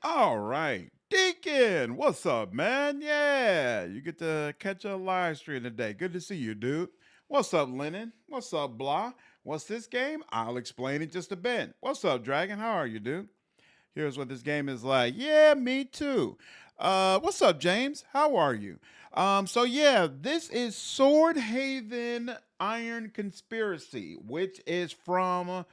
All right. Deacon, what's up, man? Yeah, you get to catch a live stream today. Good to see you, dude. What's up, Lennon? What's up, Blah? What's this game? I'll explain in just a bit. What's up, Dragon? How are you, dude? Here's what this game is like. Yeah, me too. What's up, James? How are you? So yeah, this is Swordhaven Iron Conspiracy, which is from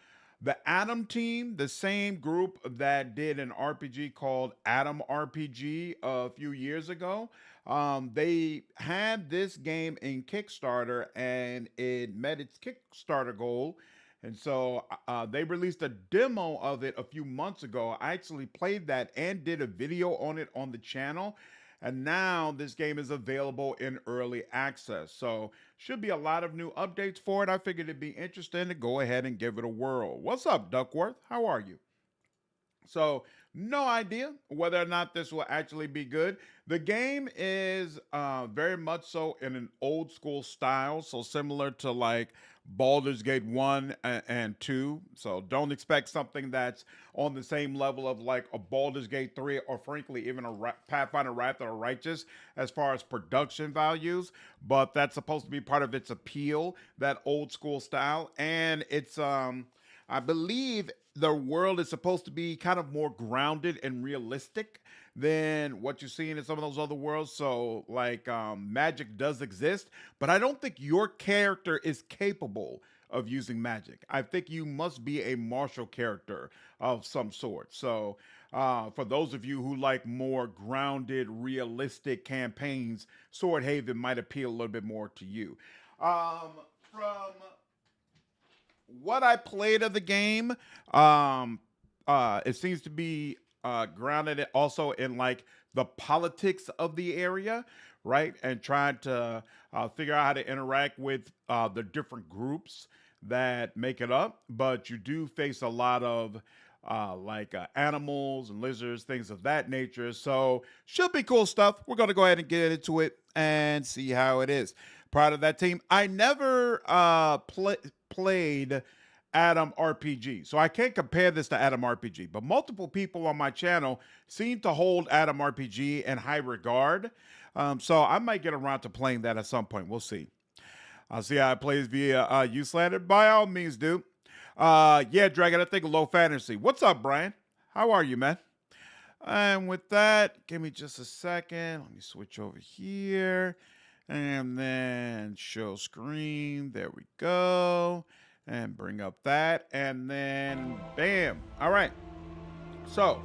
the Atom team, the same group that did an RPG called Atom RPG a few years ago. They had this game in Kickstarter and it met its Kickstarter goal, and so they released a demo of it a few months ago. I actually played that and did a video on it on the channel. And now this game is available in early access. So should be a lot of new updates for it. I figured it'd be interesting to go ahead and give it a whirl. What's up, Duckworth? How are you? So, no idea whether or not this will actually be good. The game is very much so in an old school style, so similar to like Baldur's Gate 1 and 2. So, don't expect something that's on the same level of like a Baldur's Gate 3 or frankly even a Pathfinder Wrath of the Righteous as far as production values, but that's supposed to be part of its appeal, that old school style. And it's I believe the world is supposed to be kind of more grounded and realistic than what you're seeing in some of those other worlds. So, like, magic does exist, but I don't think your character is capable of using magic. I think you must be a martial character of some sort. So, for those of you who like more grounded, realistic campaigns, Swordhaven might appeal a little bit more to you. From what I played of the game, it seems to be grounded also in like the politics of the area, right? And trying to figure out how to interact with the different groups that make it up. But you do face a lot of animals and lizards, things of that nature. So should be cool stuff. We're gonna go ahead and get into it and see how it is. Proud of that team. I never played Atom RPG, so I can't compare this to Atom RPG. But multiple people on my channel seem to hold Atom RPG in high regard. So I might get around to playing that at some point. We'll see. I'll see how it plays via Uslander. By all means, dude. Yeah, Dragon, I think low fantasy. What's up, Brian? How are you, man? And with that, give me just a second. Let me switch over here. And then show screen. There we go. And bring up that. And then bam. All right. So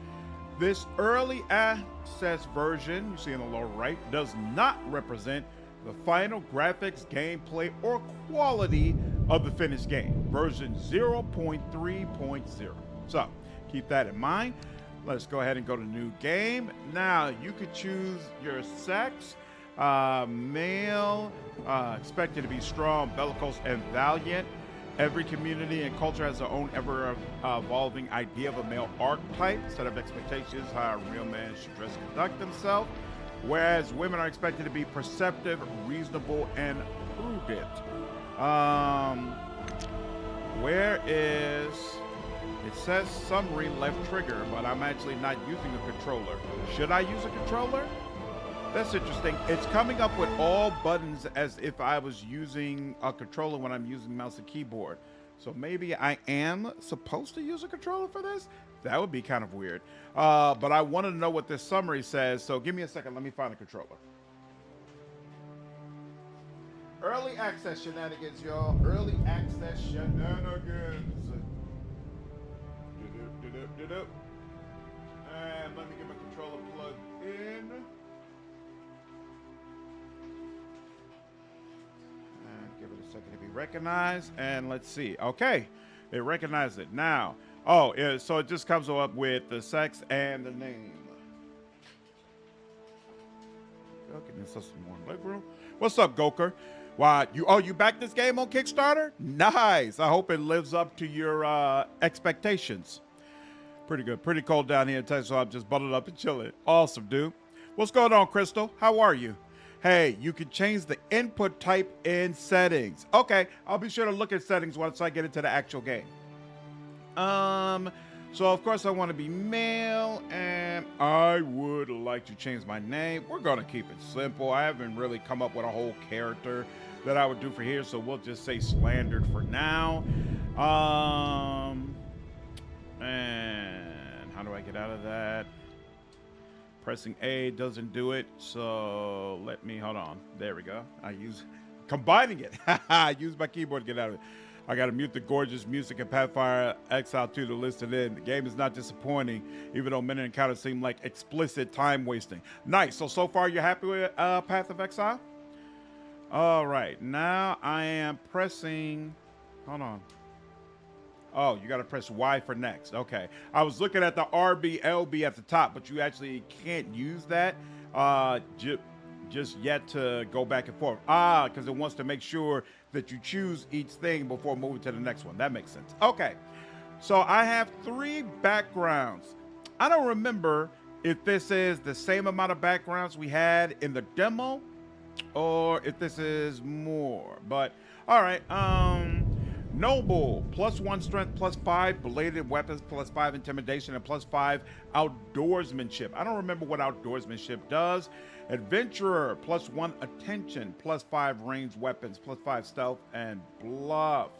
this early access version you see in the lower right does not represent the final graphics, gameplay, or quality of the finished game, version 0.3.0. So keep that in mind. Let's go ahead and go to new game. Now you could choose your sex. Male, expected to be strong, bellicose, and valiant. Every community and culture has their own ever evolving idea of a male archetype, set of expectations, how a real man should dress and conduct himself, whereas women are expected to be perceptive, reasonable, and prudent. Where is, it says summary left trigger, but I'm actually not using a controller. Should I use a controller? That's interesting. It's coming up with all buttons as if I was using a controller when I'm using mouse and keyboard. So maybe I am supposed to use a controller for this? That would be kind of weird. But I want to know what this summary says, so give me a second. Let me find a controller. Early access shenanigans, y'all. Early access shenanigans. And let me get my controller plugged in. Give it a second to be recognized, and let's see. Okay, it recognized it now. Oh, yeah, so it just comes up with the sex and the name. Okay, give me some more leg room. What's up, Goker? Wow, you backed this game on Kickstarter? Nice. I hope it lives up to your expectations. Pretty good. Pretty cold down here in Texas, so I'm just bundled up and chilling. Awesome, dude. What's going on, Crystal? How are you? Hey, you can change the input type in settings. Okay, I'll be sure to look at settings once I get into the actual game. So, of course, I want to be male, and I would like to change my name. We're going to keep it simple. I haven't really come up with a whole character that I would do for here, so we'll just say slandered for now. And how do I get out of that? Pressing A doesn't do it, so let me, hold on. There we go. Combining it. I use my keyboard to get out of it. I got to mute the gorgeous music and Pathfire Exile 2 to listen in. The game is not disappointing, even though many encounters seem like explicit time wasting. Nice. So far you're happy with Path of Exile? All right. Now I am pressing, hold on. Oh, you got to press Y for next. Okay. I was looking at the RB, LB at the top, but you actually can't use that just yet to go back and forth. Because it wants to make sure that you choose each thing before moving to the next one. That makes sense. Okay. So I have 3 backgrounds. I don't remember if this is the same amount of backgrounds we had in the demo or if this is more. But, all right. Noble, +1 strength, +5 bladed weapons, +5 intimidation, and +5 outdoorsmanship. I don't remember what outdoorsmanship does. Adventurer, +1 attention, +5 ranged weapons, +5 stealth, and bluff.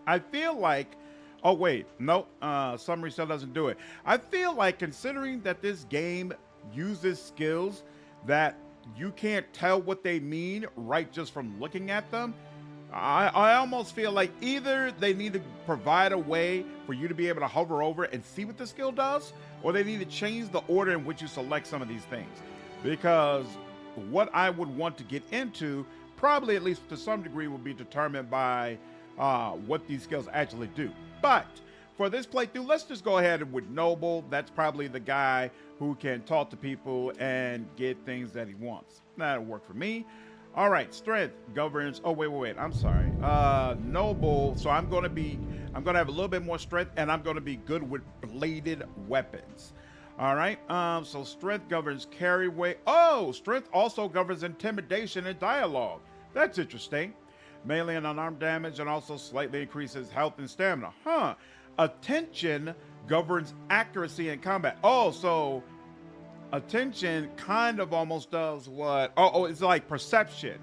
I feel like, oh wait, no, summary still doesn't do it. I feel like considering that this game uses skills that you can't tell what they mean right just from looking at them, I almost feel like either they need to provide a way for you to be able to hover over and see what the skill does, or they need to change the order in which you select some of these things. Because what I would want to get into, probably at least to some degree, will be determined by what these skills actually do. But for this playthrough, let's just go ahead with Noble. That's probably the guy who can talk to people and get things that he wants. That'll work for me. All right, strength governs. Oh, wait. I'm sorry. Noble. So I'm going to have a little bit more strength, and I'm going to be good with bladed weapons. All right. So strength governs carry weight. Oh, strength also governs intimidation and dialogue. That's interesting. Melee and unarmed damage, and also slightly increases health and stamina. Attention governs accuracy in combat. Oh, so attention kind of almost does what? Oh, it's like perception.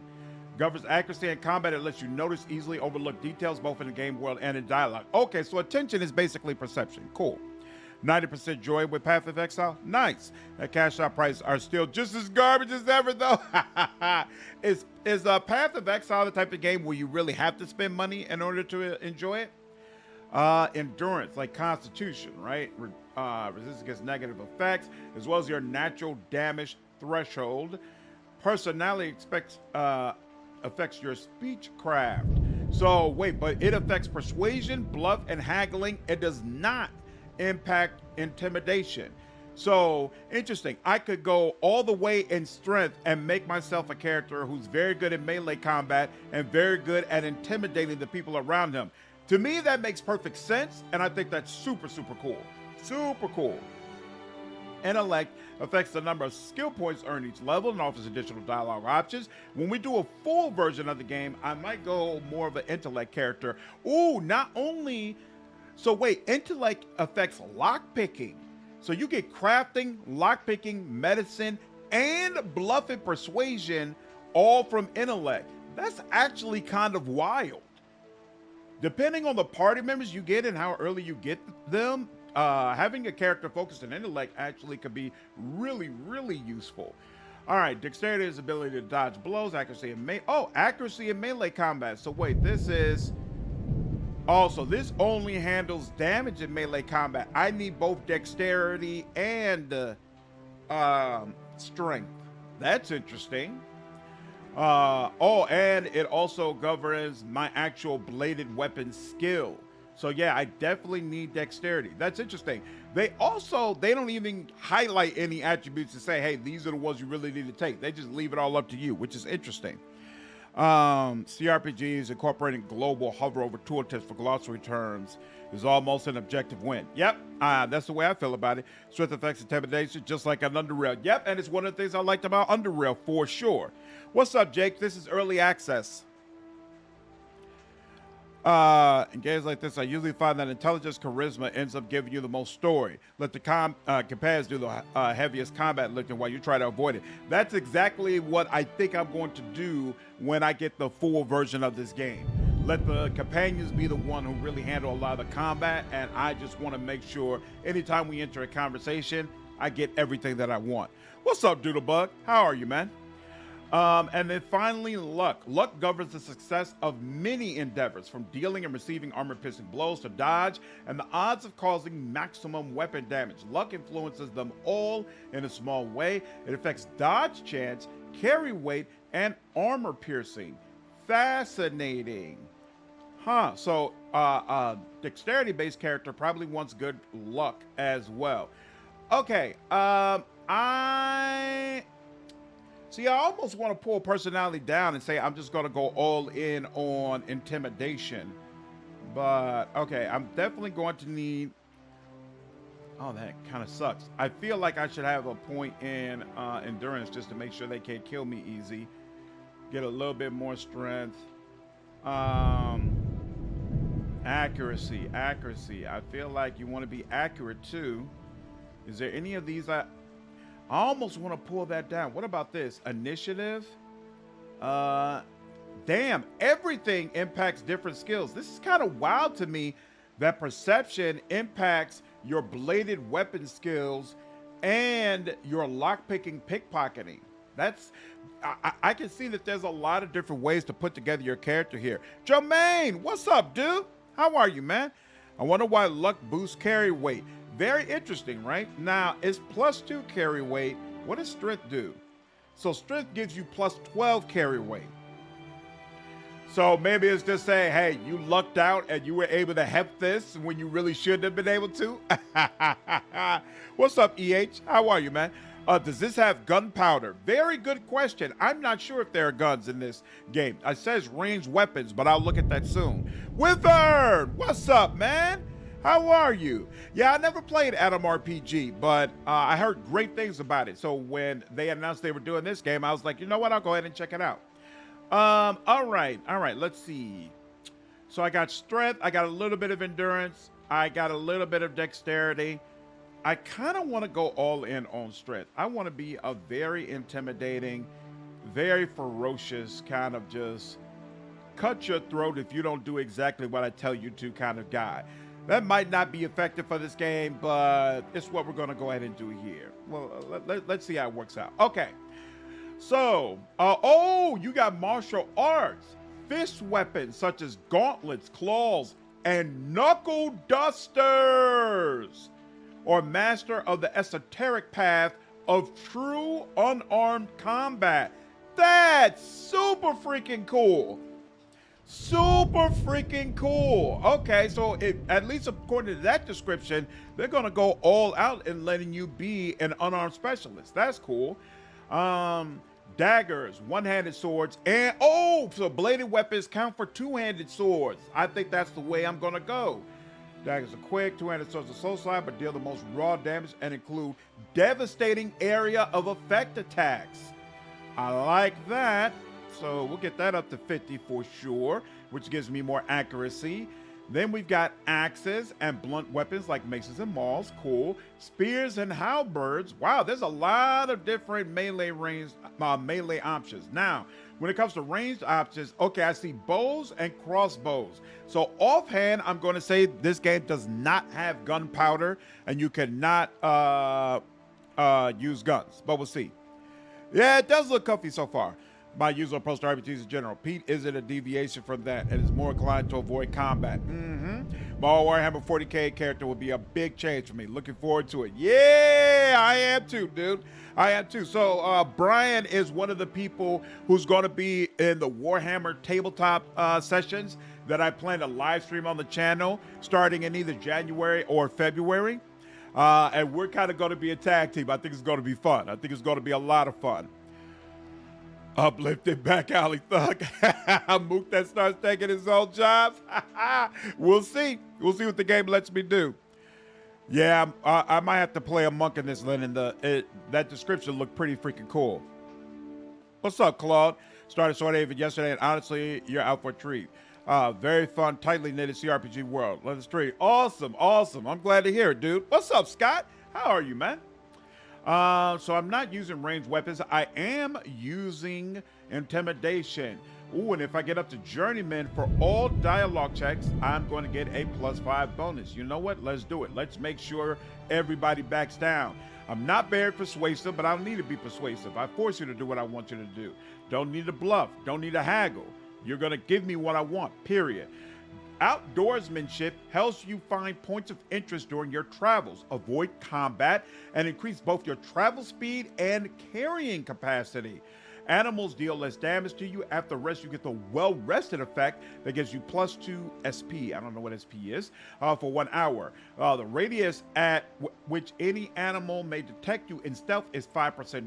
Governs accuracy in combat. It lets you notice easily overlook details both in the game world and in dialogue. Okay, so attention is basically perception. Cool. 90% joy with Path of Exile. Nice. The cash out prices are still just as garbage as ever, though. Is Path of Exile the type of game where you really have to spend money in order to enjoy it? Endurance, like Constitution, right? Resistance against negative effects, as well as your natural damage threshold. Personality affects your speechcraft. So wait, but it affects persuasion, bluff, and haggling. It does not impact intimidation. So interesting. I could go all the way in strength and make myself a character who's very good at melee combat and very good at intimidating the people around him. To me, that makes perfect sense, and I think that's super, super cool. Super cool. Intellect affects the number of skill points earned each level and offers additional dialogue options. When we do a full version of the game, I might go more of an intellect character. Ooh, not only... So wait, intellect affects lockpicking. So you get crafting, lockpicking, medicine, and bluff and persuasion all from intellect. That's actually kind of wild. Depending on the party members you get and how early you get them, having a character focused on intellect actually could be really, really useful. All right, dexterity is ability to dodge blows, accuracy and melee combat. So wait, this is... Also, this only handles damage in melee combat. I need both dexterity and strength. That's interesting. And it also governs my actual bladed weapon skill. So yeah, I definitely need dexterity. That's interesting. They don't even highlight any attributes to say, hey, these are the ones you really need to take. They just leave it all up to you, which is interesting. CRPGs incorporating global hover over tooltips for glossary terms is almost an objective win. Yep, that's the way I feel about it. Strength affects intimidation, just like an Underrail. Yep, and it's one of the things I liked about Underrail for sure. What's up, Jake? This is early access. In games like this, I usually find that intelligence charisma ends up giving you the most story. Let the companions do the heaviest combat lifting while you try to avoid it. That's exactly what I think I'm going to do when I get the full version of this game. Let the companions be the one who really handle a lot of the combat, and I just want to make sure anytime we enter a conversation, I get everything that I want. What's up, Doodlebug? How are you, man? And then finally, luck. Luck governs the success of many endeavors, from dealing and receiving armor-piercing blows to dodge, and the odds of causing maximum weapon damage. Luck influences them all in a small way. It affects dodge chance, carry weight, and armor piercing. Fascinating. Huh, so dexterity-based character probably wants good luck as well. Okay, See, I almost want to pull personality down and say I'm just going to go all in on intimidation. But, okay, I'm definitely going to need... Oh, that kind of sucks. I feel like I should have a point in endurance just to make sure they can't kill me easy. Get a little bit more strength. Accuracy. I feel like you want to be accurate, too. Is there any of these I almost want to pull that down. What about this? Initiative? Damn, everything impacts different skills. This is kind of wild to me that perception impacts your bladed weapon skills and your lockpicking, pickpocketing. That's, I can see that there's a lot of different ways to put together your character here. Jermaine, what's up, dude? How are you, man? I wonder why luck boosts carry weight. Very interesting, right? Now, it's +2 carry weight. What does strength do? So strength gives you +12 carry weight. So maybe it's just saying, hey, you lucked out and you were able to heft this when you really shouldn't have been able to. What's up, EH? How are you, man? Does this have gunpowder? Very good question. I'm not sure if there are guns in this game. It says ranged weapons, but I'll look at that soon. Wizard, what's up, man? How are you? Yeah, I never played Atom RPG, but I heard great things about it. So when they announced they were doing this game, I was like, you know what? I'll go ahead and check it out. All right. Let's see. So I got strength. I got a little bit of endurance. I got a little bit of dexterity. I kind of want to go all in on strength. I want to be a very intimidating, very ferocious kind of just cut your throat if you don't do exactly what I tell you to kind of guy. That might not be effective for this game, but it's what we're going to go ahead and do here. Well, let's see how it works out. Okay. So, oh, you got martial arts. Fist weapons such as gauntlets, claws, and knuckle dusters. Or master of the esoteric path of true unarmed combat. That's super freaking cool. Super freaking cool. Okay, so at least according to that description, they're gonna go all out in letting you be an unarmed specialist. That's cool. Daggers, one-handed swords, and so bladed weapons count for two-handed swords. I think that's the way I'm gonna go. Daggers are quick, two-handed swords are slow slide, but deal the most raw damage and include devastating area of effect attacks. I like that. So we'll get that up to 50 for sure, which gives me more accuracy. Then we've got axes and blunt weapons like maces and mauls. Cool. Spears and halberds. Wow, there's a lot of different melee options. Now, when it comes to ranged options, okay, I see bows and crossbows. So offhand, I'm going to say this game does not have gunpowder, and you cannot use guns. But we'll see. Yeah, it does look comfy so far. My usual approach to RPGs in general. Pete isn't a deviation from that and is more inclined to avoid combat. My Warhammer 40k character will be a big change for me. Looking forward to it. Yeah, I am too, dude. I am too. So Brian is one of the people who's going to be in the Warhammer tabletop sessions that I plan to live stream on the channel starting in either January or February. And we're kind of going to be a tag team. I think it's going to be fun. I think it's going to be a lot of fun. Uplifted back alley thug. Mook that starts taking his own jobs. We'll see. We'll see what the game lets me do. Yeah, I might have to play a monk in this, Lennon. That description looked pretty freaking cool. What's up, Claude? Started Swordhaven yesterday, and honestly, you're out for a treat. Very fun, tightly knitted CRPG world. Level 3. Awesome, awesome. I'm glad to hear it, dude. What's up, Scott? How are you, man? So I'm not using ranged weapons. I am using intimidation. Ooh, and if I get up to journeyman for all dialogue checks, I'm going to get a +5 bonus. You know what? Let's do it. Let's make sure everybody backs down. I'm not very persuasive, but I don't need to be persuasive. I force you to do what I want you to do. Don't need to bluff. Don't need to haggle. You're going to give me what I want, period. Outdoorsmanship helps you find points of interest during your travels, avoid combat, and increase both your travel speed and carrying capacity. Animals deal less damage to you. After rest, you get the well-rested effect that gives you +2 SP. I don't know what SP is, for 1 hour. The radius at which any animal may detect you in stealth is 5%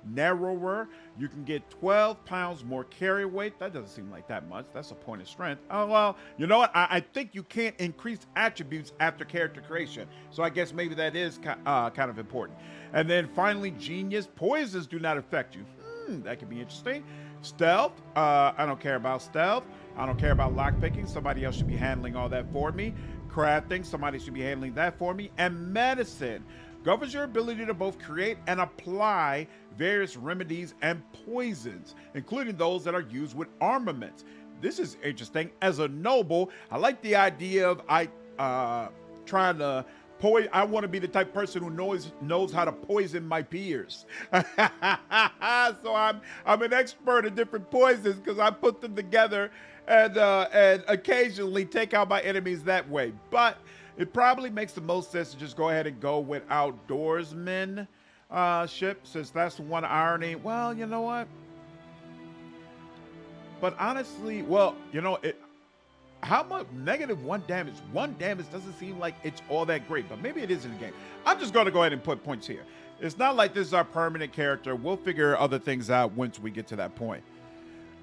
narrower. You can get 12 pounds more carry weight. That doesn't seem like that much. That's a point of strength. Oh, well, you know what? I think you can't increase attributes after character creation. So I guess maybe that is kind of important. And then finally, genius. Poisons do not affect you. That could be interesting. Stealth. I don't care about stealth. I don't care about lockpicking. Somebody else should be handling all that for me. Crafting. Somebody should be handling that for me. And medicine governs your ability to both create and apply various remedies and poisons, including those that are used with armaments. This is interesting. As a noble, I like the idea of trying to I want to be the type of person who knows how to poison my peers. So I'm an expert in different poisons because I put them together and occasionally take out my enemies that way. But it probably makes the most sense to just go ahead and go with outdoorsman ship, since that's the one irony. Well, you know what? But honestly, well, you know, how much -1 damage? 1 damage doesn't seem like it's all that great, but maybe it is in the game. I'm just going to go ahead and put points here. It's not like this is our permanent character. We'll figure other things out once we get to that point.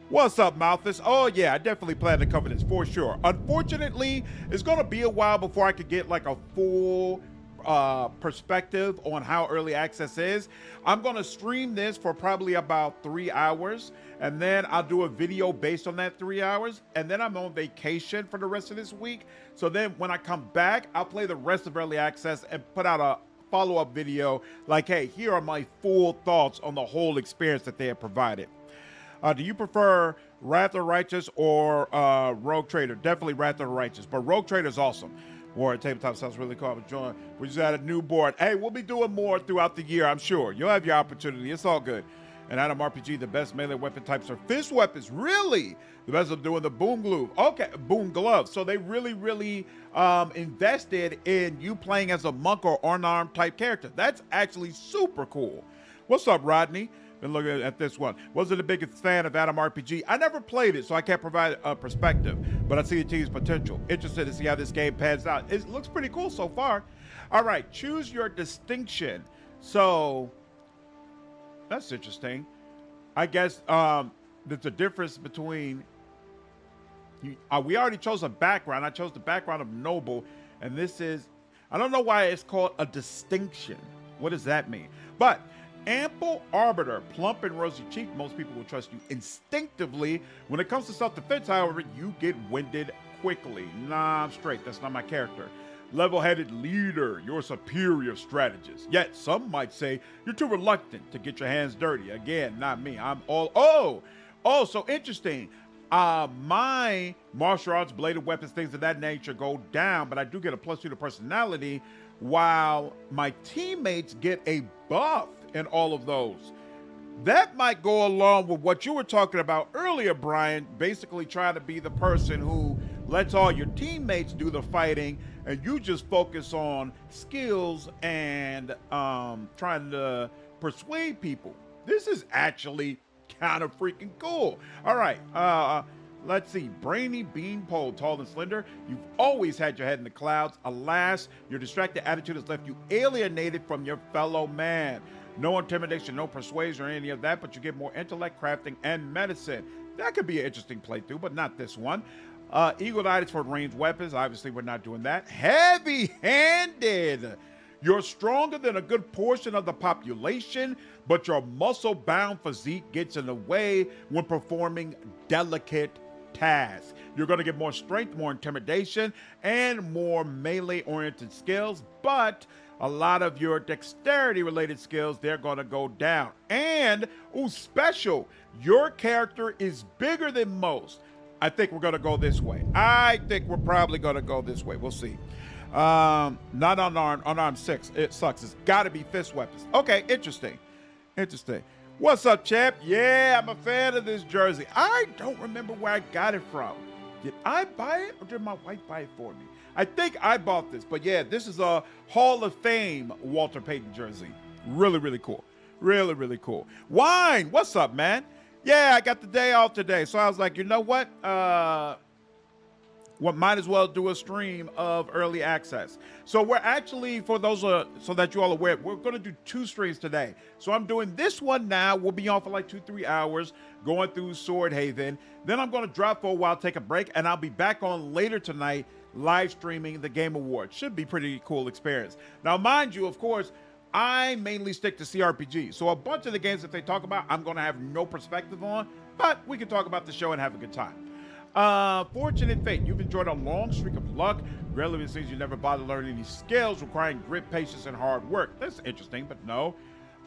What's up, Malthus? Oh, yeah, I definitely plan to cover this for sure. Unfortunately, it's going to be a while before I could get like a full perspective on how early access is. I'm going to stream this for probably about 3 hours, and then I'll do a video based on that 3 hours, and then I'm on vacation for the rest of this week. So then when I come back, I'll play the rest of early access and put out a follow-up video like, hey, here are my full thoughts on the whole experience that they have provided. Do you prefer Wrath of the Righteous or Rogue Trader? Definitely Wrath of the Righteous, but Rogue Trader is awesome. War at Tabletop sounds really cool. I'm enjoying. We just added a new board. Hey, we'll be doing more throughout the year, I'm sure. You'll have your opportunity. It's all good. And Adam RPG, the best melee weapon types are fist weapons. Really? The best of doing the boom glove. Okay, boom glove. So they really invested in you playing as a monk or unarmed type character. That's actually super cool. What's up, Rodney? Been looking at this one. Wasn't the biggest fan of Adam RPG. I never played it, so I can't provide a perspective, but I see the team's potential. Interested to see how this game pans out. It looks pretty cool so far. All right, choose your distinction. So that's interesting. I guess there's a difference between we already chose a background. I chose the background of noble, and this is, I don't know why it's called a distinction. What does that mean? But ample arbiter, plump and rosy cheeked, most people will trust you instinctively. When it comes to self-defense, however, you get winded quickly. Nah, I'm straight. That's not my character. Level-headed leader, you're a superior strategist. Yet some might say you're too reluctant to get your hands dirty. Again, not me. I'm all, oh, so interesting. My martial arts, bladed weapons, things of that nature go down, but I do get a +2 to personality, while my teammates get a buff in all of those. That might go along with what you were talking about earlier, Brian, basically trying to be the person who lets all your teammates do the fighting and you just focus on skills and trying to persuade people. This is actually kind of freaking cool. All right, let's see. Brainy beanpole, tall and slender. You've always had your head in the clouds. Alas, your distracted attitude has left you alienated from your fellow man. No intimidation, no persuasion or any of that, but you get more intellect, crafting, and medicine. That could be an interesting playthrough, but not this one. Eagle-eyed is for ranged weapons. Obviously, we're not doing that. Heavy-handed. You're stronger than a good portion of the population, but your muscle-bound physique gets in the way when performing delicate task. You're going to get more strength, more intimidation, and more melee-oriented skills, but a lot of your dexterity-related skills, they're going to go down. And, special, your character is bigger than most. I think we're going to go this way. I think we're probably going to go this way. We'll see. Not unarmed 6. It sucks. It's got to be fist weapons. Okay, interesting. What's up, champ? Yeah, I'm a fan of this jersey. I don't remember where I got it from. Did I buy it or did my wife buy it for me? I think I bought this, but yeah, this is a Hall of Fame Walter Payton jersey. Really, really cool. Really, really cool. Wine, what's up, man? Yeah, I got the day off today, so I was like, you know what? Might as well do a stream of early access. So we're actually, for those, so that you all are aware, we're going to do 2 streams today. So I'm doing this one now. We'll be on for like 2-3 hours going through Swordhaven. Then I'm going to drop for a while, take a break, and I'll be back on later tonight live streaming the Game Awards. Should be pretty cool experience. Now, mind you, of course, I mainly stick to CRPG. So a bunch of the games that they talk about, I'm going to have no perspective on, but we can talk about the show and have a good time. Fortunate fate. You've enjoyed a long streak of luck. Relevant seems you never bothered learning any skills requiring grit, patience, and hard work. That's interesting, but no.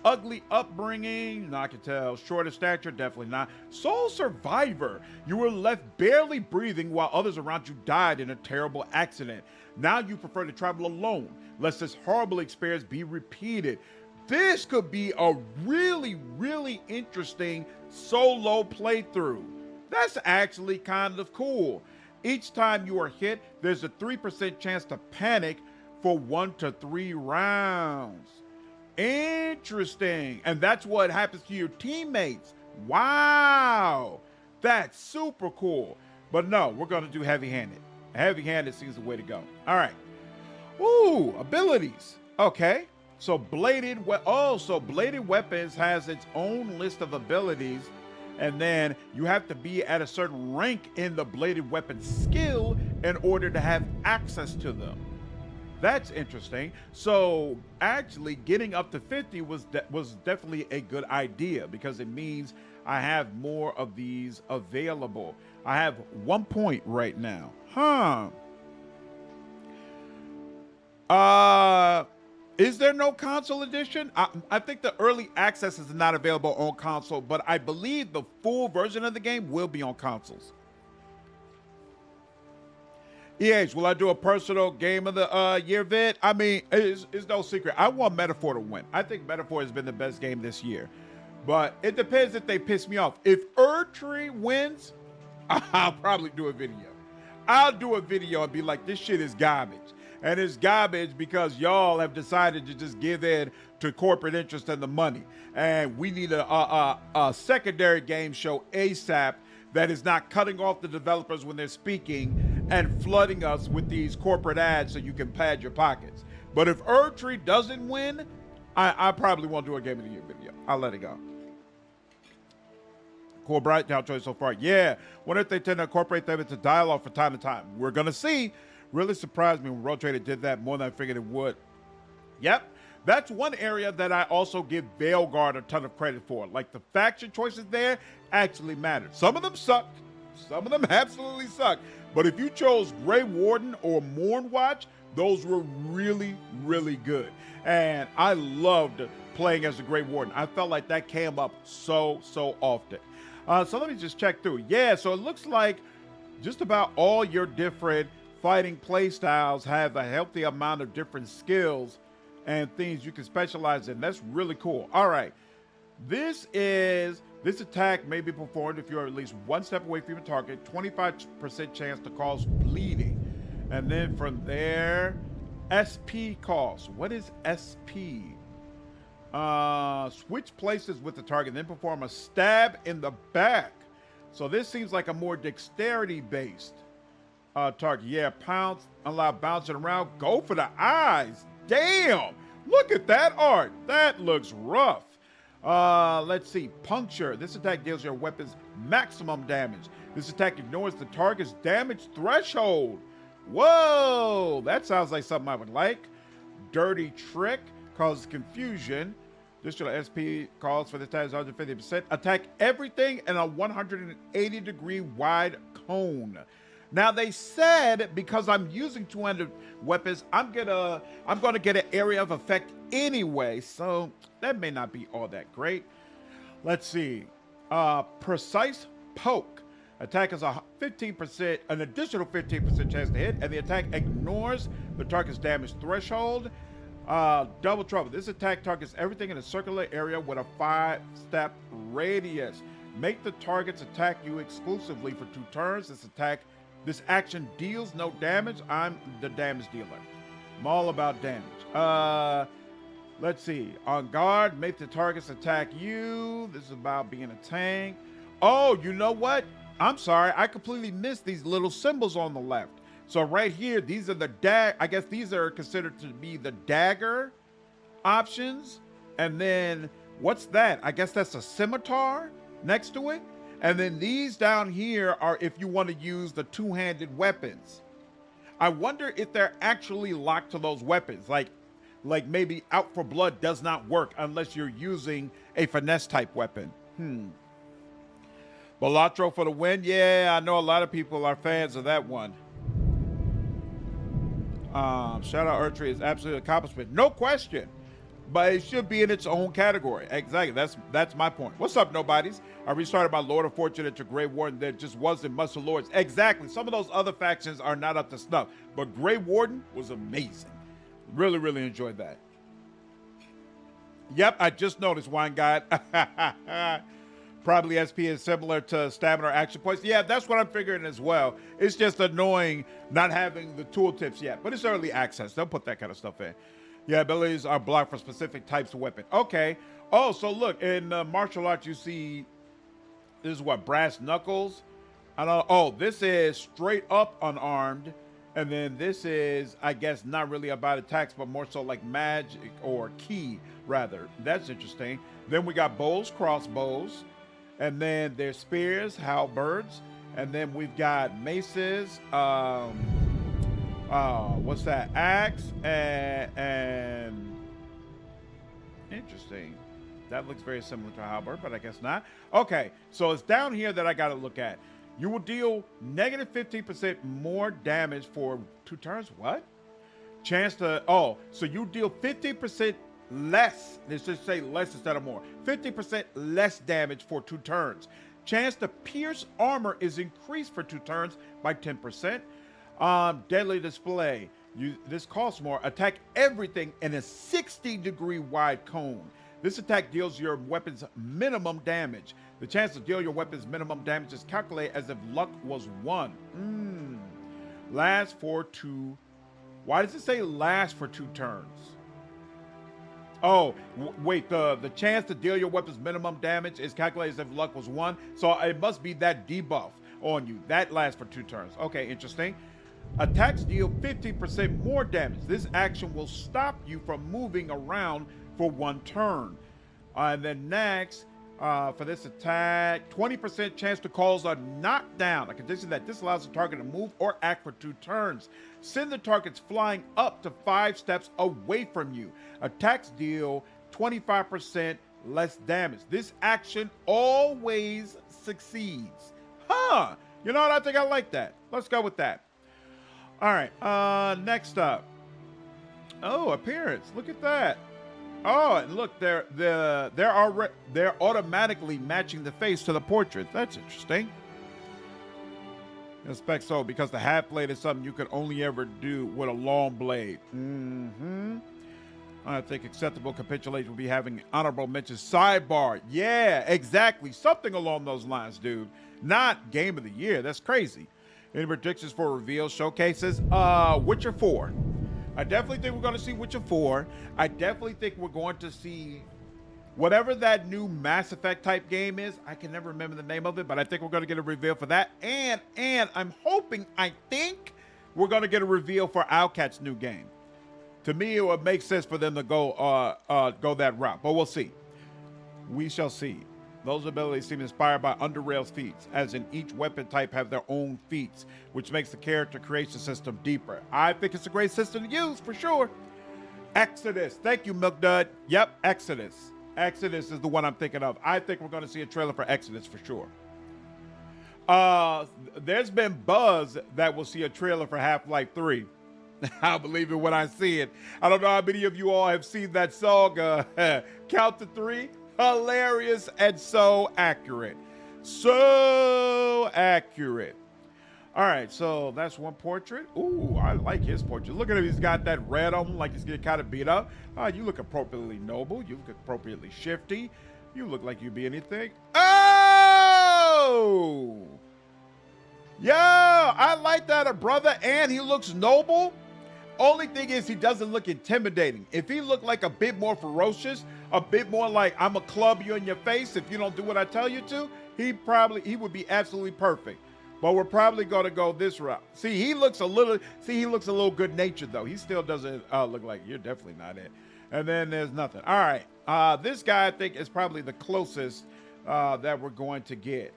Ugly upbringing, no, I can tell. Short of stature, definitely not. Sole survivor. You were left barely breathing while others around you died in a terrible accident. Now you prefer to travel alone, lest this horrible experience be repeated. This could be a really, really interesting solo playthrough. That's actually kind of cool. Each time you are hit, there's a 3% chance to panic for 1 to 3 rounds. Interesting. And that's what happens to your teammates. Wow. That's super cool. But no, we're going to do heavy-handed. Heavy-handed seems the way to go. All right. Ooh, abilities. Okay. So bladed weapons has its own list of abilities. And then you have to be at a certain rank in the bladed weapon skill in order to have access to them. That's interesting. So actually getting up to 50 was definitely a good idea because it means I have more of these available. I have 1 point right now. Is there no console edition? I think the early access is not available on console, but I believe the full version of the game will be on consoles. EH, will I do a personal game of the year vid? I mean, it's no secret. I want Metaphor to win. I think Metaphor has been the best game this year. But it depends if they piss me off. If Erdtree wins, I'll probably do a video. I'll do a video and be like, this shit is garbage. And it's garbage because y'all have decided to just give in to corporate interest and the money. And we need a secondary game show ASAP that is not cutting off the developers when they're speaking and flooding us with these corporate ads so you can pad your pockets. But if Erdtree doesn't win, I probably won't do a Game of the Year video. I'll let it go. Cool, bright down choice so far. Yeah, what if they tend to incorporate them into dialogue from time to time? We're going to see. Really surprised me when Road Trader did that more than I figured it would. Yep, that's one area that I also give Veilguard a ton of credit for. Like the faction choices there actually mattered. Some of them sucked. Some of them absolutely sucked. But if you chose Grey Warden or Mournwatch, those were really, really good. And I loved playing as the Grey Warden. I felt like that came up so often. So let me just check through. Yeah, so it looks like just about all your different fighting play styles have a healthy amount of different skills and things you can specialize in. That's really cool. All right. This attack may be performed if you're at least 1 step away from your target, 25% chance to cause bleeding. And then from there, SP cost. What is SP? Switch places with the target, then perform a stab in the back. So this seems like a more dexterity-based target. Yeah, pounce, allow bouncing around. Go for the eyes. Damn, look at that art. That looks rough. Let's see. Puncture. This attack deals your weapon's maximum damage. This attack ignores the target's damage threshold. Whoa, that sounds like something I would like. Dirty trick causes confusion. Additional SP calls for the attack is 150%. Attack everything in a 180-degree wide cone. Now they said because I'm using two-handed weapons, I'm gonna get an area of effect anyway, so that may not be all that great. Let's see. Precise poke. Attack is a 15%, an additional 15% chance to hit, and the attack ignores the target's damage threshold. Double trouble. This attack targets everything in a circular area with a 5-step radius. Make the targets attack you exclusively for 2 turns. This action deals no damage. I'm the damage dealer. I'm all about damage. Let's see. On guard, make the targets attack you. This is about being a tank. Oh, you know what? I'm sorry. I completely missed these little symbols on the left. So right here, these are the I guess these are considered to be the dagger options. And then what's that? I guess that's a scimitar next to it. And then these down here are if you want to use the two-handed weapons. I wonder if they're actually locked to those weapons. Like maybe Out for Blood does not work unless you're using a finesse type weapon. Balatro for the win. Yeah, I know a lot of people are fans of that one. Shadow Archery is absolute accomplishment. No question. But it should be in its own category. Exactly. That's my point. What's up, nobodies? I restarted my Lord of Fortune into Grey Warden. There just wasn't much of Lords. Exactly. Some of those other factions are not up to snuff. But Grey Warden was amazing. Really, really enjoyed that. Yep, I just noticed, Wine God. Probably SP is similar to stamina or action points. Yeah, that's what I'm figuring as well. It's just annoying not having the tooltips yet. But it's early access. They'll put that kind of stuff in. Yeah, abilities are blocked for specific types of weapon. Okay. Oh, so look, in martial arts, you see, this is what, brass knuckles? I don't know. Oh, this is straight up unarmed. And then this is, I guess, not really about attacks, but more so like magic or ki, rather. That's interesting. Then we got bows, crossbows. And then there's spears, halberds. And then we've got maces, what's that? Axe and interesting. That looks very similar to a halberd, but I guess not. Okay, so it's down here that I got to look at. You will deal negative 15% more damage for 2 turns. What? Chance to, so you deal 50% less. Let's just say less instead of more. 50% less damage for 2 turns. Chance to pierce armor is increased for 2 turns by 10%. Deadly display. This costs more. Attack everything in a 60-degree wide cone. This attack deals your weapon's minimum damage. The chance to deal your weapon's minimum damage is calculated as if luck was 1. Last for 2. Why does it say last for 2 turns? Oh, wait, the chance to deal your weapon's minimum damage is calculated as if luck was 1. So it must be that debuff on you. That lasts for 2 turns. Okay, interesting. Attacks deal 50% more damage. This action will stop you from moving around for 1 turn. And then next, for this attack, 20% chance to cause a knockdown. A condition that disallows the target to move or act for 2 turns. Send the targets flying up to 5 steps away from you. Attacks deal 25% less damage. This action always succeeds. Huh. You know what? I think I like that. Let's go with that. All right. Next up. Oh, appearance. Look at that. Oh, and look, they're automatically matching the face to the portrait. That's interesting. I expect so, because the half blade is something you could only ever do with a long blade. I think acceptable capitulation will be having honorable mention sidebar. Yeah, exactly. Something along those lines, dude. Not game of the year. That's crazy. Any predictions for reveal showcases? Witcher 4. I definitely think we're going to see Witcher 4. I definitely think we're going to see whatever that new Mass Effect type game is. I can never remember the name of it, but I think we're going to get a reveal for that. And I'm hoping, I think we're going to get a reveal for Owlcat's new game. To me, it would make sense for them to go that route, but we'll see. We shall see. Those abilities seem inspired by Underrail's feats, as in each weapon type have their own feats, which makes the character creation system deeper. I think it's a great system to use, for sure. Exodus. Thank you, Milk Dud. Yep, Exodus. Exodus is the one I'm thinking of. I think we're going to see a trailer for Exodus for sure. There's been buzz that we'll see a trailer for Half-Life 3. I'll believe it when I see it. I don't know how many of you all have seen that song, Count to 3. Hilarious and so accurate. So accurate. All right, so that's one portrait. Ooh, I like his portrait. Look at him. He's got that red on him like he's getting kind of beat up. You look appropriately noble. You look appropriately shifty. You look like you'd be anything. Oh! Yeah, I like that, a brother, and he looks noble. Only thing is he doesn't look intimidating. If he looked like a bit more ferocious, a bit more like I'm gonna club you in your face if you don't do what I tell you to, he would be absolutely perfect. But we're probably going to go this route. See, he looks a little good-natured, though. He still doesn't look like you're definitely not it. And then there's nothing. All right. This guy, I think, is probably the closest that we're going to get.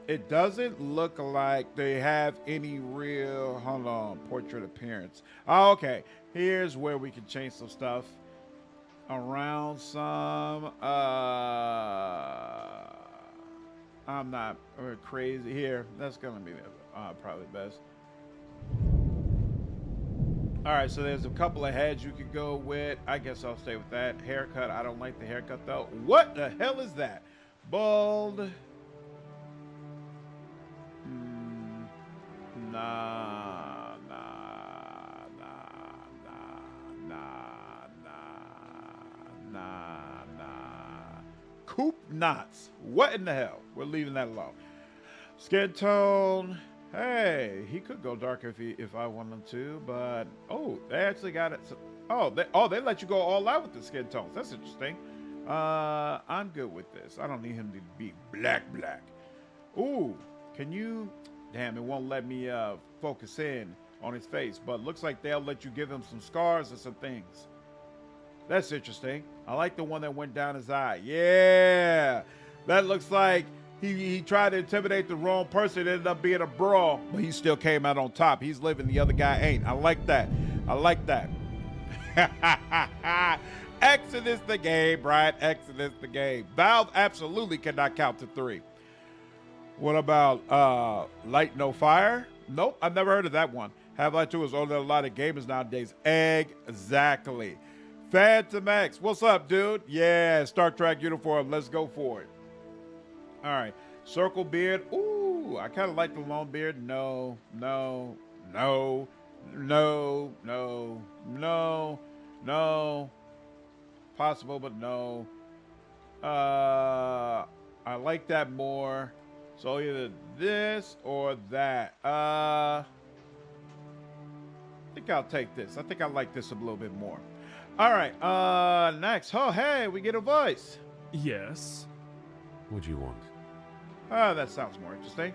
It doesn't look like they have any real, hold on, portrait appearance. Oh, okay. Here's where we can change some stuff around some. I'm not crazy here. That's gonna be probably best. All right, so there's a couple of heads you could go with. I guess I'll stay with that. Haircut, I don't like the haircut though. What the hell is that? Bald. Nah. Coop knots. What in the hell? We're leaving that alone. Skin tone. Hey, he could go dark if I want him to, but they actually got it. So, they let you go all out with the skin tones. That's interesting. I'm good with this. I don't need him to be black. Ooh, can you? Damn, it won't let me focus in on his face, but looks like they'll let you give him some scars or some things. That's interesting. I like the one that went down his eye. Yeah, that looks like he tried to intimidate the wrong person. It ended up being a brawl, but he still came out on top. He's living, the other guy ain't. I like that. Exodus the game, right? Exodus the game. Valve absolutely cannot count to 3. What about Light No Fire? Nope, I've never heard of that one. Half-Life 2 is older than a lot of gamers nowadays. Exactly. Phantom X, what's up, dude? Yeah, Star Trek uniform. Let's go for it. All right, circle beard. Ooh, I kind of like the long beard. No. Possible, but no. I like that more. So either this or that. I think I'll take this. I think I like this a little bit more. All right, next. Oh, hey, we get a voice. Yes. What do you want? That sounds more interesting.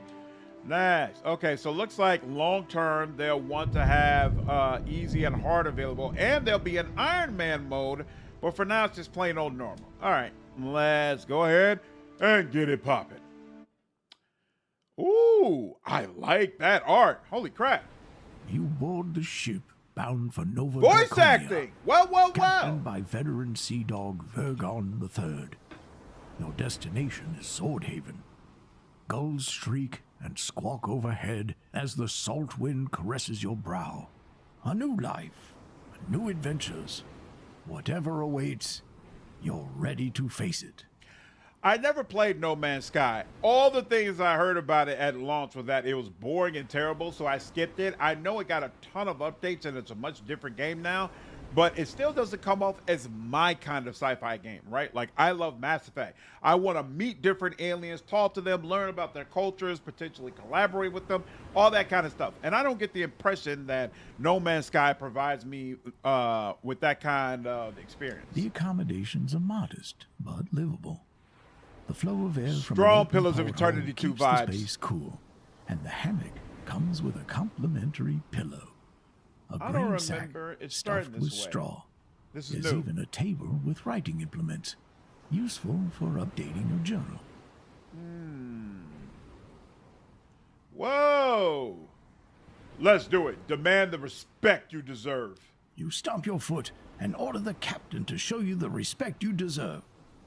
Next. Okay, so looks like long-term they'll want to have easy and hard available, and there'll be an Iron Man mode, but for now it's just plain old normal. All right, let's go ahead and get it popping. Ooh, I like that art. Holy crap. You board the ship bound for Nova Voice Draconia, acting. Well. captained by veteran sea dog Vergon III. Your destination is Swordhaven. Gulls shriek and squawk overhead as the salt wind caresses your brow. A new life, new adventures. Whatever awaits, you're ready to face it. I never played No Man's Sky. All the things I heard about it at launch was that it was boring and terrible, so I skipped it. I know it got a ton of updates and it's a much different game now, but it still doesn't come off as my kind of sci-fi game, right? Like, I love Mass Effect. I want to meet different aliens, talk to them, learn about their cultures, potentially collaborate with them, all that kind of stuff. And I don't get the impression that No Man's Sky provides me with that kind of experience. The accommodations are modest, but livable. The flow of air from Strong Pillars of Eternity 2 keeps the vibes. space cool, and the hammock comes with a complimentary pillow. A I don't grain sack remember it starting stuffed this with way. straw. This is There's new. even a table with writing implements, useful for updating your journal. Whoa! Let's do it. Demand the respect you deserve. You stomp your foot and order the captain to show you the respect you deserve.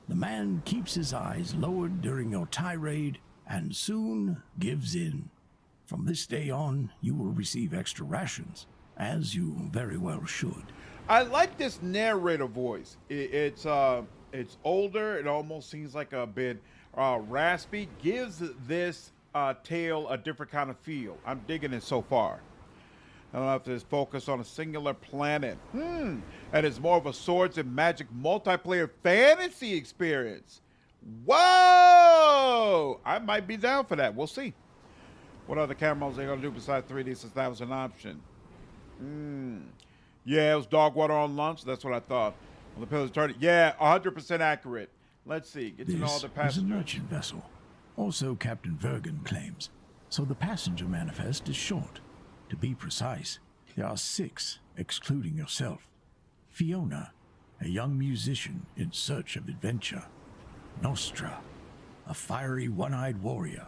The man keeps his eyes lowered during your tirade and soon gives in. From this day on, you will receive extra rations, as you very well should. I like this narrator voice. It's older. It almost seems like a bit raspy. Gives this tale a different kind of feel. I'm digging it so far. I don't know if it's focused on a singular planet. And it's more of a swords and magic multiplayer fantasy experience. Whoa! I might be down for that. We'll see. What other camera modes are they going to do besides 3D since that was an option? Yeah, it was dog water on lunch. That's what I thought. On the pillars turning. Yeah, 100% accurate. Let's see. Get to know all the This is a passengers. merchant vessel. Also, Captain Vergan claims. So the passenger manifest is short. To be precise, there are 6, excluding yourself. Fiona, a young musician in search of adventure. Nostra, a fiery one-eyed warrior.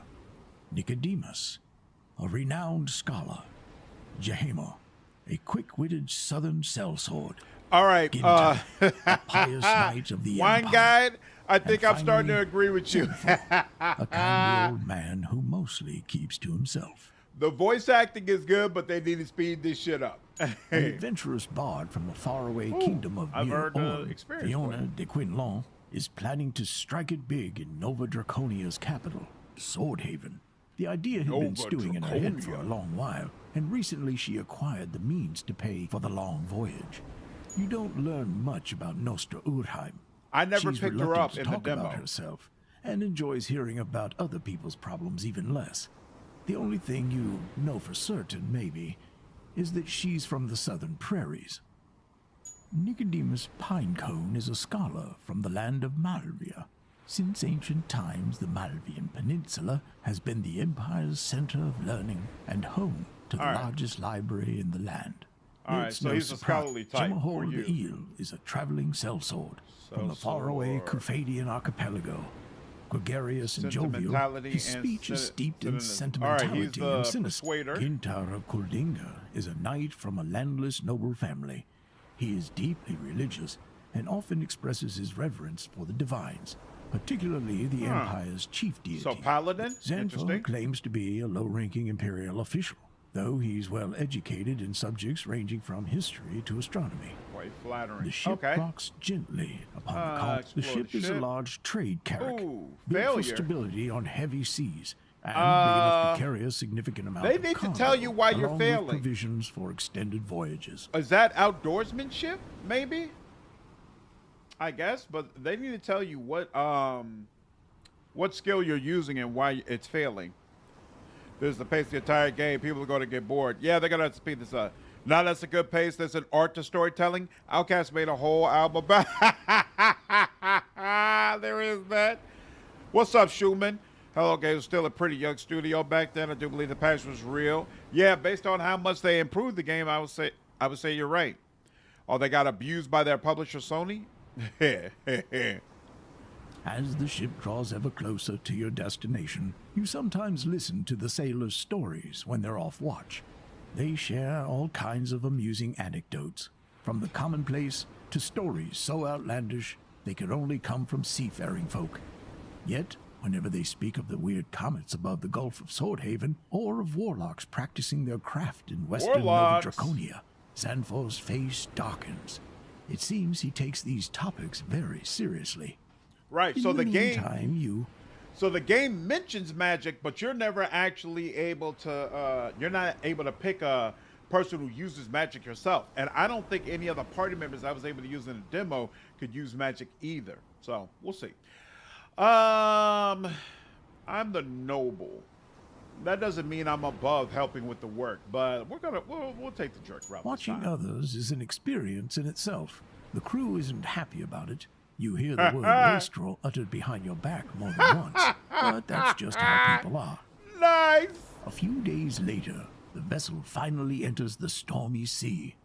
Nicodemus, a renowned scholar. Jehemo, a quick-witted southern sellsword. All right. Ginta, a pious knight of the Wine Empire. Guide, I think And I'm starting to finally, agree with you. A kindly old man who mostly keeps to himself. The voice acting is good, but they need to speed this shit up. An adventurous bard from the faraway kingdom of I've heard, Orn, experience Fiona point. de Quinlan, is planning to strike it big in Nova Draconia's capital, Swordhaven. The idea had been Nova stewing in her head for a Draconia. long while, and recently she acquired the means to pay for the long voyage. You don't learn much about Nostra Urheim. I never She's picked her reluctant up to in the talk demo. about herself, and enjoys hearing about other people's problems even less. The only thing you know for certain, maybe, is that she's from the southern prairies. Nicodemus Pinecone is a scholar from the land of Malvia. Since ancient times, the Malvian Peninsula has been the Empire's center of learning and home to the All right. largest library in the land. All right, It's so no he's a surprise scholarly type for Jamahor the you. Eel is a traveling sellsword from the Sellsword. faraway Kufadian archipelago. Gregarious and jovial, Sentimentality his and speech is steeped in sentimental. All right, he's sentimentality the and cynicism. persuader. Gintar of Kuldinga is a knight from a landless noble family. He is deeply religious and often expresses his reverence for the divines, particularly the Empire's chief deity. So Paladin? Interesting. Xanthor claims to be a low-ranking imperial official, though he's well educated in subjects ranging from history to astronomy. Quite flattering. The ship Okay. rocks gently upon the call. The explode ship the is a ship. large trade carrack, Ooh, built failure. for stability on heavy seas, and big enough to carry a significant amount they of need to cargo, tell you why you're along with failing. provisions for extended voyages. Is that outdoorsmanship? Maybe. I guess, but they need to tell you what skill you're using and why it's failing. This is the pace of the entire game. People are going to get bored. Yeah, they're going to have to speed this up. Now that's a good pace. There's an art to storytelling. Outkast made a whole album about. There is that. What's up, Schumann? Hello, guys. It was still a pretty young studio back then. I do believe the passion was real. Yeah, based on how much they improved the game, I would say you're right. Oh, they got abused by their publisher, Sony. As the ship draws ever closer to your destination, you sometimes listen to the sailors' stories when they're off watch. They share all kinds of amusing anecdotes, from the commonplace to stories so outlandish they could only come from seafaring folk. Yet, whenever they speak of the weird comets above the Gulf of Swordhaven, or of warlocks practicing their craft in western Nova Warlocks. Draconia, Xanthor's face darkens. It seems he takes these topics very seriously. Right. In So the game. meantime, you So the game mentions magic, but you're never actually able to. You're not able to pick a person who uses magic yourself. And I don't think any of the party members I was able to use in the demo could use magic either. So we'll see. I'm the noble. That doesn't mean I'm above helping with the work, but we'll take the jerk route. this watching time. others is an experience in itself. The crew isn't happy about it. You hear the word wastrel uttered behind your back more than once, but that's just how people are. Nice. A few days later, the vessel finally enters the stormy sea.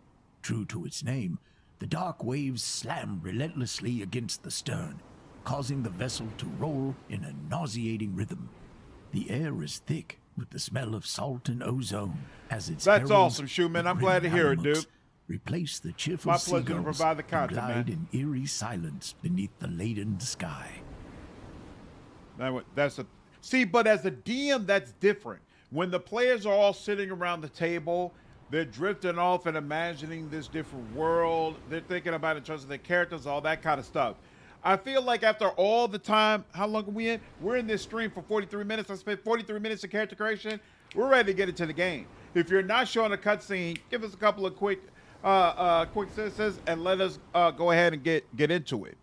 True to its name, the dark waves slam relentlessly against the stern, causing the vessel to roll in a nauseating rhythm. The air is thick with the smell of salt and ozone as its That's heralds awesome, Schumann. the I'm glad to grim hear it, elements. dude. Replace the cheerful My pleasure to seagulls provide the and content, glide man. in eerie silence beneath the laden sky. That's a see, but as a DM, that's different. When the players are all sitting around the table, they're drifting off and imagining this different world. They're thinking about it in terms of their characters, all that kind of stuff. I feel like after all the time, how long are we in? We're in this stream for 43 minutes. I spent 43 minutes of character creation. We're ready to get into the game. If you're not showing a cutscene, give us a couple of quick sentences and let us go ahead and get into it.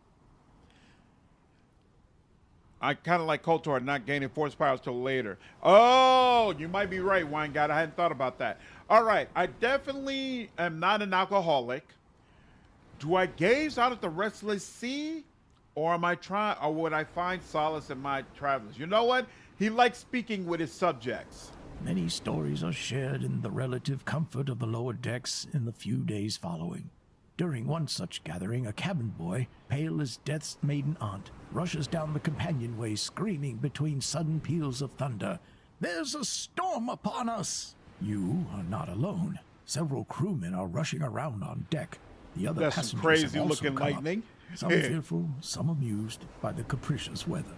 I kind of like Kotor not gaining force powers till later. Oh, you might be right, Wine God. I hadn't thought about that. All right, I definitely am not an alcoholic. Do I gaze out at the restless sea, or am I trying, or would I find solace in my travels? You know what? He likes speaking with his subjects. Many stories are shared in the relative comfort of the lower decks in the few days following. During one such gathering, a cabin boy, pale as death's maiden aunt, rushes down the companionway screaming between sudden peals of thunder, "There's a storm upon us!" You are not alone. Several crewmen are rushing around on deck. The other That's some passengers crazy have also looking come up, lightning. some fearful, some amused by the capricious weather.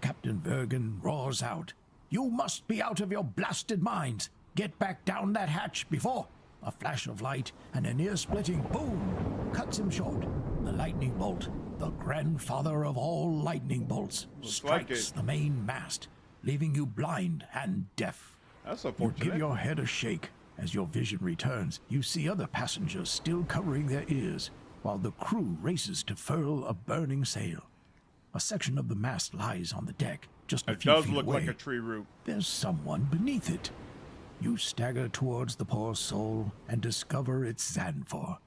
Captain Vergen roars out, "You must be out of your blasted minds! Get back down that hatch before—" A flash of light and an ear-splitting boom cuts him short. The lightning bolt, the grandfather of all lightning bolts, Looks like strikes it. the main mast, leaving you blind and deaf. That's You give unfortunate. your head a shake. As your vision returns, you see other passengers still covering their ears, while the crew races to furl a burning sail. A section of the mast lies on the deck, just a It few does feet look away. like a tree root. There's someone beneath it. You stagger towards the poor soul and discover it's Xanfor,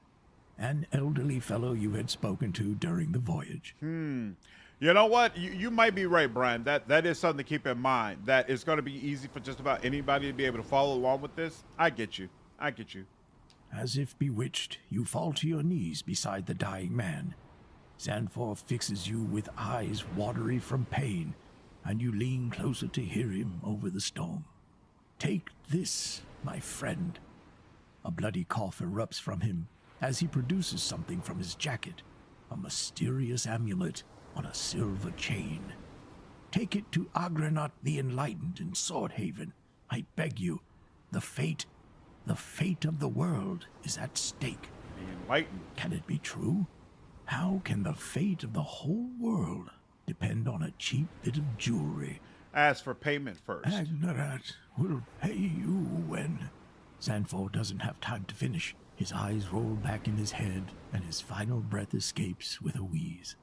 an elderly fellow you had spoken to during the voyage. You know what? You might be right, Brian. That is something to keep in mind. That it's going to be easy for just about anybody to be able to follow along with this. I get you. I get you. As if bewitched, you fall to your knees beside the dying man. Xanfor fixes you with eyes watery from pain, and you lean closer to hear him over the storm. "Take this, my friend." A bloody cough erupts from him as he produces something from his jacket, a mysterious amulet on a silver chain. "Take it to Agranat the Enlightened in Swordhaven. I beg you. The fate of the world is at stake." The enlightened. Can it be true? How can the fate of the whole world depend on a cheap bit of jewelry? Ask for payment first. Agnarat will pay you when... Xanfor doesn't have time to finish. His eyes roll back in his head, and his final breath escapes with a wheeze.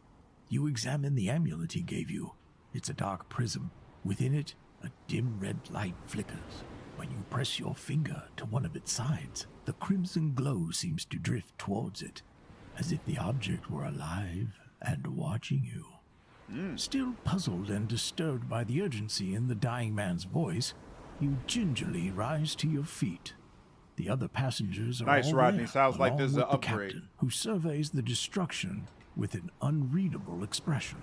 You examine the amulet he gave you. It's a dark prism. Within it, a dim red light flickers. When you press your finger to one of its sides, the crimson glow seems to drift towards it, as if the object were alive and watching you. Still puzzled and disturbed by the urgency in the dying man's voice, you gingerly rise to your feet. The other passengers are Nice, all Rodney. there, Sounds like along this is with an the upgrade. captain, who surveys the destruction with an unreadable expression.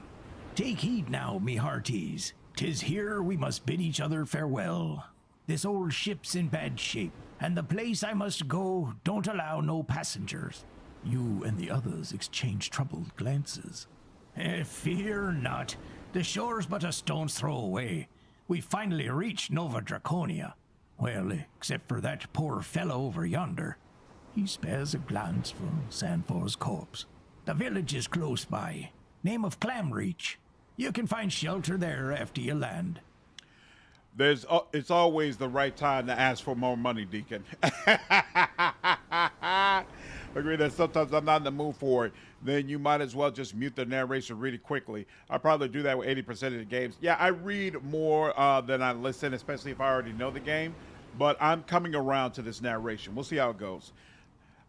"Take heed now, me hearties. 'Tis here we must bid each other farewell. This old ship's in bad shape, and the place I must go don't allow no passengers." You and the others exchange troubled glances. Fear not. The shore's but a stone's throw away. We finally reached Nova Draconia. Well, except for that poor fellow over yonder. He spares a glance for Xanfor's corpse. The village is close by. Name of Clamreach. You can find shelter there after you land. It's always the right time to ask for more money, Deacon. Agree that sometimes I'm not in the mood for it. Then you might as well just mute the narration really quickly. I probably do that with 80% of the games. Yeah, I read more than I listen, especially if I already know the game. But I'm coming around to this narration. We'll see how it goes.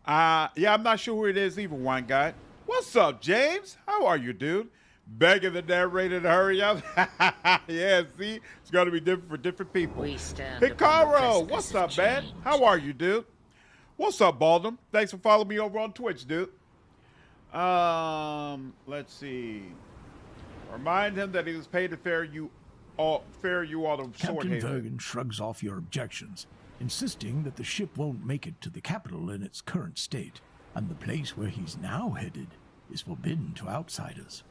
Yeah, I'm not sure who it is either, Wine Guy. What's up, James? How are you, dude? Begging the narrator to hurry up. Yeah, see? It's going to be different for different people. We stand upon the Hikaru, precipice what's of up, man? change. How are you, dude? What's up, Baldum? Thanks for following me over on Twitch, dude. Let's see. Remind him that he was paid to ferry you all to Captain Swordhaven. Vergen shrugs off your objections. insisting that the ship won't make it to the capital in its current state, and the place where he's now headed is forbidden to outsiders.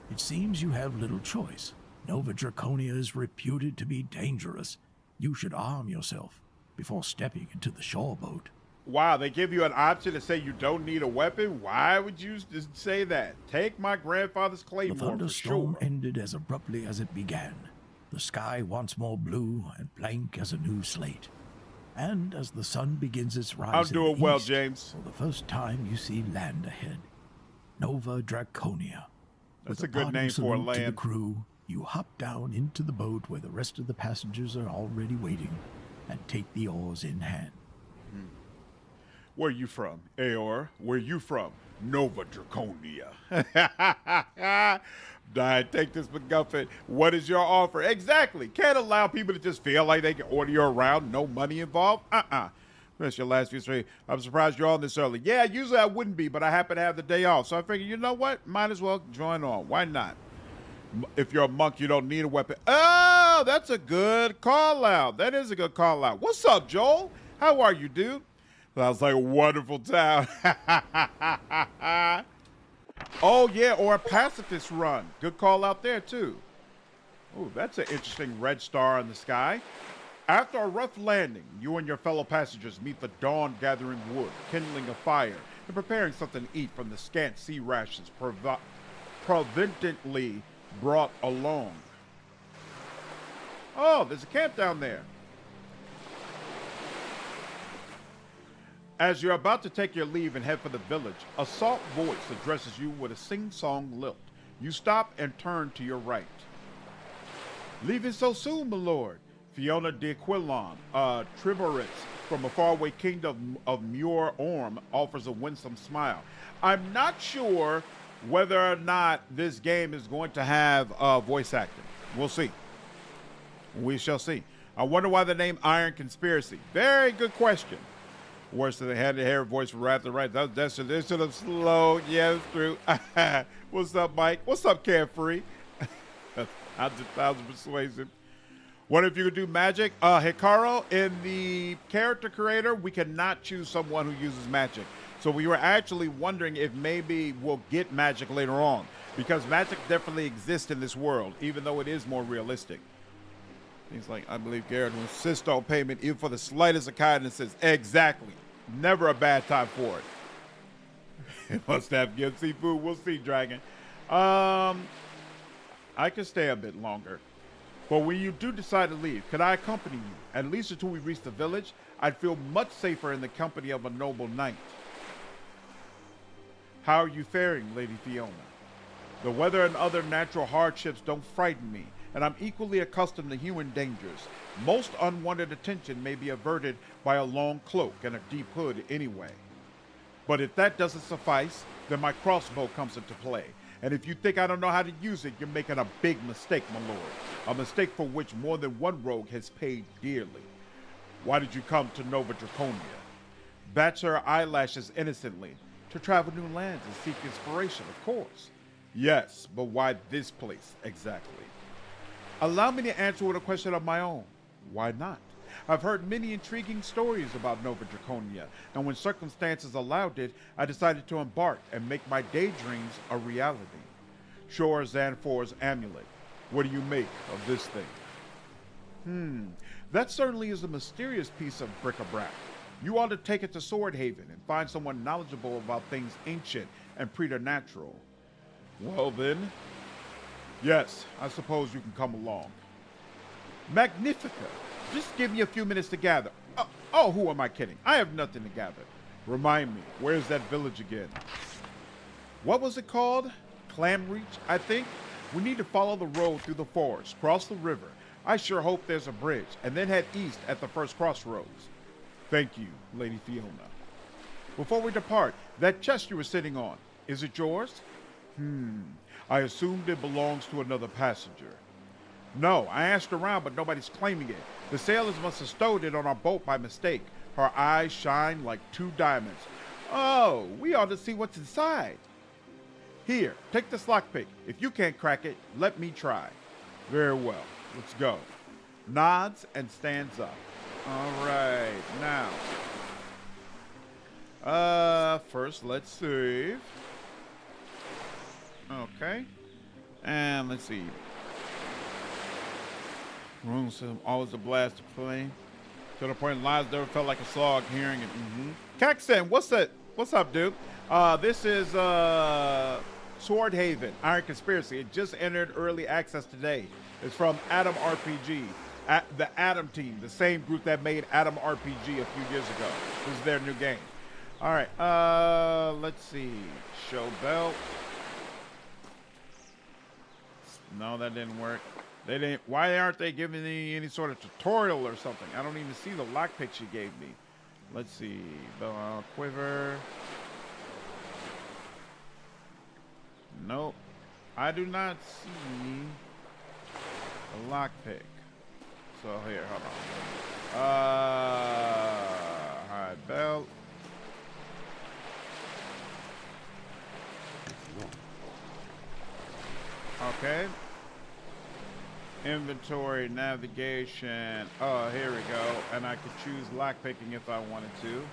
It seems you have little choice. Nova Draconia is reputed to be dangerous. You should arm yourself before stepping into the shore boat. Wow, they give you an option to say you don't need a weapon? Why would you just say that? Take my grandfather's The claymore for thunderstorm sure. ended as abruptly as it began. The sky once more blue and blank as a new slate. And as the sun begins its rise I'm in doing the well, east, James. for the first time you see land ahead. Nova Draconia. That's With a good parting name for a salute to the land. crew, you hop down into the boat where the rest of the passengers are already waiting and take the oars in hand. Where you from, Aor? Where you from? Nova Draconia. I take this MacGuffin. What is your offer? Exactly. Can't allow people to just feel like they can order you around. No money involved. That's your last few straight. I'm surprised you're on this early. Yeah, usually I wouldn't be, but I happen to have the day off. So I figured, you know what? Might as well join on. Why not? If you're a monk, you don't need a weapon. Oh, that's a good call out. That is a good call out. What's up, Joel? How are you, dude? Sounds like a wonderful town. Oh, yeah, or a pacifist run. Good call out there, too. Oh, that's an interesting red star in the sky. After a rough landing, you and your fellow passengers meet the dawn gathering wood, kindling a fire, and preparing something to eat from the scant sea rations providently brought along. Oh, there's a camp down there. As you're about to take your leave and head for the village, a soft voice addresses you with a sing-song lilt. You stop and turn to your right. Leaving so soon, my lord. Fiona de Quillon, Triboritz from a faraway kingdom of Muir Orm, offers a winsome smile. I'm not sure whether or not this game is going to have voice acting. We'll see. We shall see. I wonder why the name Iron Conspiracy. Very good question. Worse than they had to hear a voice from right to right. They should have slowed. Yeah, it's true. What's up, Mike? What's up, Carefree? I'm just 1,000 persuasive. What if you could do magic? Hikaru, in the character creator, we cannot choose someone who uses magic. So we were actually wondering if maybe we'll get magic later on. Because magic definitely exists in this world, even though it is more realistic. He's like, I believe Garrett will insist on payment even for the slightest of kindness. Exactly. Never a bad time for it. It must have good seafood. We'll see, Dragon. I can stay a bit longer. But when you do decide to leave, could I accompany you? At least until we reach the village, I'd feel much safer in the company of a noble knight. How are you faring, Lady Fiona? The weather and other natural hardships don't frighten me, and I'm equally accustomed to human dangers. Most unwanted attention may be averted by a long cloak and a deep hood anyway. But if that doesn't suffice, then my crossbow comes into play. And if you think I don't know how to use it, you're making a big mistake, my lord. A mistake for which more than one rogue has paid dearly. Why did you come to Nova Draconia? Bats her eyelashes innocently. To travel new lands and seek inspiration, of course. Yes, but why this place exactly? Allow me to answer with a question of my own. Why not? I've heard many intriguing stories about Nova Draconia, and when circumstances allowed it, I decided to embark and make my daydreams a reality. Shor Zanfor's amulet. What do you make of this thing? That certainly is a mysterious piece of bric-a-brac. You ought to take it to Swordhaven and find someone knowledgeable about things ancient and preternatural. Well then, yes, I suppose you can come along. Magnifica! Just give me a few minutes to gather. Oh, who am I kidding? I have nothing to gather. Remind me, where's that village again? What was it called? Clamreach, I think? We need to follow the road through the forest, cross the river. I sure hope there's a bridge, and then head east at the first crossroads. Thank you, Lady Fiona. Before we depart, that chest you were sitting on, is it yours? I assumed it belongs to another passenger. No, I asked around, but nobody's claiming it. The sailors must have stowed it on our boat by mistake. Her eyes shine like two diamonds. Oh, we ought to see what's inside. Here, take this lockpick. If you can't crack it, let me try. Very well, let's go. Nods and stands up. All right, now. First let's save. Okay. And let's see. Room system, always a blast to play. To the point lives never felt like a slog hearing it. Caxton, what's that? What's up, dude? This is Swordhaven, Iron Conspiracy. It just entered early access today. It's from Atom RPG. At the Atom team, the same group that made Atom RPG a few years ago. This is their new game. All right, let's see. Show belt. No, that didn't work. They didn't. Why aren't they giving me any sort of tutorial or something? I don't even see the lockpick she gave me. Let's see. Quiver. Nope. I do not see a lockpick. So here, hold on. High belt. Okay. Inventory, navigation. Oh, here we go. And I could choose lockpicking if I wanted to.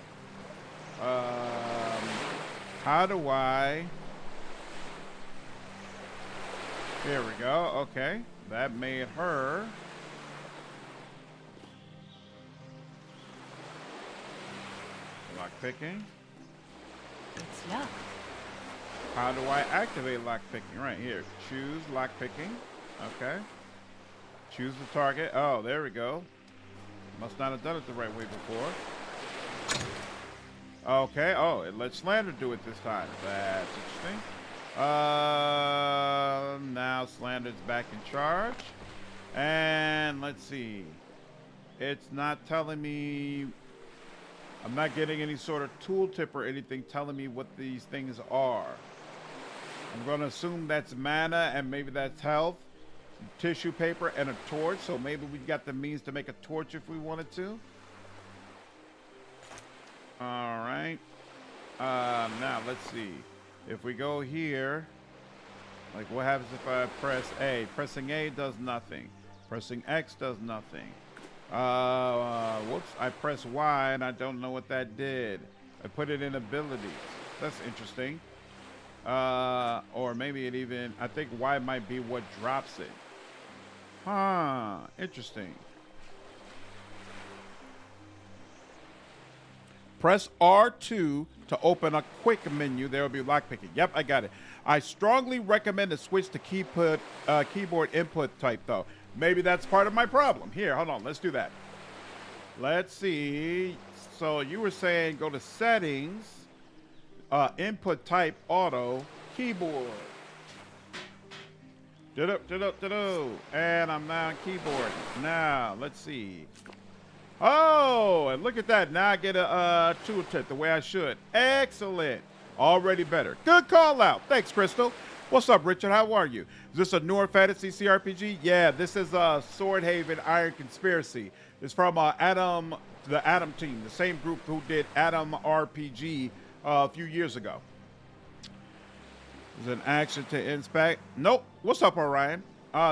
How do I? Here we go. Okay. That made her. Lockpicking. It's locked. How do I activate lockpicking? Right here. Choose lockpicking. Okay. Choose the target. Oh, there we go. Must not have done it the right way before. Okay. Oh, it lets Slander do it this time. That's interesting. Now Slander's back in charge. And let's see. It's not telling me. I'm not getting any sort of tooltip or anything telling me what these things are. I'm going to assume that's mana and maybe that's health, tissue paper, and a torch. So maybe we got the means to make a torch if we wanted to. All right. Now let's see. If we go here, like what happens if I press A? Pressing A does nothing. Pressing X does nothing. Whoops, I pressed Y and I don't know what that did. I put it in abilities. That's interesting. Or maybe it even, I think Y might be what drops it. Huh, interesting. Press R2 to open a quick menu. There will be lockpicking. Yep, I got it. I strongly recommend to switch to keyboard input type, though. Maybe that's part of my problem. Here, hold on. Let's do that. Let's see. So you were saying go to settings, input type, auto, keyboard. And I'm now on keyboard. Now, let's see. Oh, and look at that. Now I get a tooltip the way I should. Excellent. Already better. Good call out. Thanks, Crystal. What's up, Richard? How are you? Is this a newer fantasy CRPG? Yeah, this is Swordhaven Iron Conspiracy. It's from the Atom team, the same group who did Atom RPG a few years ago. Is an action to inspect? Nope. What's up, Orion?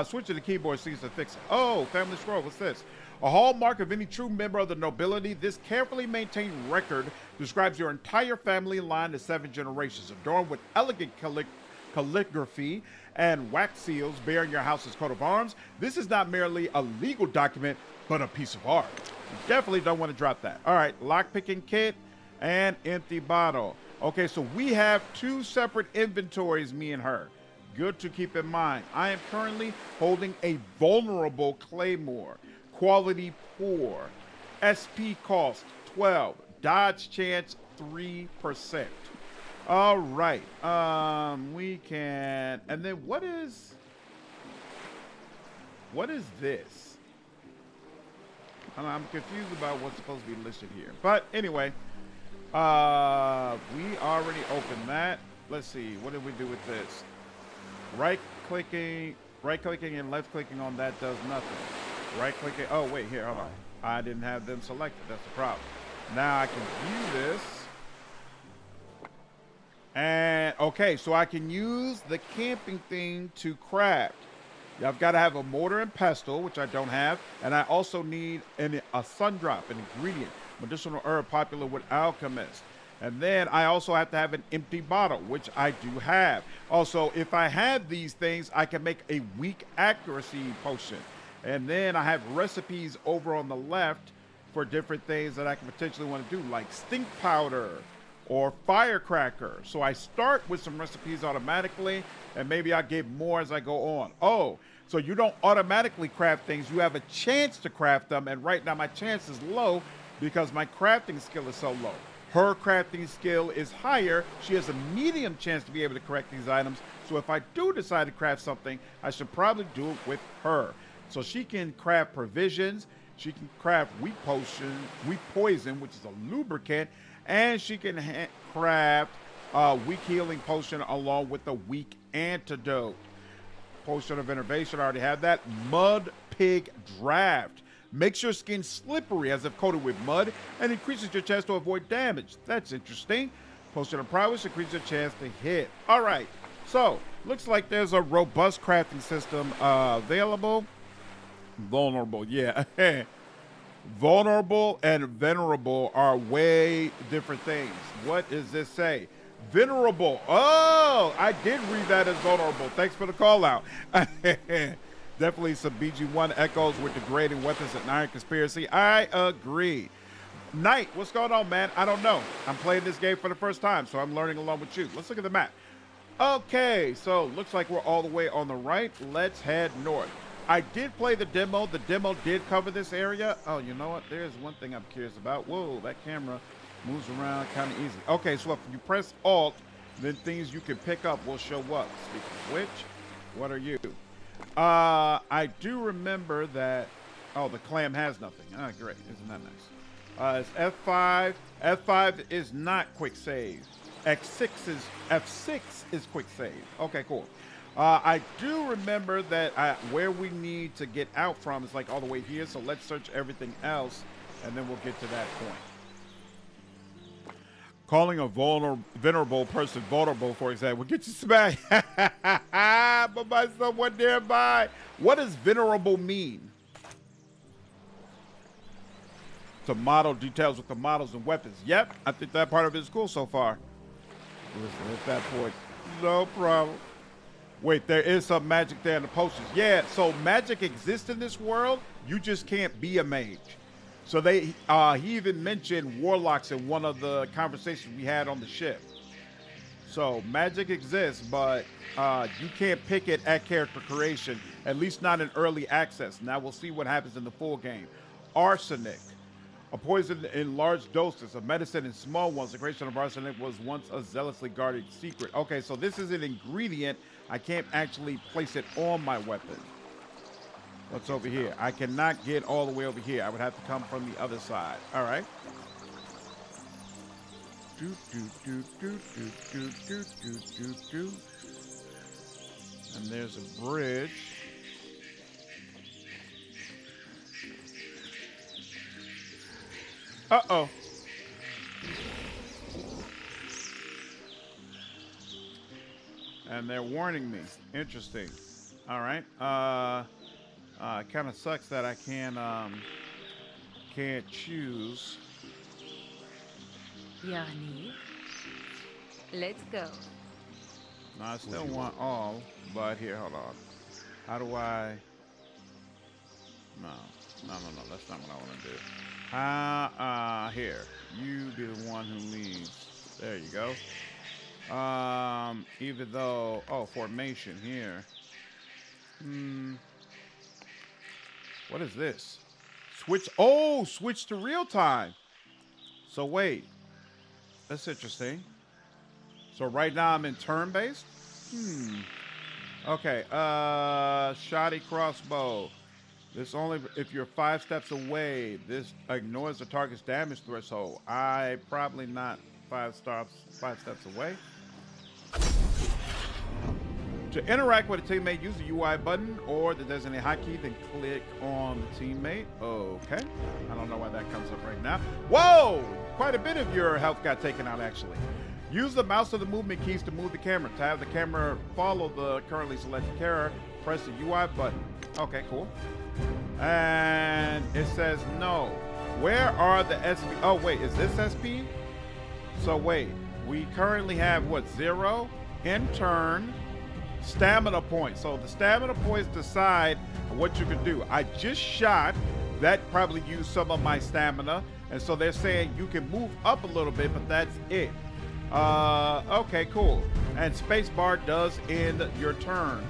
Switch to the keyboard seems to fix it. Oh, family scroll. What's this? A hallmark of any true member of the nobility, this carefully maintained record describes your entire family line to 7 generations, adorned with elegant calligraphy and wax seals bearing your house's coat of arms. This is not merely a legal document, but a piece of art. You definitely don't want to drop that. All right, lockpicking kit and empty bottle. Okay, so we have 2 separate inventories, me and her. Good to keep in mind. I am currently holding a vulnerable claymore. Quality poor. SP cost 12. Dodge chance 3%. All right. We can. And then what is this? I'm confused about what's supposed to be listed here. But anyway, we already opened that. Let's see. What did we do with this? Right clicking and left clicking on that does nothing. Right clicking. Oh, wait, here, hold on. I didn't have them selected. That's the problem. Now I can view this. And, okay, so I can use the camping thing to craft. I've got to have a mortar and pestle, which I don't have, and I also need a sun drop, an ingredient, medicinal herb popular with alchemists. And then I also have to have an empty bottle, which I do have. Also, if I had these things, I can make a weak accuracy potion. And then I have recipes over on the left for different things that I can potentially want to do, like stink powder or firecracker. So I start with some recipes automatically, and maybe I get more as I go on. Oh, so you don't automatically craft things. You have a chance to craft them, and right now my chance is low because my crafting skill is so low. Her crafting skill is higher. She has a medium chance to be able to correct these items. So if I do decide to craft something, I should probably do it with her. So she can craft provisions. She can craft weak poison, which is a lubricant, and she can craft weak healing potion along with a weak antidote. Potion of innovation, I already have that. Mud pig draft. Makes your skin slippery as if coated with mud and increases your chance to avoid damage. That's interesting. Potion of prowess increases your chance to hit. All right, so looks like there's a robust crafting system available. Vulnerable, yeah. Vulnerable and venerable are way different things. What does this say? Venerable. Oh, I did read that as vulnerable. Thanks for the call out. Definitely some BG1 echoes with degrading weapons and iron conspiracy. I agree. Knight, what's going on, man? I don't know. I'm playing this game for the first time, so I'm learning along with you. Let's look at the map. Okay, so looks like we're all the way on the right. Let's head north. I did play the demo. The demo did cover this area. Oh, you know what? There's one thing I'm curious about. Whoa, that camera moves around kind of easy. Okay, so if you press Alt, then things you can pick up will show up. Speaking of which, what are you? I do remember that. Oh, the clam has nothing. Ah, great. Isn't that nice? It's F5. F5 is not quick save. F6 is quick save. Okay, cool. I do remember that where we need to get out from is like all the way here. So let's search everything else, and then we'll get to that point. Calling a venerable person vulnerable, for example, get you smacked but by someone nearby. What does venerable mean? To model details with the models and weapons. Yep, I think that part of it is cool so far. Listen, at that point, no problem. Wait, there is some magic there in the potions. Yeah, so magic exists in this world. You just can't be a mage. So he even mentioned warlocks in one of the conversations we had on the ship. So magic exists, but you can't pick it at character creation, at least not in early access. Now we'll see what happens in the full game. Arsenic, a poison in large doses, a medicine in small ones. The creation of arsenic was once a zealously guarded secret. Okay, so this is an ingredient. I can't actually place it on my weapon. What's over here? I cannot get all the way over here. I would have to come from the other side. All right. And there's a bridge. Uh-oh. And they're warning me. Interesting. All right. It kind of sucks that I can't choose. Yani, let's go. No, I still want all, but here, hold on. How do I? No. That's not what I want to do. Here, you be the one who leads. There you go. Even though, formation here. What is this? Switch to real time. So wait, that's interesting. So right now I'm in turn-based? Okay, shoddy crossbow. This only if you're 5 steps away. This ignores the target's damage threshold. I probably not 5 steps away. To interact with a teammate, use the UI button or the designated hotkey, then click on the teammate. Okay. I don't know why that comes up right now. Whoa! Quite a bit of your health got taken out, actually. Use the mouse or the movement keys to move the camera. To have the camera follow the currently selected press the UI button. Okay, cool. And it says no. Where are the SP? Oh, wait, is this SP? So wait, we currently have what, 0 in turn stamina points. So the stamina points decide what you can do. I just shot. That probably used some of my stamina. And so they're saying you can move up a little bit, but that's it. Okay, cool. And spacebar does end your turn.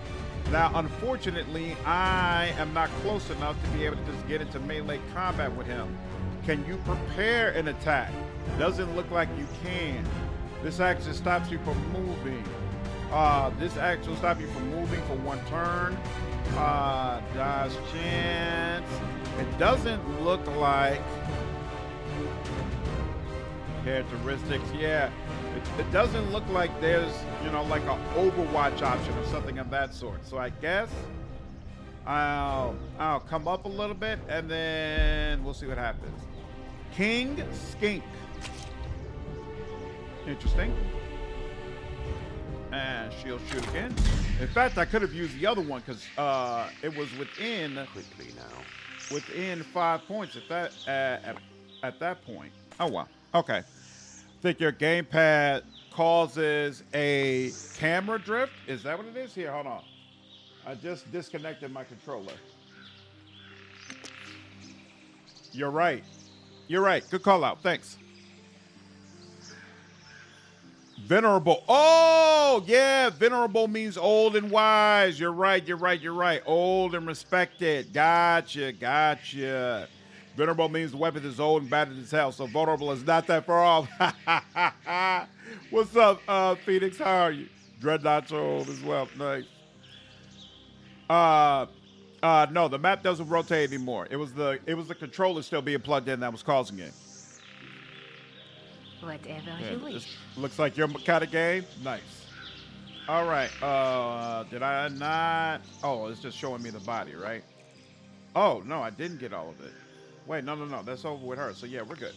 Now, unfortunately, I am not close enough to be able to just get into melee combat with him. Can you prepare an attack? Doesn't look like you can. This action stops you from moving. This action will stop you from moving for 1 turn. Dodge chance. It doesn't look like characteristics. Yeah, it doesn't look like there's, you know, like an Overwatch option or something of that sort. So I guess I'll come up a little bit and then we'll see what happens. King Skink. Interesting. And she'll shoot again. In fact, I could have used the other one because it was within Quickly now. within 5 points at that point. Oh wow. Okay. Think your gamepad causes a camera drift? Is that what it is? Here, hold on. I just disconnected my controller. You're right. You're right. Good call out. Thanks. Venerable. Oh, yeah. Venerable means old and wise. You're right. You're right. You're right. Old and respected. Gotcha. Gotcha. Venerable means the weapon is old and battered as hell, so vulnerable is not that far off. What's up, Phoenix? How are you? Dreadnoughts are old as well. Nice. No, the map doesn't rotate anymore. It was the controller still being plugged in that was causing it. Whatever Yeah, you this wish. looks like your kind of game. Nice. All right. Did I not? Oh, it's just showing me the body, right? Oh no, I didn't get all of it. Wait, no. That's over with her. So yeah, we're good.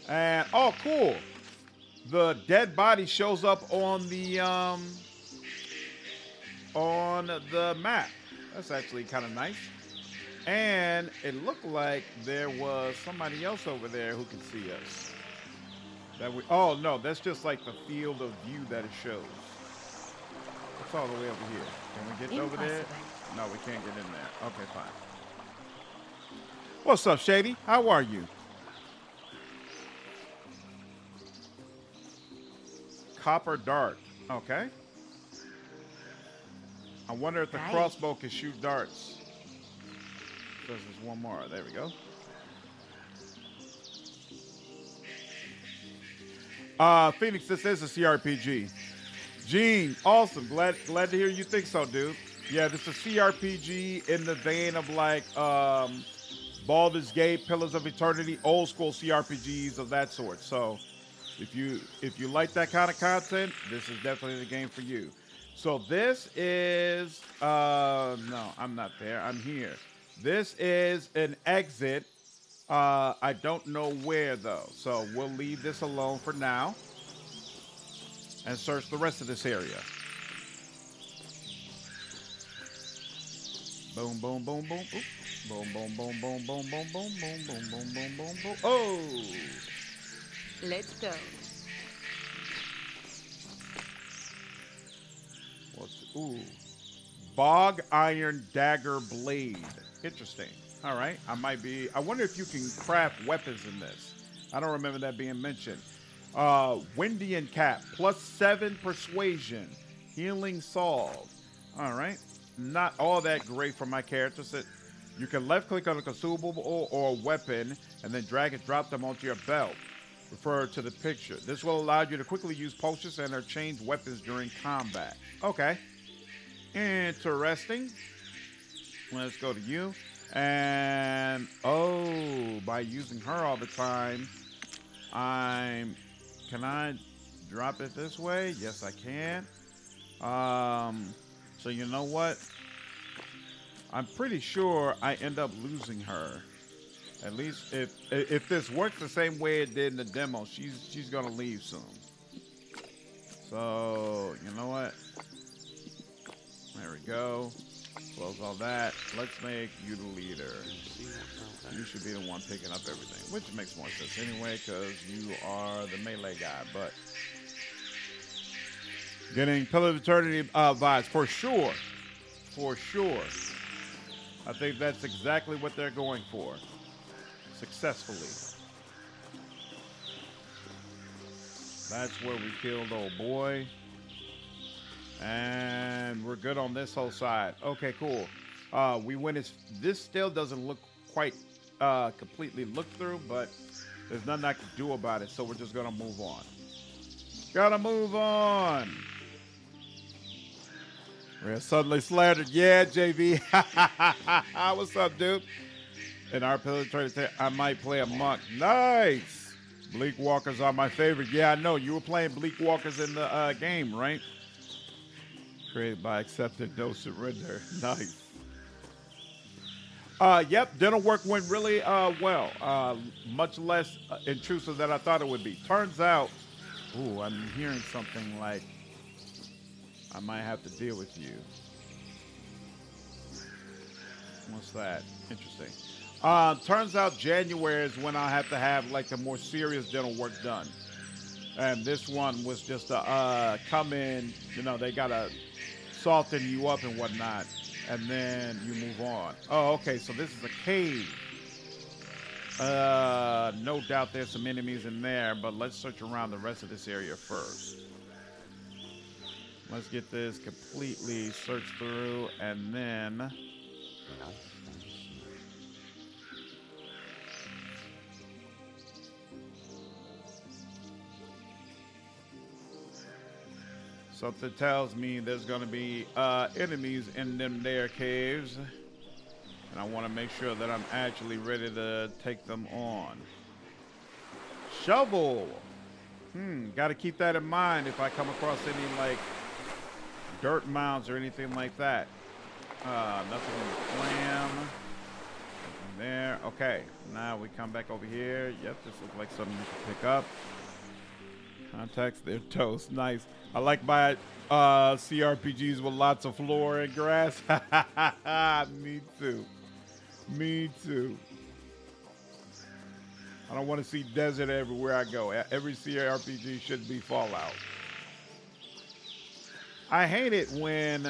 And oh, cool. The dead body shows up on the map. That's actually kind of nice. And it looked like there was somebody else over there who can see us. Oh no, that's just like the field of view that it shows. It's all the way over here. Can we get over there? Impossible. No, we can't get in there. Okay, fine. What's up, Shady? How are you? Copper dart. Okay. I wonder if the Right. crossbow can shoot darts. There's one more. There we go. Phoenix, this is a CRPG. Gene, awesome. Glad to hear you think so, dude. Yeah, this is a CRPG in the vein of like Baldur's Gate, Pillars of Eternity, old school CRPGs of that sort. So if you like that kind of content, this is definitely the game for you. So this is no, I'm not there. I'm here. This is an exit. I don't know where though. So we'll leave this alone for now and search the rest of this area. Boom, boom, boom, boom. Oop. Boom, boom, boom, boom, boom, boom, boom, boom, boom, boom, boom, boom, boom. Oh! Let's go. Ooh. Bog Iron Dagger Blade. Interesting. All right. I wonder if you can craft weapons in this. I don't remember that being mentioned. Windian Cap. +7 persuasion. Healing Salve. All right. Not all that great for my character. So you can left click on a consumable or weapon and then drag and drop them onto your belt. Refer to the picture. This will allow you to quickly use potions and or change weapons during combat. Okay. Interesting. Let's go to you. And oh, by using her all the time, can I drop it this way? Yes, I can. So you know what? I'm pretty sure I end up losing her. At least if this works the same way it did in the demo, she's gonna leave soon. So you know what? There we go. Close all that. Let's make you the leader. You should be the one picking up everything, which makes more sense anyway, because you are the melee guy. But getting Pillar of Eternity vibes for sure. For sure. I think that's exactly what they're going for. Successfully. That's where we killed old boy. And we're good on this whole side. Okay, cool. We went as this still doesn't look quite completely looked through, but there's nothing I can do about it, so we're just gonna move on. Gotta move on. We're suddenly slandered. Yeah, JV. What's up, dude? In our military, I might play a monk. Nice. Bleak Walkers are my favorite. Yeah, I know. You were playing Bleak Walkers in the game, right? Created by accepted, no surrender. Nice. Yep, dental work went really well. Much less intrusive than I thought it would be. Turns out, ooh, I'm hearing something like I might have to deal with you. What's that? Interesting. Turns out January is when I have to have like the more serious dental work done. And this one was just come in, you know, they gotta soften you up and whatnot, and then you move on. Oh, okay, so this is a cave. No doubt there's some enemies in there, but let's search around the rest of this area first. Let's get this completely searched through, and then something tells me there's going to be enemies in them there caves. And I want to make sure that I'm actually ready to take them on. Shovel. Got to keep that in mind if I come across any, like, dirt mounds or anything like that. Nothing in the clam. Nothing there. Okay. Now we come back over here. Yep, this looks like something you can pick up. Contacts, they're toast. Nice. I like my CRPGs with lots of floor and grass. Me too. Me too. I don't want to see desert everywhere I go. Every CRPG should be Fallout. I hate it when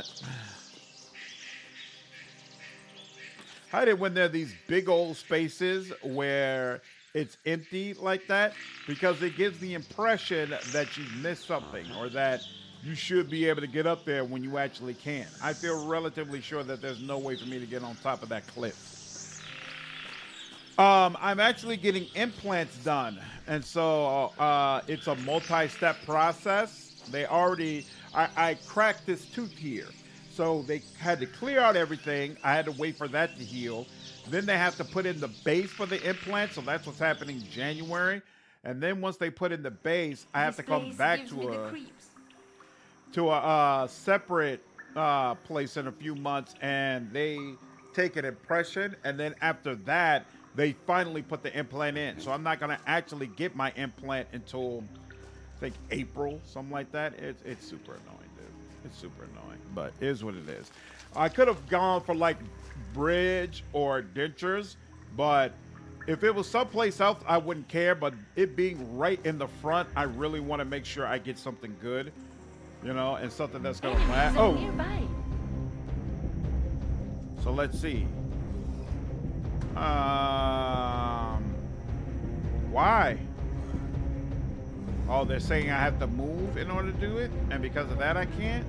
there are these big old spaces where it's empty like that, because it gives the impression that you've missed something or that you should be able to get up there when you actually can't. I feel relatively sure that there's no way for me to get on top of that cliff. I'm actually getting implants done, and so it's a multi-step process. I cracked this tooth here, so they had to clear out everything. I had to wait for that to heal. Then they have to put in the base for the implant, so that's what's happening in January. And then once they put in the base, I have to come back to a separate place in a few months, and they take an impression, and then after that, they finally put the implant in. So I'm not going to actually get my implant until, I think, April, something like that. It's super annoying, dude. It's super annoying, but it is what it is. I could have gone for, like, bridge or dentures, but if it was someplace else, I wouldn't care. But it being right in the front, I really want to make sure I get something good, you know, and something that's going to last. Oh, so let's see. Why? Oh, they're saying I have to move in order to do it, and because of that, I can't.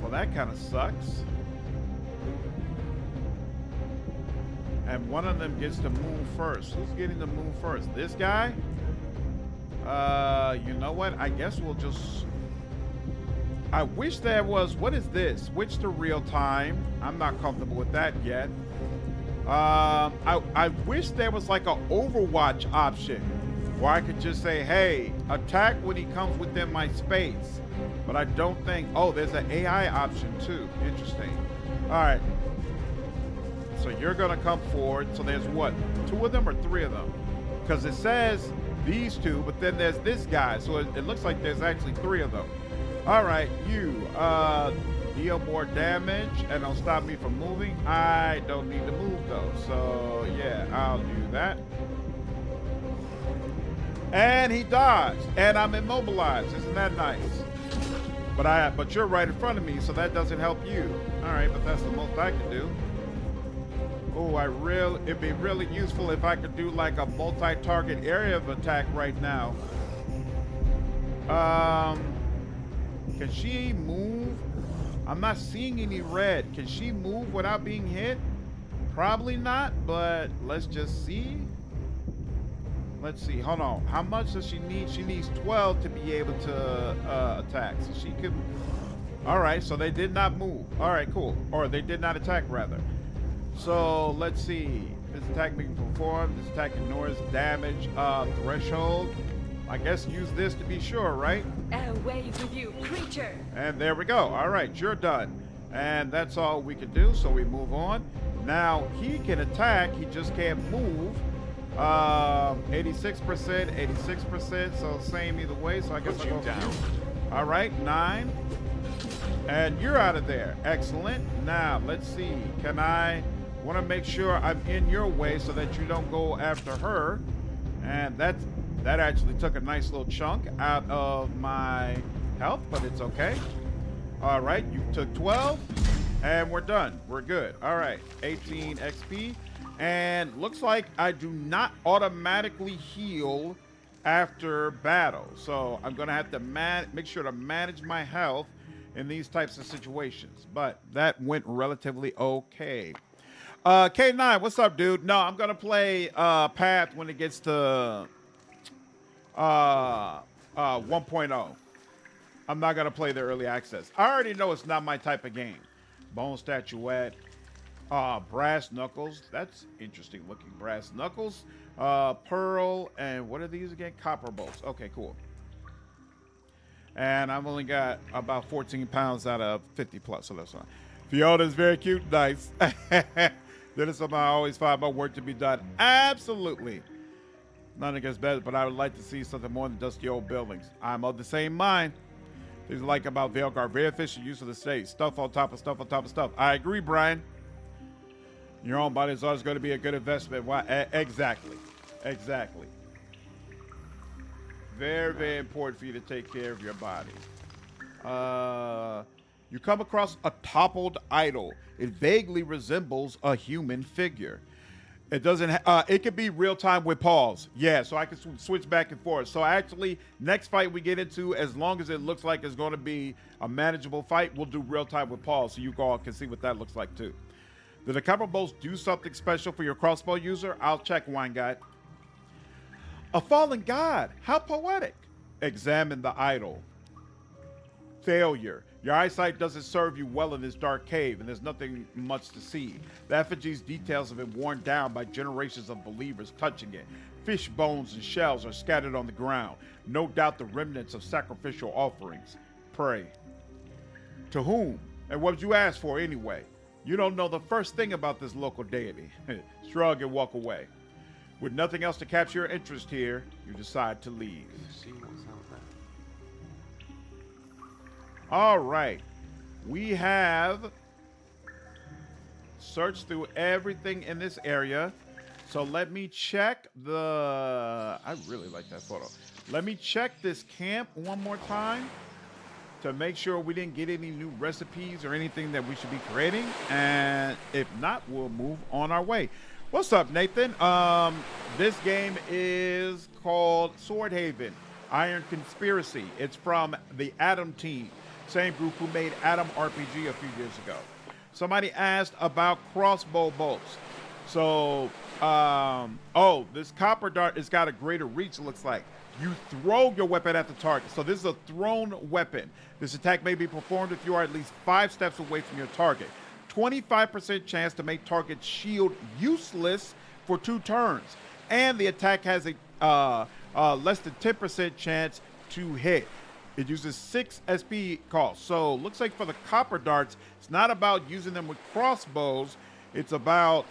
Well, that kind of sucks. And one of them gets to move first. Who's getting to move first? This guy? You know what? I guess we'll just... I wish there was... What is this? Switch to real time. I'm not comfortable with that yet. I wish there was like an Overwatch option where I could just say, hey, attack when he comes within my space. But I don't think... Oh, there's an AI option too. Interesting. All right. So you're going to come forward. So there's what? 2 of them or 3 of them? Because it says these 2, but then there's this guy. So it looks like there's actually 3 of them. All right, you deal more damage and don't stop me from moving. I don't need to move though, so yeah, I'll do that. And he dodged, and I'm immobilized. Isn't that nice? But you're right in front of me, so that doesn't help you. All right, but that's the most I can do. Oh, it'd be really useful if I could do like a multi-target area of attack right now. Can she move? I'm not seeing any red. Can she move without being hit? Probably not, but let's just see. Let's see. Hold on. How much does she need? She needs 12 to be able to attack. So she could. All right. So they did not move. All right. Cool. Or they did not attack, rather. So let's see. This attack being performed. This attack ignores damage threshold. I guess use this to be sure, right? Away with you, creature! And there we go. All right, you're done. And that's all we can do, so we move on. Now, he can attack, he just can't move. 86%, 86%, so same either way, so I guess I'll go down. All right, 9. And you're out of there. Excellent. Now, let's see. I want to make sure I'm in your way so that you don't go after her. And that actually took a nice little chunk out of my health, but it's okay. All right, you took 12, and we're done. We're good. All right, 18 XP. And looks like I do not automatically heal after battle. So I'm going to have to make sure to manage my health in these types of situations. But that went relatively okay. K9, what's up, dude? No, I'm going to play Path when it gets to 1.0. I'm not going to play the early access. I already know it's not my type of game. Bone Statuette. Brass Knuckles. That's interesting looking. Brass Knuckles. Pearl. And what are these again? Copper Bolts. Okay, cool. And I've only got about 14 pounds out of 50 plus, so that's fine. Fiona's very cute. Nice. That is something I always find my work to be done. Absolutely. None against bad, but I would like to see something more than dusty old buildings. I'm of the same mind. Things like about Veilguard, very efficient use of the stage. Stuff on top of stuff on top of stuff. I agree, Brian. Your own body is always going to be a good investment. Why? Exactly. Exactly. Very, very important for you to take care of your body. You come across a toppled idol. It vaguely resembles a human figure. It doesn't. It could be real time with pause. Yeah, so I can switch back and forth. So actually, next fight we get into, as long as it looks like it's going to be a manageable fight, we'll do real time with pause, so you all can see what that looks like too. Did the copper bolts do something special for your crossbow user? I'll check, Wine Guide. A fallen god. How poetic. Examine the idol. Failure. Your eyesight doesn't serve you well in this dark cave, and there's nothing much to see. The effigies details have been worn down by generations of believers touching it. Fish bones and shells are scattered on the ground. No doubt the remnants of sacrificial offerings. Pray. To whom? And what did you ask for anyway? You don't know the first thing about this local deity. Shrug and walk away. With nothing else to capture your interest here, you decide to leave. All right. We have searched through everything in this area. So let me check I really like that photo. Let me check this camp one more time to make sure we didn't get any new recipes or anything that we should be creating. And if not, we'll move on our way. What's up, Nathan? This game is called Swordhaven, Iron Conspiracy. It's from the Atom team, same group who made Atom RPG a few years ago. Somebody asked about crossbow bolts. So, this copper dart has got a greater reach, looks like. You throw your weapon at the target. So this is a thrown weapon. This attack may be performed if you are at least 5 steps away from your target. 25% chance to make target shield useless for 2 turns. And the attack has a less than 10% chance to hit. It uses 6 SP cost. So looks like for the copper darts, it's not about using them with crossbows. It's about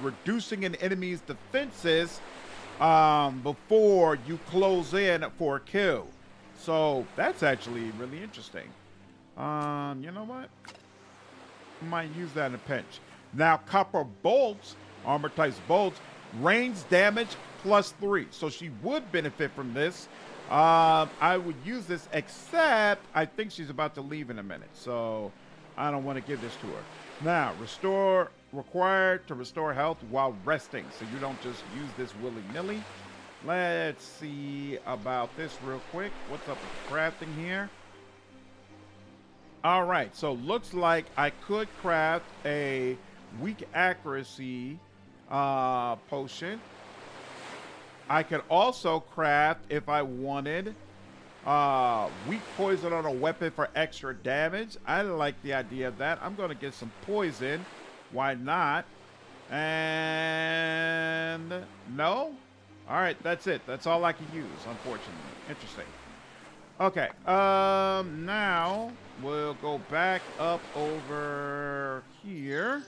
reducing an enemy's defenses before you close in for a kill. So that's actually really interesting. You know what? Might use that in a pinch. Now, copper bolts, armor types bolts, range damage +3. So she would benefit from this. I would use this, except I think she's about to leave in a minute. So I don't want to give this to her. Now, restore required to restore health while resting. So you don't just use this willy-nilly. Let's see about this real quick. What's up with the crafting here? All right, so looks like I could craft a weak accuracy potion. I could also craft, if I wanted, weak poison on a weapon for extra damage. I like the idea of that. I'm going to get some poison. Why not? And no? All right, that's it. That's all I can use, unfortunately. Interesting. Okay, now we'll go back up over here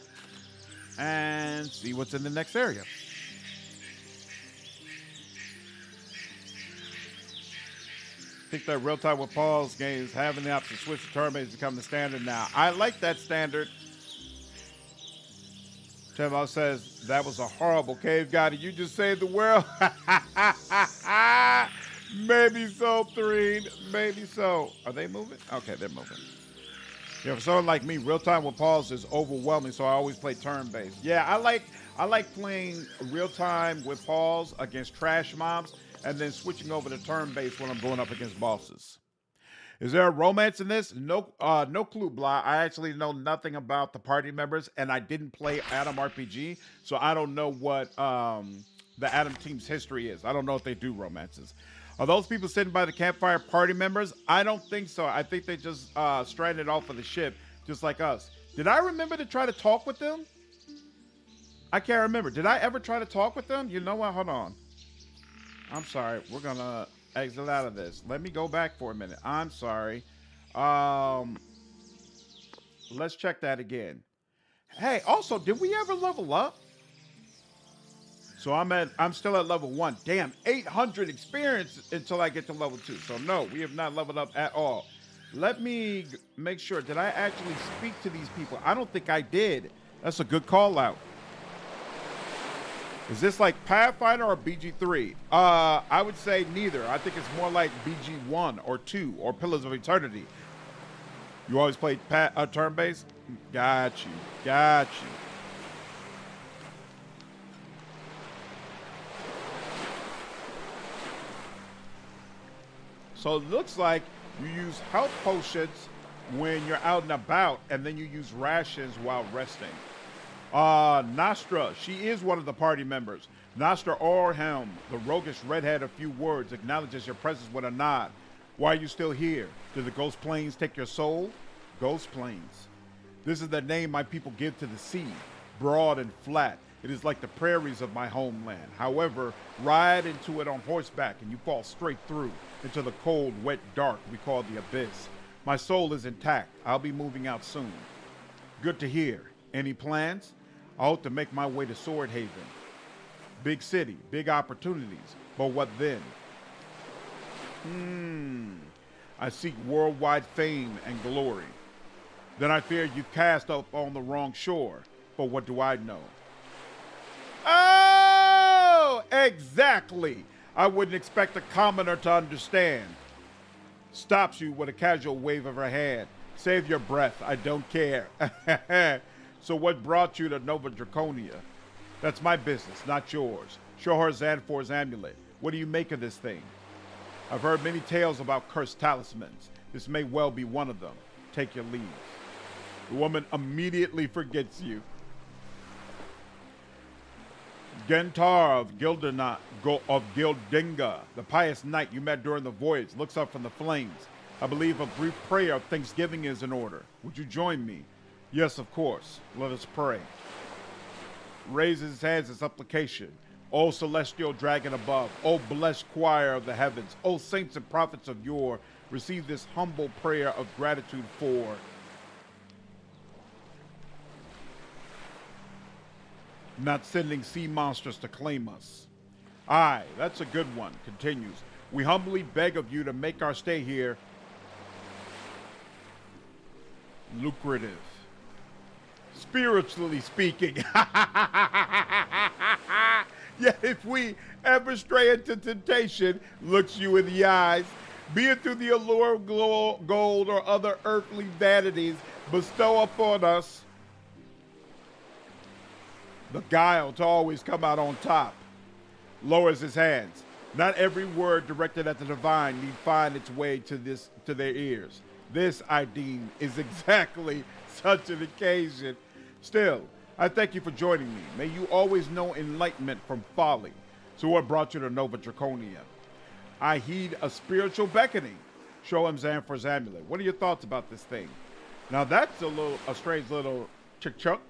and see what's in the next area. I think that real time with Paul's games having the option to switch to turn-based become the standard now. I like that standard. Timo says, that was a horrible cave guy. Did you just save the world? Maybe so, Threen. Maybe so. Are they moving? Okay, they're moving. Yeah, for someone like me, real time with pause is overwhelming, so I always play turn-based. Yeah, I like playing real time with pause against trash mobs and then switching over to turn-based when I'm going up against bosses. Is there a romance in this? No, no clue, Blah. I actually know nothing about the party members, and I didn't play Atom RPG, so I don't know what the Atom team's history is. I don't know if they do romances. Are those people sitting by the campfire party members? I don't think so. I think they just stranded off of the ship, just like us. Did I remember to try to talk with them? I can't remember. Did I ever try to talk with them? You know what? Hold on. I'm sorry. We're going to exit out of this. Let me go back for a minute. I'm sorry. Let's check that again. Hey, also, did we ever level up? So I'm still at level 1. Damn, 800 experience until I get to level 2. So no, we have not leveled up at all. Let me make sure. Did I actually speak to these people? I don't think I did. That's a good call out. Is this like Pathfinder or BG3? I would say neither. I think it's more like BG1 or 2 or Pillars of Eternity. You always played turn-based? Got you. Got you. So it looks like you use health potions when you're out and about, and then you use rations while resting. Nostra, she is one of the party members. Nostra Orhelm, the roguish redhead of few words, acknowledges your presence with a nod. Why are you still here? Did the ghost plains take your soul? Ghost plains. This is the name my people give to the sea, broad and flat. It is like the prairies of my homeland. However, ride into it on horseback and you fall straight through into the cold, wet dark we call the abyss. My soul is intact. I'll be moving out soon. Good to hear. Any plans? I hope to make my way to Swordhaven. Big city, big opportunities. But what then? I seek worldwide fame and glory. Then I fear you've cast up on the wrong shore. But what do I know? Oh, exactly. I wouldn't expect a commoner to understand. Stops you with a casual wave of her hand. Save your breath. I don't care. So what brought you to Nova Draconia? That's my business, not yours. Show her Xanfor's amulet. What do you make of this thing? I've heard many tales about cursed talismans. This may well be one of them. Take your leave. The woman immediately forgets you. Gentar of Gildinga, the pious knight you met during the voyage, looks up from the flames. I believe a brief prayer of thanksgiving is in order. Would you join me? Yes, of course. Let us pray. Raises his hands in supplication. O celestial dragon above, O blessed choir of the heavens, O saints and prophets of yore, receive this humble prayer of gratitude for not sending sea monsters to claim us. Aye, that's a good one. Continues. We humbly beg of you to make our stay here lucrative. Spiritually speaking. Yet if we ever stray into temptation, looks you in the eyes, be it through the allure of gold or other earthly vanities, bestow upon us the guile to always come out on top. Lowers his hands. Not every word directed at the divine need find its way to their ears. This, I deem, is exactly such an occasion. Still, I thank you for joining me. May you always know enlightenment from folly. So what brought you to Nova Draconia? I heed a spiritual beckoning. Show him Xanfor's amulet. What are your thoughts about this thing? Now that's a strange little chick-chuck,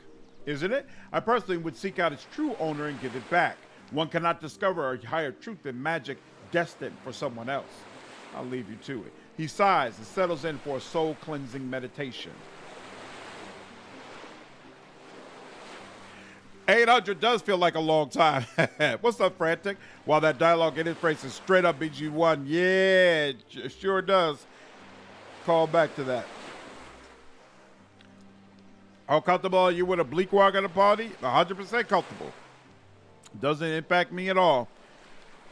isn't it? I personally would seek out its true owner and give it back. One cannot discover a higher truth than magic destined for someone else. I'll leave you to it. He sighs and settles in for a soul-cleansing meditation. 800 does feel like a long time. What's up, Frantic? While that dialogue in his face is straight up BG1. Yeah, it sure does. Call back to that. How comfortable are you with a bleak walk at a party? 100% comfortable. Doesn't impact me at all.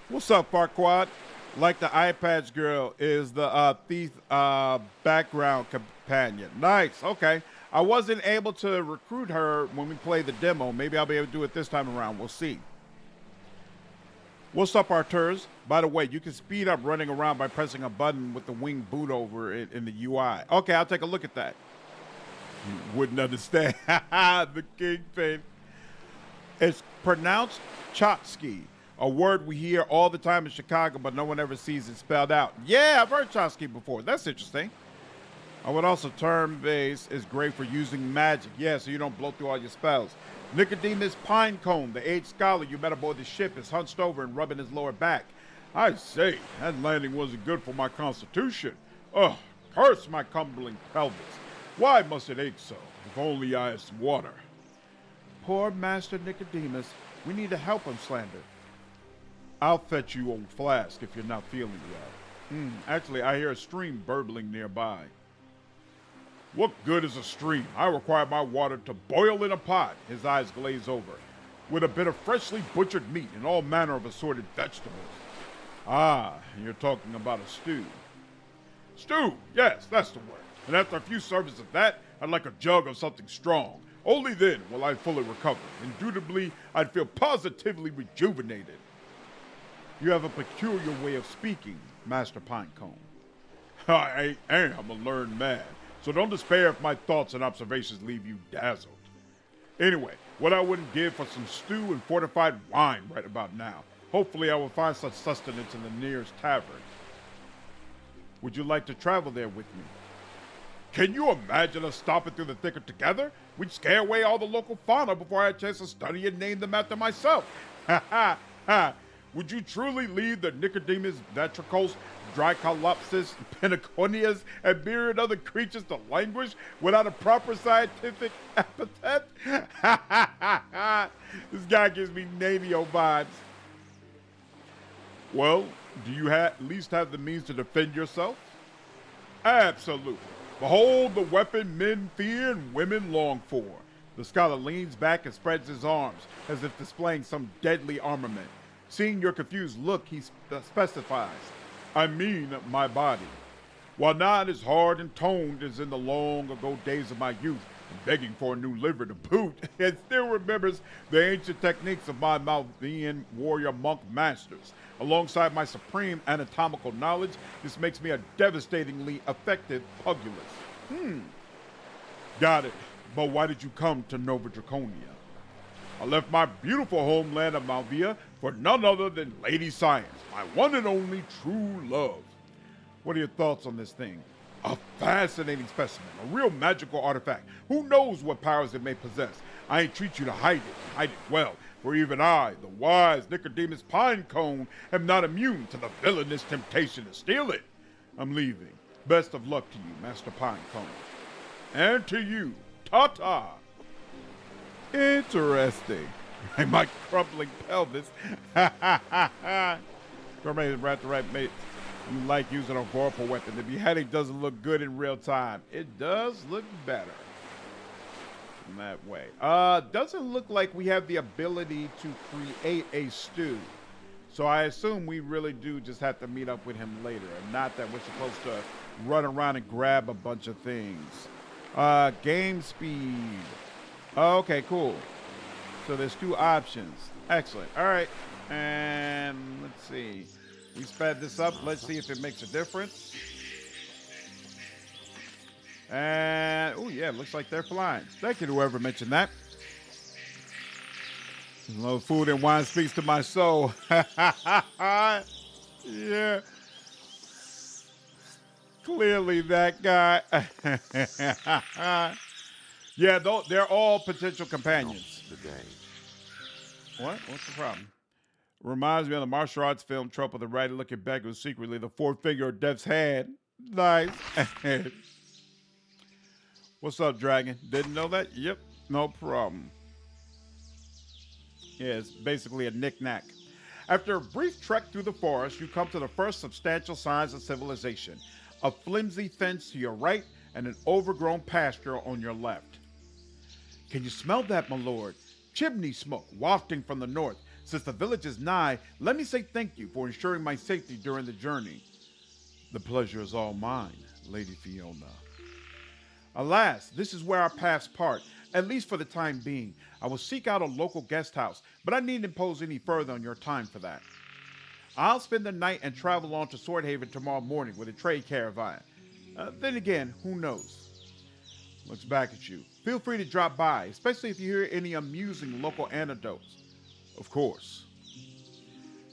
What's up, Farquaad? Like the iPads girl is the thief background companion. Nice, okay. I wasn't able to recruit her when we played the demo. Maybe I'll be able to do it this time around. We'll see. What's up, Arturs? By the way, you can speed up running around by pressing a button with the wing boot over it in the UI. Okay, I'll take a look at that. You wouldn't understand. The kingpin. It's pronounced Chotsky, a word we hear all the time in Chicago, but no one ever sees it spelled out. Yeah, I've heard Chotsky before. That's interesting. I would also term base is great for using magic. Yeah, so you don't blow through all your spells. Nicodemus Pinecone, the aged scholar you met aboard the ship, is hunched over and rubbing his lower back. I say, that landing wasn't good for my constitution. Ugh, curse my crumbling pelvis. Why must it ache so? If only I had some water. Poor Master Nicodemus. We need to help him, Slander. I'll fetch you old flask if you're not feeling well. Actually, I hear a stream burbling nearby. What good is a stream? I require my water to boil in a pot. His eyes glaze over. With a bit of freshly butchered meat and all manner of assorted vegetables. Ah, you're talking about a stew. Stew, yes, that's the word. And after a few servings of that, I'd like a jug of something strong. Only then will I fully recover. Indubitably, I'd feel positively rejuvenated. You have a peculiar way of speaking, Master Pinecone. I am a learned man, so don't despair if my thoughts and observations leave you dazzled. Anyway, what I wouldn't give for some stew and fortified wine right about now. Hopefully I will find such sustenance in the nearest tavern. Would you like to travel there with me? Can you imagine us stopping through the thicket together? We'd scare away all the local fauna before I had a chance to study and name them after myself. Ha ha ha. Would you truly leave the Nicodemus Vetricos, Drycolopsis, Penaconias, and myriad other creatures to languish without a proper scientific epithet? Ha ha ha ha. This guy gives me Nanio vibes. Well, do you at least have the means to defend yourself? Absolutely. Behold the weapon men fear and women long for. The scholar leans back and spreads his arms, as if displaying some deadly armament. Seeing your confused look, he specifies, I mean my body. While not as hard and toned as in the long ago days of my youth, begging for a new liver to boot, it still remembers the ancient techniques of my Malvian warrior monk masters. Alongside my supreme anatomical knowledge, this makes me a devastatingly effective pugilist. Got it. But why did you come to Nova Draconia? I left my beautiful homeland of Malvia for none other than Lady Science, my one and only true love. What are your thoughts on this thing? A fascinating specimen, a real magical artifact. Who knows what powers it may possess? I entreat you to hide it well, for even I, the wise Nicodemus Pinecone, am not immune to the villainous temptation to steal it. I'm leaving. Best of luck to you, Master Pinecone. And to you, ta-ta. Interesting. My crumbling pelvis. Torment is the right mate. You like using a vorpal weapon. The beheading doesn't look good in real time. It does look better in that way. Doesn't look like we have the ability to create a stew. So I assume we really do just have to meet up with him later, and not that we're supposed to run around and grab a bunch of things. Game speed. Okay, cool. So there's 2 options. Excellent. All right. And let's see. We sped this up. Let's see if it makes a difference. And, oh, yeah, looks like they're flying. Thank you to whoever mentioned that. No food and wine speaks to my soul. Yeah. Clearly that guy. Yeah, they're all potential companions. What? What's the problem? Reminds me of the martial arts film trope of the writer looking back was secretly the 4th finger of death's hand. Nice. What's up, Dragon? Didn't know that? Yep, no problem. Yeah, it's basically a knick-knack. After a brief trek through the forest, you come to the first substantial signs of civilization. A flimsy fence to your right and an overgrown pasture on your left. Can you smell that, my lord? Chimney smoke wafting from the north. Since the village is nigh, let me say thank you for ensuring my safety during the journey. The pleasure is all mine, Lady Fiona. Alas, this is where our paths part, at least for the time being. I will seek out a local guest house, but I needn't impose any further on your time for that. I'll spend the night and travel on to Swordhaven tomorrow morning with a trade caravan. Then again, who knows? Looks back at you. Feel free to drop by, especially if you hear any amusing local anecdotes. Of course.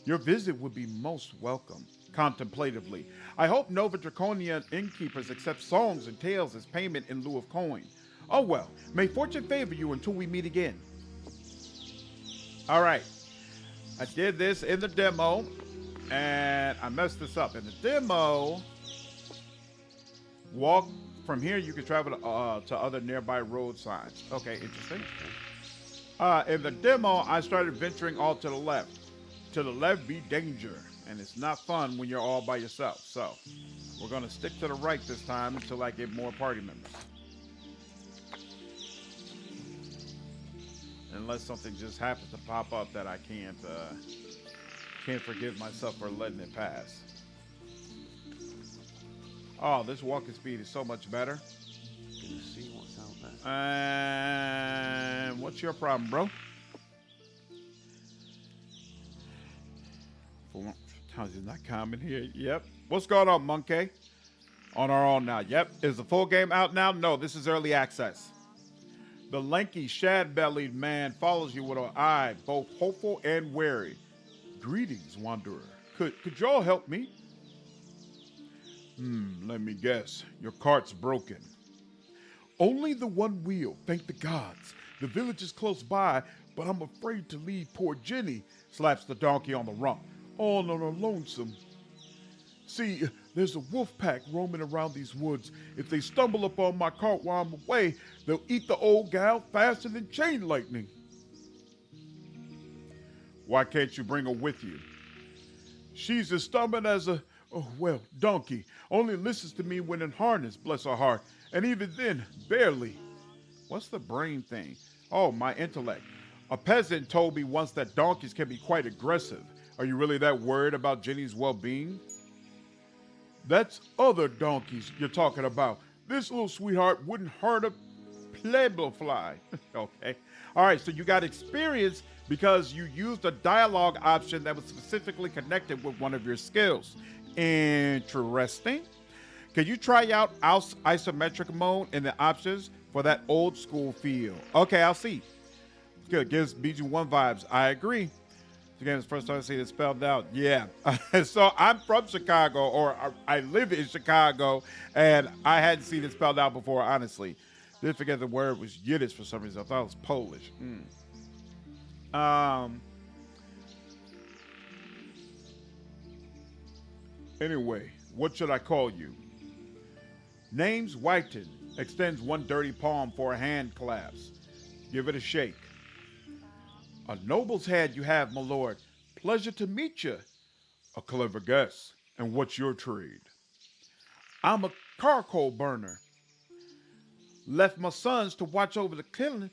Your visit would be most welcome. Contemplatively. I hope Nova Draconian innkeepers accept songs and tales as payment in lieu of coin. Oh well, may fortune favor you until we meet again. Alright. I did this in the demo, and I messed this up. In the demo, walk from here, you can travel to other nearby road signs. Okay, interesting. In the demo, I started venturing all to the left. To the left be danger, and it's not fun when you're all by yourself. So, we're going to stick to the right this time until I get more party members. Unless something just happens to pop up that I can't forgive myself for letting it pass. Oh, this walking speed is so much better. Can you see what's out there? And what's your problem, bro? Times is not common here. Yep. What's going on, Monkey? On our own now. Yep. Is the full game out now? No, this is early access. The lanky, shad-bellied man follows you with an eye, both hopeful and wary. Greetings, wanderer. Could y'all help me? Let me guess. Your cart's broken. Only the one wheel, thank the gods. The village is close by, but I'm afraid to leave poor Jenny, slaps the donkey on the rump. All on her lonesome. See, there's a wolf pack roaming around these woods. If they stumble upon my cart while I'm away, they'll eat the old gal faster than chain lightning. Why can't you bring her with you? She's as stubborn as a, donkey. Only listens to me when in harness, bless her heart. And even then, barely. What's the brain thing? Oh, my intellect. A peasant told me once that donkeys can be quite aggressive. Are you really that worried about Jenny's well-being? That's other donkeys you're talking about. This little sweetheart wouldn't hurt a plebble fly. Okay. All right, so you got experience because you used a dialogue option that was specifically connected with one of your skills. Interesting. Can you try out isometric mode in the options for that old school feel? Okay, I'll see. Good. Gives BG1 vibes. I agree. The game is the first time I see it spelled out. Yeah. So I'm from Chicago, or I live in Chicago, and I hadn't seen it spelled out before, honestly. Did forget the word was Yiddish for some reason. I thought it was Polish. Anyway, what should I call you? Name's Whiten. Extends one dirty palm for a hand clasp. Give it a shake. A noble's head you have, my lord. Pleasure to meet you. A clever guess. And what's your trade? I'm a charcoal burner. Left my sons to watch over the kiln,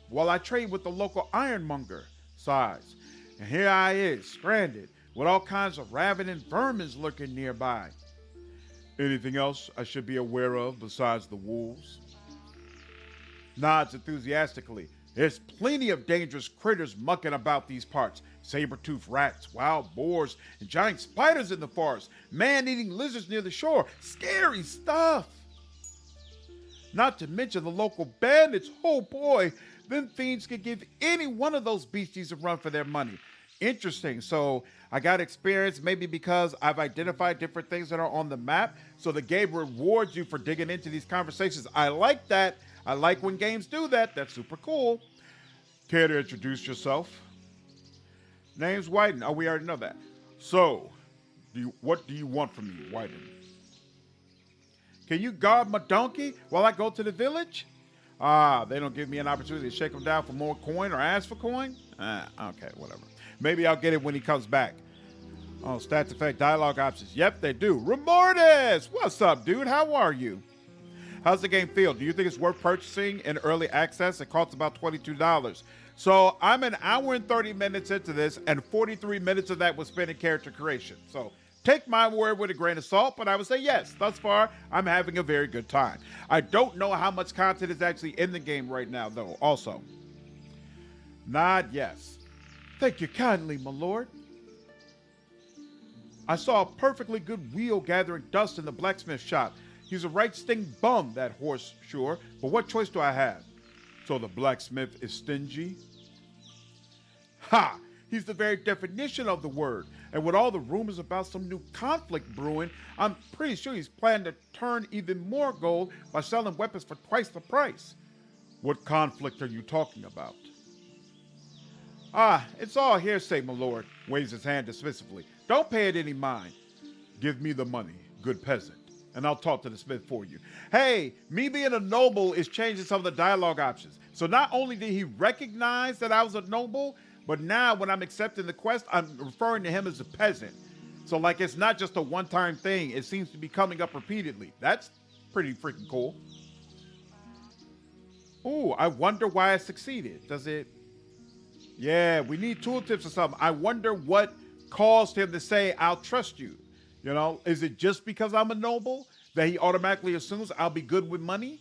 while I trade with the local ironmonger. Sighs. And here I is, stranded, with all kinds of ravening vermins lurking nearby. Anything else I should be aware of besides the wolves? Nods enthusiastically. There's plenty of dangerous critters mucking about these parts. Saber-toothed rats, wild boars, and giant spiders in the forest. Man-eating lizards near the shore. Scary stuff. Not to mention the local bandits. Oh boy, them fiends could give any one of those beasties a run for their money. Interesting. So I got experience maybe because I've identified different things that are on the map. So the game rewards you for digging into these conversations. I like that. I like when games do that. That's super cool. Care to introduce yourself? Name's Wyden. Oh, we already know that. So, what do you want from me, Wyden? Can you guard my donkey while I go to the village? They don't give me an opportunity to shake him down for more coin or ask for coin? Okay, whatever. Maybe I'll get it when he comes back. Oh, stats affect dialogue options. Yep, they do. Remortis! What's up, dude? How are you? How's the game feel? Do you think it's worth purchasing in early access? It costs about $22. So I'm an hour and 30 minutes into this, and 43 minutes of that was spent in character creation. So take my word with a grain of salt, but I would say yes, thus far, I'm having a very good time. I don't know how much content is actually in the game right now, though, also. Nod yes. Thank you kindly, my lord. I saw a perfectly good wheel gathering dust in the blacksmith shop. He's a right sting bum, that horse, sure, but what choice do I have? So the blacksmith is stingy? Ha! He's the very definition of the word. And with all the rumors about some new conflict brewing, I'm pretty sure he's planning to turn even more gold by selling weapons for twice the price. What conflict are you talking about? It's all hearsay, my lord, waves his hand dismissively. Don't pay it any mind. Give me the money, good peasant, and I'll talk to the smith for you. Hey, me being a noble is changing some of the dialogue options. So not only did he recognize that I was a noble, but now when I'm accepting the quest, I'm referring to him as a peasant. So like it's not just a one-time thing. It seems to be coming up repeatedly. That's pretty freaking cool. Ooh, I wonder why I succeeded. Does it? Yeah, we need tooltips or something. I wonder what caused him to say, I'll trust you. You know, is it just because I'm a noble that he automatically assumes I'll be good with money?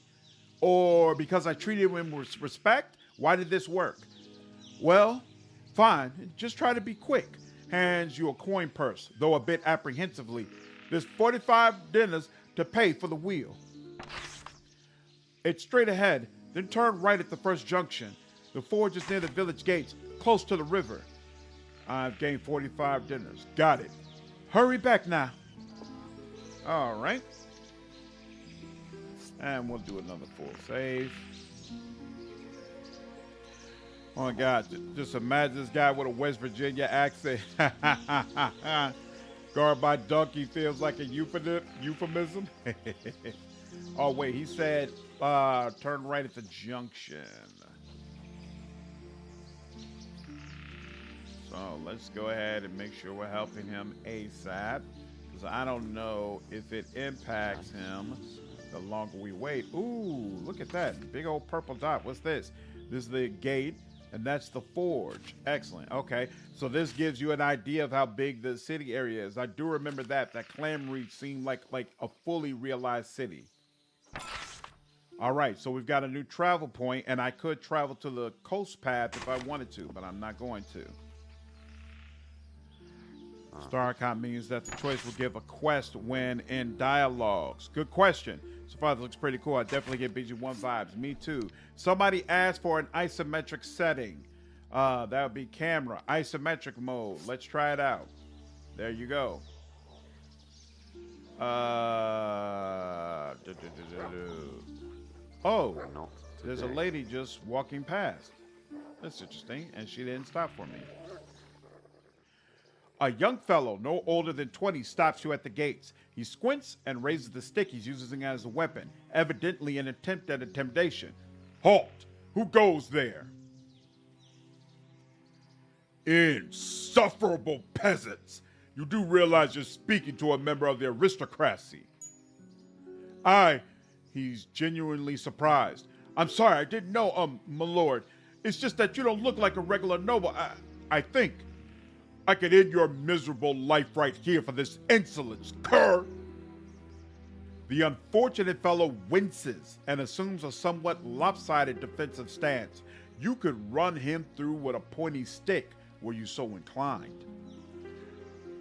Or because I treated him with respect? Why did this work? Well, fine. Just try to be quick. Hands you a coin purse, though a bit apprehensively. There's 45 dinners to pay for the wheel. It's straight ahead, then turn right at the first junction. The forge is near the village gates, close to the river. I've gained 45 dinners. Got it. Hurry back now. All right. And we'll do another full save. Oh my God, just imagine this guy with a West Virginia accent. Guard by donkey feels like a euphemism. Oh wait, he said turn right at the junction. So let's go ahead and make sure we're helping him ASAP, because I don't know if it impacts him the longer we wait. Ooh, look at that big old purple dot. What's this? This is the gate, and that's the forge. Excellent. Okay, so this gives you an idea of how big the city area is. I do remember that Clam Reach seemed like a fully realized city. All right, so we've got a new travel point, and I could travel to the coast path if I wanted to, but I'm not going to. Star icon means that the choice will give a quest when in dialogues. Good question. So far, this looks pretty cool. I definitely get BG1 vibes. Me too. Somebody asked for an isometric setting. That would be camera. Isometric mode. Let's try it out. There you go. Oh, there's a lady just walking past. That's interesting. And she didn't stop for me. A young fellow, no older than 20, stops you at the gates. He squints and raises the stick he's using as a weapon, evidently an attempt at intimidation. Halt! Who goes there? Insufferable peasants! You do realize you're speaking to a member of the aristocracy. He's genuinely surprised. I'm sorry, I didn't know, my lord. It's just that you don't look like a regular noble. I think I could end your miserable life right here for this insolence, cur. The unfortunate fellow winces and assumes a somewhat lopsided defensive stance. You could run him through with a pointy stick were you so inclined.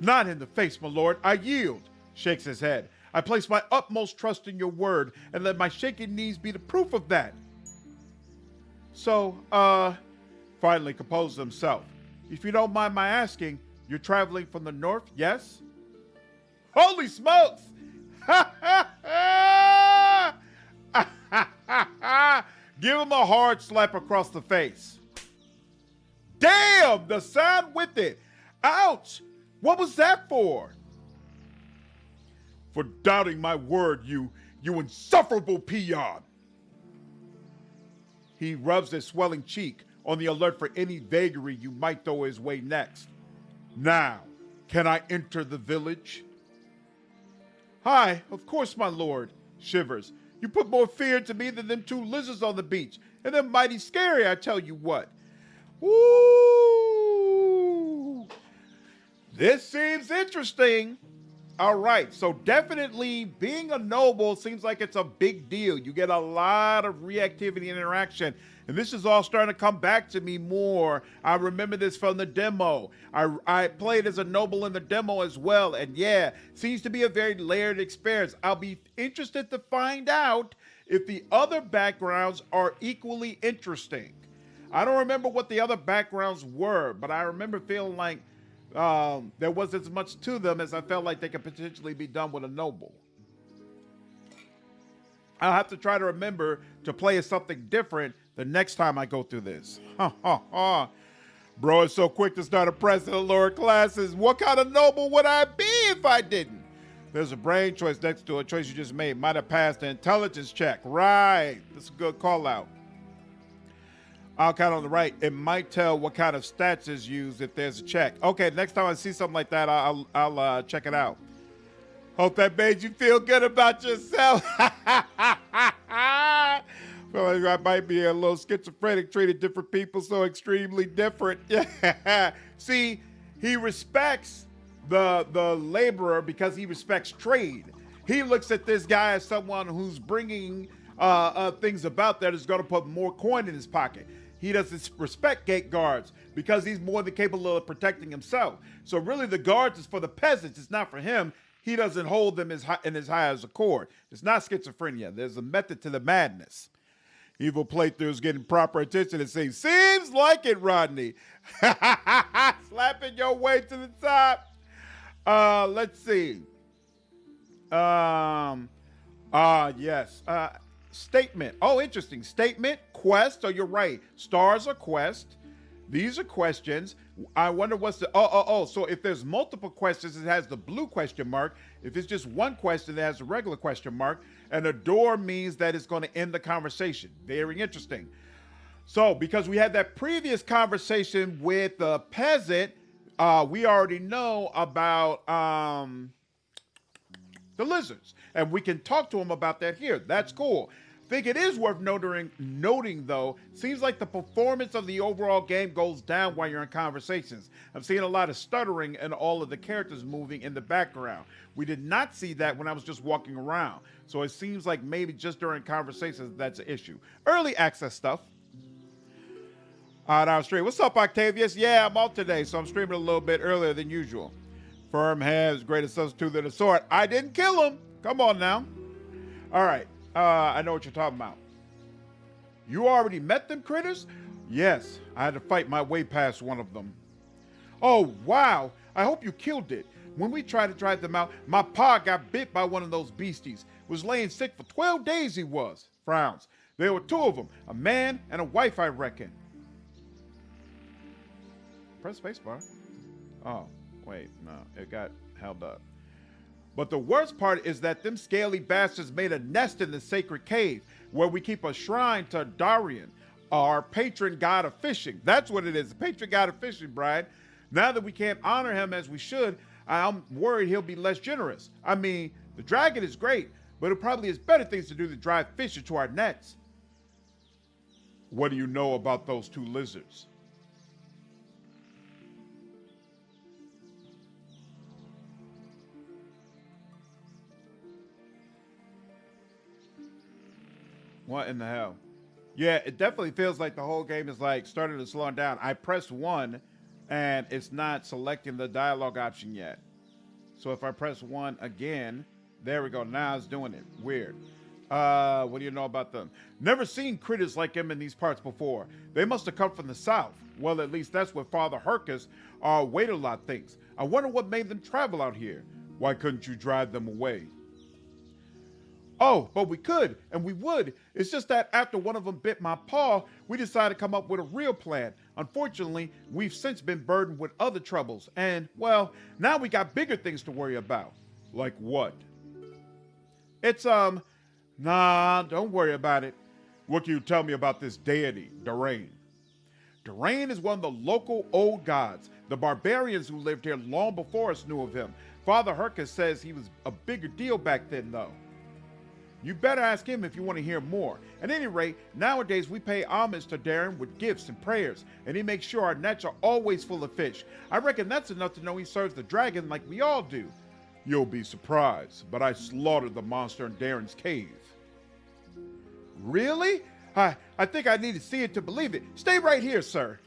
Not in the face, my lord. I yield, shakes his head. I place my utmost trust in your word, and let my shaking knees be the proof of that. So, finally composed himself. If you don't mind my asking, you're traveling from the north, yes? Holy smokes! Give him a hard slap across the face. Damn, the sound with it. Ouch! What was that for? For doubting my word, you insufferable peon. He rubs his swelling cheek, on the alert for any vagary you might throw his way next. Now, can I enter the village? Hi, of course, my lord, shivers. You put more fear into me than them two lizards on the beach, and they're mighty scary, I tell you what. Ooh, this seems interesting. All right, so definitely being a noble seems like it's a big deal. You get a lot of reactivity and interaction, and this is all starting to come back to me more. I remember this from the demo. I played as a noble in the demo as well, and yeah, seems to be a very layered experience. I'll be interested to find out if the other backgrounds are equally interesting. I don't remember what the other backgrounds were, but I remember feeling like there wasn't as much to them as I felt like they could potentially be done with a noble. I'll have to try to remember to play as something different the next time I go through this. Bro is so quick to start oppressing the lower classes. What kind of noble would I be if I didn't? There's a brain choice next to a choice you just made. Might have passed the intelligence check. Right. That's a good call out. I'll count on the right. It might tell what kind of stats is used if there's a check. Okay, next time I see something like that, I'll check it out. Hope that made you feel good about yourself. Well, I might be a little schizophrenic, treating different people so extremely different. See, he respects the laborer because he respects trade. He looks at this guy as someone who's bringing things about that is going to put more coin in his pocket. He doesn't respect gate guards because he's more than capable of protecting himself. So really the guards is for the peasants. It's not for him. He doesn't hold them in his highest accord. It's not schizophrenia. There's a method to the madness. Evil playthroughs getting proper attention and saying, seems like it, Rodney. Slapping your way to the top. Let's see. Yes. Statement. Oh, interesting. Statement, quest. Oh, you're right. Stars are quest. These are questions. I wonder what's the, so if there's multiple questions, it has the blue question mark. If it's just one question, it has a regular question mark. And a door means that it's going to end the conversation. Very interesting. So because we had that previous conversation with the peasant, we already know about the lizards. And we can talk to him about that here. That's cool. I think it is worth noting though, seems like the performance of the overall game goes down while you're in conversations. I'm seeing a lot of stuttering and all of the characters moving in the background. We did not see that when I was just walking around. So it seems like maybe just during conversations that's an issue. Early access stuff. Now stream. What's up, Octavius? Yeah, I'm off today, so I'm streaming a little bit earlier than usual. Firm has greater substitute than a sword. I didn't kill him. Come on now. All right. I know what you're talking about. You already met them critters? Yes. I had to fight my way past one of them. Oh, wow. I hope you killed it. When we tried to drive them out, my pa got bit by one of those beasties. Was laying sick for 12 days he was. Frowns. There were two of them. A man and a wife, I reckon. Press spacebar. Oh, wait. No. It got held up. But the worst part is that them scaly bastards made a nest in the sacred cave where we keep a shrine to Darian. our patron god of fishing. That's what it is, the patron god of fishing, Brian. Now that we can't honor him as we should, I'm worried he'll be less generous. I mean, the dragon is great, but it probably has better things to do than drive fish into our nets. What do you know about those two lizards? What in the hell? Yeah, it definitely feels like the whole game is like starting to slow down. I pressed 1 and it's not selecting the dialogue option yet. So if I press 1 again, there we go. Now it's doing it. Weird. What do you know about them? Never seen critters like them in these parts before. They must have come from the south. Well, at least that's what Father Hercus, our wait-a-lot, thinks. I wonder what made them travel out here. Why couldn't you drive them away? Oh, but we could, and we would. It's just that after one of them bit my paw, we decided to come up with a real plan. Unfortunately, we've since been burdened with other troubles, and, well, now we got bigger things to worry about. Like what? It's, nah, don't worry about it. What can you tell me about this deity, Darain? Darain is one of the local old gods. The barbarians who lived here long before us knew of him. Father Hercus says he was a bigger deal back then, though. You better ask him if you want to hear more. At any rate, nowadays we pay homage to Darren with gifts and prayers, and he makes sure our nets are always full of fish. I reckon that's enough to know he serves the dragon like we all do. You'll be surprised, but I slaughtered the monster in Darren's cave. Really? I think I need to see it to believe it. Stay right here, sir.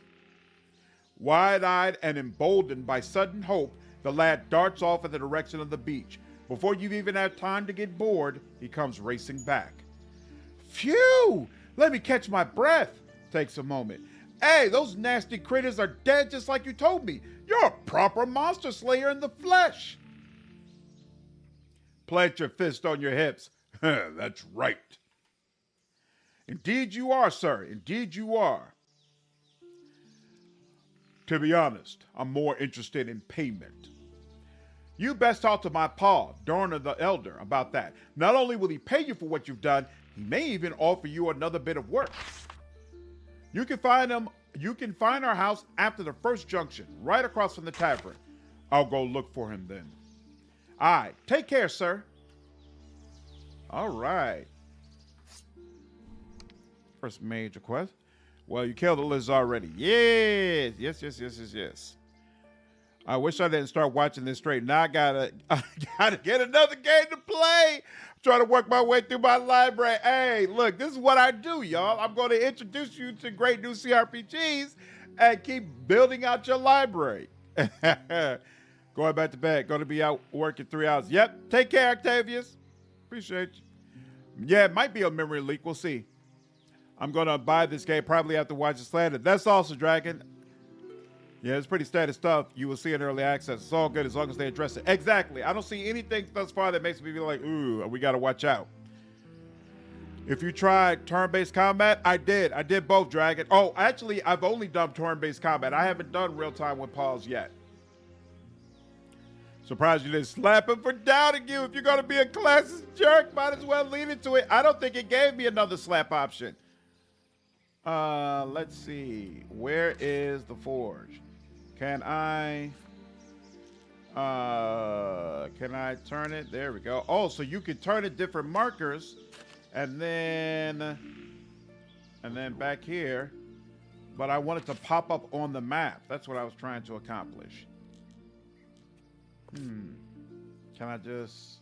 Wide-eyed and emboldened by sudden hope, the lad darts off in the direction of the beach. Before you've even had time to get bored, he comes racing back. Phew! Let me catch my breath. Takes a moment. Hey, those nasty critters are dead just like you told me. You're a proper monster slayer in the flesh. Plant your fist on your hips. That's right. Indeed you are, sir. Indeed you are. To be honest, I'm more interested in payment. You best talk to my pa, Dorna the Elder, about that. Not only will he pay you for what you've done, he may even offer you another bit of work. You can find our house after the first junction, right across from the tavern. I'll go look for him then. All right, take care, sir. All right. First major quest. Well, you killed the lizard already. Yes. I wish I didn't start watching this straight. Now I gotta get another game to play. I'm trying to work my way through my library. Hey, look, this is what I do, y'all. I'm going to introduce you to great new CRPGs and keep building out your library. Going back to bed. Going to be out working 3 hours. Yep. Take care, Octavius. Appreciate you. Yeah, it might be a memory leak. We'll see. I'm going to buy this game probably after watching Slander. That's also Dragon. Yeah, it's pretty status stuff. You will see in early access. It's all good as long as they address it. Exactly. I don't see anything thus far that makes me feel like, ooh, we got to watch out. If you tried turn-based combat, I did. I did both, Dragon. Oh, actually, I've only done turn-based combat. I haven't done real-time with pause yet. Surprised you didn't slap him for doubting you. If you're going to be a classist jerk, might as well lean into it. I don't think it gave me another slap option. Let's see. Where is the forge? Can I turn it? There we go. Oh, so you can turn it different markers and then back here, but I want it to pop up on the map. That's what I was trying to accomplish. Can I just,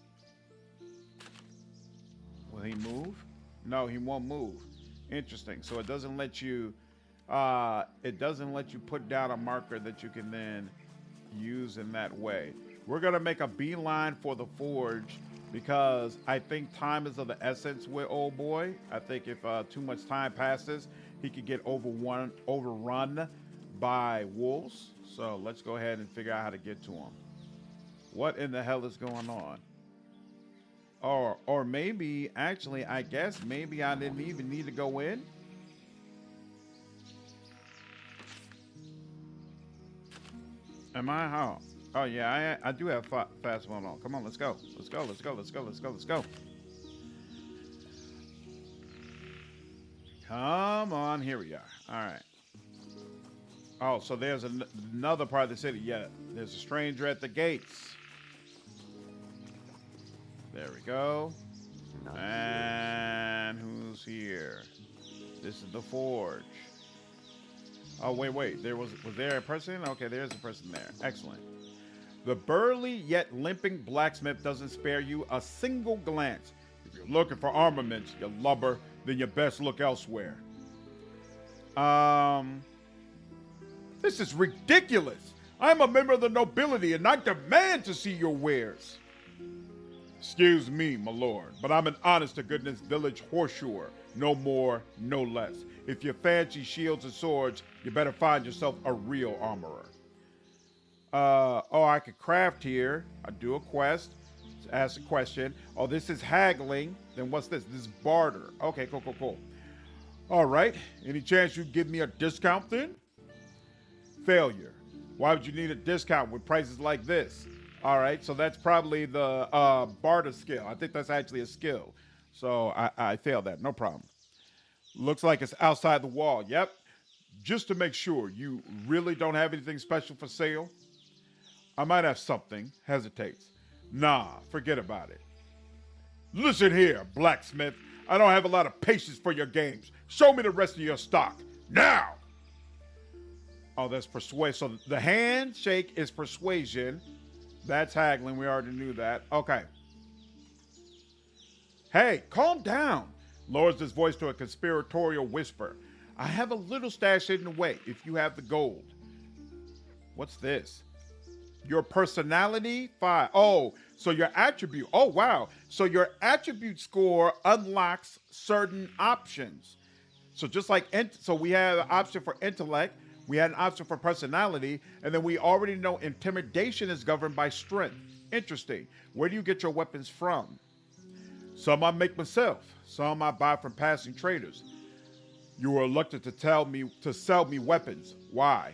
will he move? No, he won't move. Interesting. So it doesn't let you put down a marker that you can then use in that way. We're gonna make a beeline for the forge because I think time is of the essence with old boy. I think if too much time passes, he could get overrun by wolves. So let's go ahead and figure out how to get to him. What in the hell is going on? Or maybe, actually, I guess maybe I didn't even need to go in. Am I? How? Oh, yeah, I do have fast phone on. Come on, let's go. Let's go, let's go, let's go, let's go, let's go. Come on, here we are. All right. Oh, so there's another part of the city. Yeah, there's a stranger at the gates. There we go. Nice. And who's here? This is the forge. Oh, wait. Was there a person? Okay, there's a person there. Excellent. The burly yet limping blacksmith doesn't spare you a single glance. If you're looking for armaments, you lubber, then you best look elsewhere. This is ridiculous. I'm a member of the nobility and I demand to see your wares. Excuse me, my lord, but I'm an honest-to-goodness village horseshoer. No more, no less. If you fancy shields and swords, you better find yourself a real armorer. I could craft here. I do a quest. Ask a question. Oh, this is haggling. Then what's this? This is barter. Okay, cool. All right. Any chance you'd give me a discount then? Failure. Why would you need a discount with prices like this? All right, so that's probably the barter skill. I think that's actually a skill. So I failed that. No problem. Looks like it's outside the wall. Yep. Just to make sure, you really don't have anything special for sale? I might have something. Hesitates. Nah, forget about it. Listen here, blacksmith. I don't have a lot of patience for your games. Show me the rest of your stock. Now! Oh, that's persuasion. So the handshake is persuasion. That's haggling. We already knew that. Okay. Hey, calm down. Lowers his voice to a conspiratorial whisper. I have a little stash hidden away if you have the gold. What's this? Your personality 5. Oh, so your attribute. Oh, wow. So your attribute score unlocks certain options. So just like, so we have an option for intellect. We had an option for personality, and then we already know intimidation is governed by strength. Interesting. Where do you get your weapons from? Some I make myself. Some I buy from passing traders. You were reluctant to sell me weapons. Why?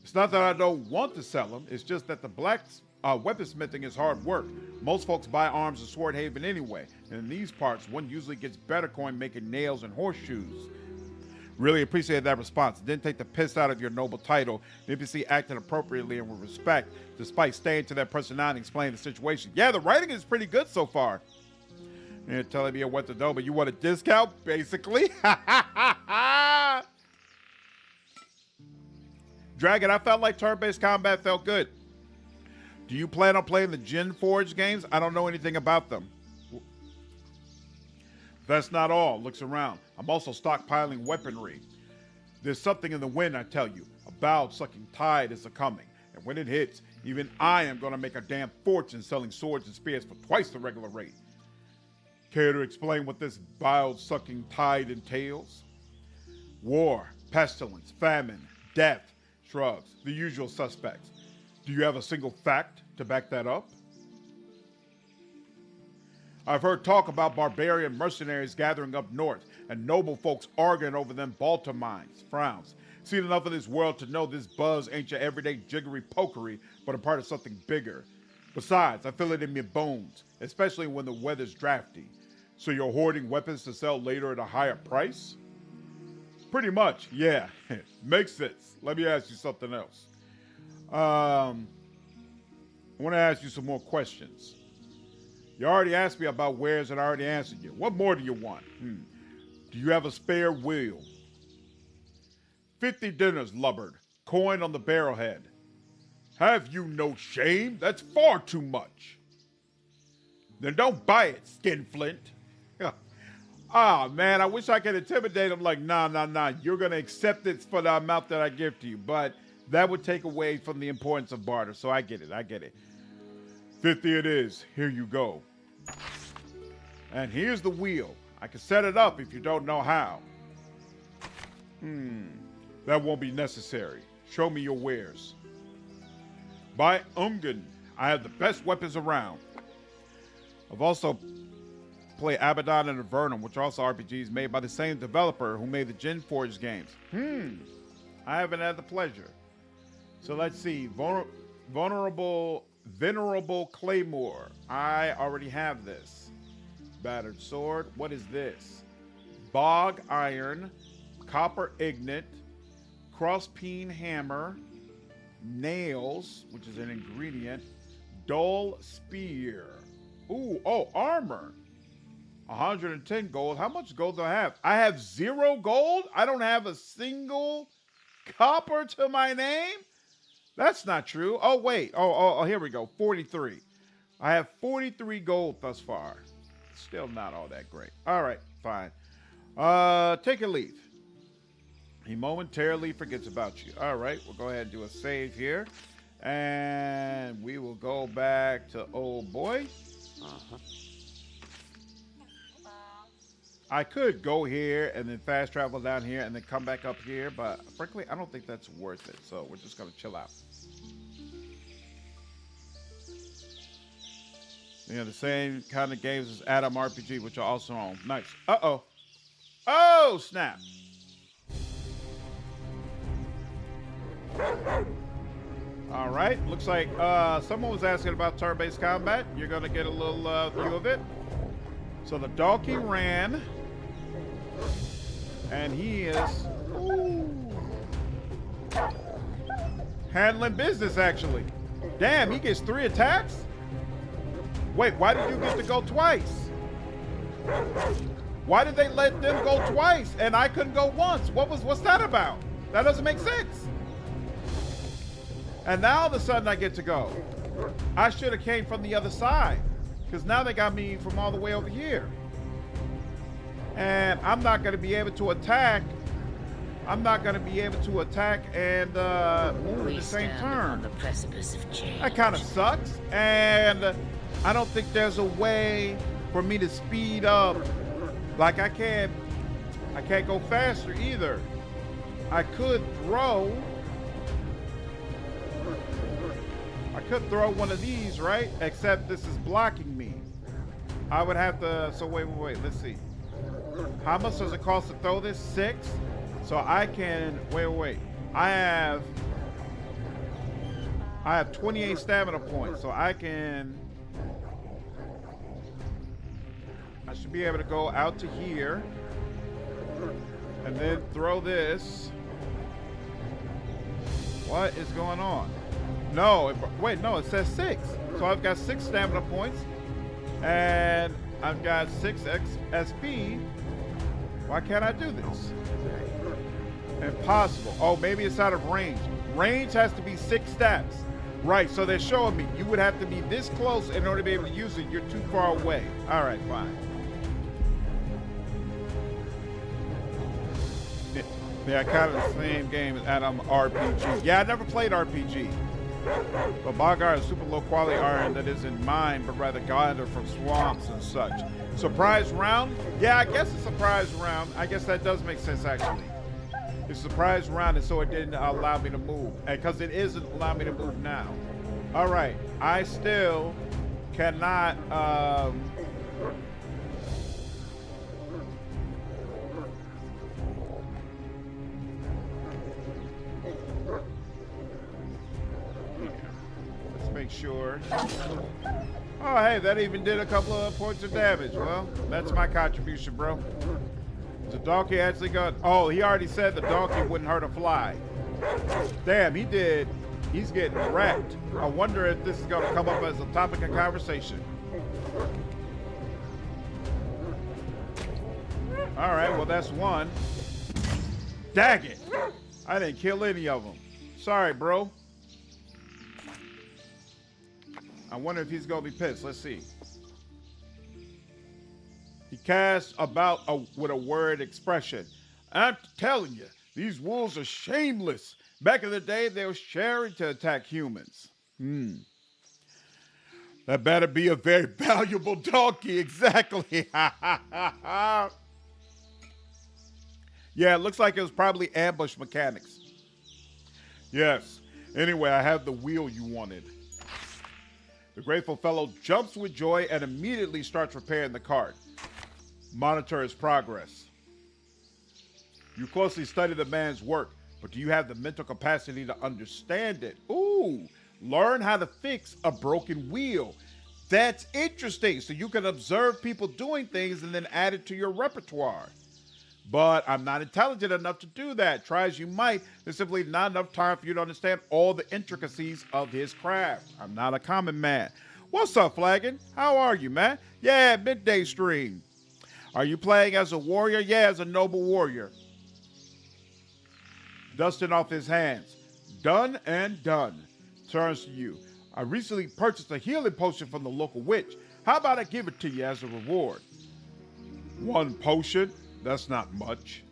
It's not that I don't want to sell them. It's just that the weaponsmithing is hard work. Most folks buy arms in Swordhaven anyway, and in these parts, one usually gets better coin making nails and horseshoes. Really appreciate that response. Didn't take the piss out of your noble title. The NPC acted appropriately and with respect, despite staying to their personality and explaining the situation. Yeah, the writing is pretty good so far. You're telling me what to do, but you want a discount, basically? Dragon, I felt like turn-based combat felt good. Do you plan on playing the Gen Forge games? I don't know anything about them. That's not all. Looks around. I'm also stockpiling weaponry. There's something in the wind, I tell you. A bowed-sucking tide is a-coming. And when it hits, even I am going to make a damn fortune selling swords and spears for twice the regular rate. Care to explain what this bowed-sucking tide entails? War, pestilence, famine, death, shrugs, the usual suspects. Do you have a single fact to back that up? I've heard talk about barbarian mercenaries gathering up north and noble folks arguing over them Balta mines. Frowns. Seen enough of this world to know this buzz ain't your everyday jiggery pokery, but a part of something bigger. Besides, I feel it in my bones, especially when the weather's drafty. So you're hoarding weapons to sell later at a higher price? Pretty much, yeah. Makes sense. Let me ask you something else. I want to ask you some more questions. You already asked me about wares and I already answered you. What more do you want? Do you have a spare wheel? 50 dinners, lubbered. Coin on the barrelhead. Have you no shame? That's far too much. Then don't buy it, skinflint. Ah, man, I wish I could intimidate him like, nah. You're going to accept it for the amount that I give to you. But that would take away from the importance of barter. So I get it. 50 it is. Here you go. And here's the wheel. I can set it up if you don't know how. That won't be necessary. Show me your wares. By Ungen, I have the best weapons around. I've also played Abaddon and Avernum, which are also RPGs made by the same developer who made the Gen Forge games. I haven't had the pleasure. So let's see. Venerable Claymore. I already have this. Battered sword. What is this? bog iron, copper ignet, cross-peen hammer, nails, which is an ingredient, dull spear. Ooh, oh, armor. 110 gold. How much gold do I have? I have 0 gold? I don't have a single copper to my name? That's not true. Oh, wait. Oh, here we go. 43. I have 43 gold thus far. Still not all that great. All right, fine. Take a leave. He momentarily forgets about you. All right, we'll go ahead and do a save here. And we will go back to old boy. Uh-huh. I could go here and then fast travel down here and then come back up here, but frankly, I don't think that's worth it. So we're just going to chill out. You know, the same kind of games as Adam RPG, which I also own. Nice. Uh-oh. Oh, snap. All right. Looks like someone was asking about turn-based combat. You're going to get a little view of it. So the donkey ran. And he is handling business, actually. Damn, he gets 3 attacks? Wait, why did you get to go twice? Why did they let them go twice and I couldn't go once? What's that about? That doesn't make sense. And now all of a sudden I get to go. I should have came from the other side, because now they got me from all the way over here. And I'm not going to be able to attack. I'm not going to be able to attack and move at the same turn. The precipice of change. That kind of sucks. And I don't think there's a way for me to speed up. Like I can't go faster either. I could throw one of these, right? Except this is blocking me. I would have to, so wait, let's see. How much does it cost to throw this? 6? So I can, wait. I have 28 stamina points, so I should be able to go out to here and then throw this. What is going on? No, it says 6. So I've got 6 stamina points and I've got 6 XP. Why can't I do this? Impossible. Oh, maybe it's out of range. Range has to be 6 steps. Right, so they're showing me you would have to be this close in order to be able to use it. You're too far away. All right, fine. Yeah, kind of the same game as Adam RPG. Yeah, I never played RPG. But bog iron is super low quality iron that isn't mined, but rather gathered from swamps and such. Surprise round? Yeah, I guess a surprise round. I guess that does make sense, actually. It's a surprise round, and so it didn't allow me to move. Because it isn't allowing me to move now. All right, I still cannot... make sure. Oh, hey, that even did a couple of points of damage. Well, that's my contribution, bro. The donkey actually got... Oh, he already said the donkey wouldn't hurt a fly. Damn, he did. He's getting wrecked. I wonder if this is going to come up as a topic of conversation. All right, well, that's one. Dang it. I didn't kill any of them. Sorry, bro. I wonder if he's going to be pissed. Let's see. He casts about with a word expression. I'm telling you, these wolves are shameless. Back in the day, they were sharing to attack humans. That better be a very valuable donkey. Exactly. Yeah, it looks like it was probably ambush mechanics. Yes. Anyway, I have the wheel you wanted. The grateful fellow jumps with joy and immediately starts repairing the cart. Monitor his progress. You closely study the man's work, but do you have the mental capacity to understand it? Ooh, learn how to fix a broken wheel. That's interesting. So you can observe people doing things and then add it to your repertoire. But I'm not intelligent enough to do that. Try as you might, there's simply not enough time for you to understand all the intricacies of his craft. I'm not a common man. What's up, Flagon? How are you, man? Yeah, midday stream. Are you playing as a warrior? Yeah, as a noble warrior. Dusting off his hands. Done and done. Turns to you. I recently purchased a healing potion from the local witch. How about I give it to you as a reward? One potion? That's not much.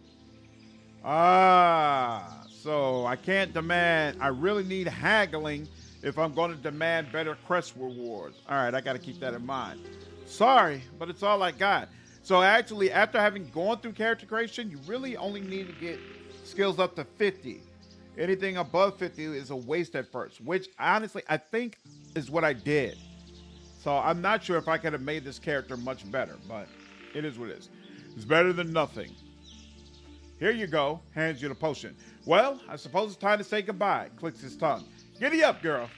Ah, so I can't demand. I really need haggling if I'm going to demand better crest rewards. All right, I got to keep that in mind. Sorry, but it's all I got. So actually, after having gone through character creation, you really only need to get skills up to 50. Anything above 50 is a waste at first, which honestly I think is what I did. So I'm not sure if I could have made this character much better, but it is what it is. It's better than nothing. Here you go. Hands you the potion. Well, I suppose it's time to say goodbye. Clicks his tongue. Giddy up, girl.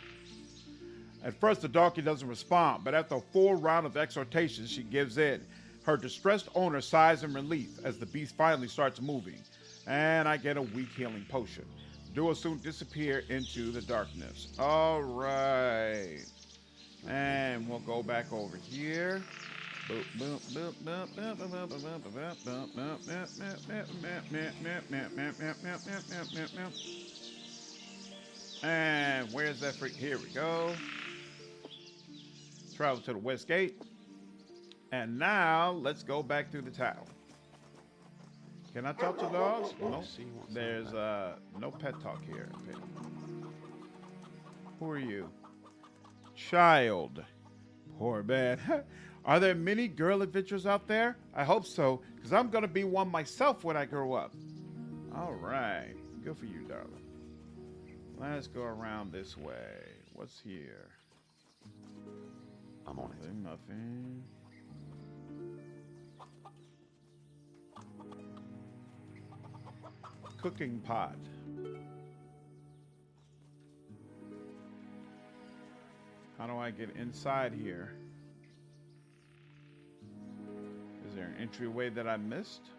At first, the donkey doesn't respond, but after a full round of exhortations, she gives in. Her distressed owner sighs in relief as the beast finally starts moving. And I get a weak healing potion. Duo soon disappear into the darkness. All right. And we'll go back over here. And where's that freak? Here we go. Travel to the west gate. And now let's go back through the town. Can I talk to dogs? No. There's no pet talk here. Okay. Who are you? Child. Poor man. Are there many girl adventures out there? I hope so, because I'm going to be one myself when I grow up. All right. Good for you, darling. Let's go around this way. What's here? I'm on it. Nothing. Cooking pot. How do I get inside here? Is there an entryway that I missed?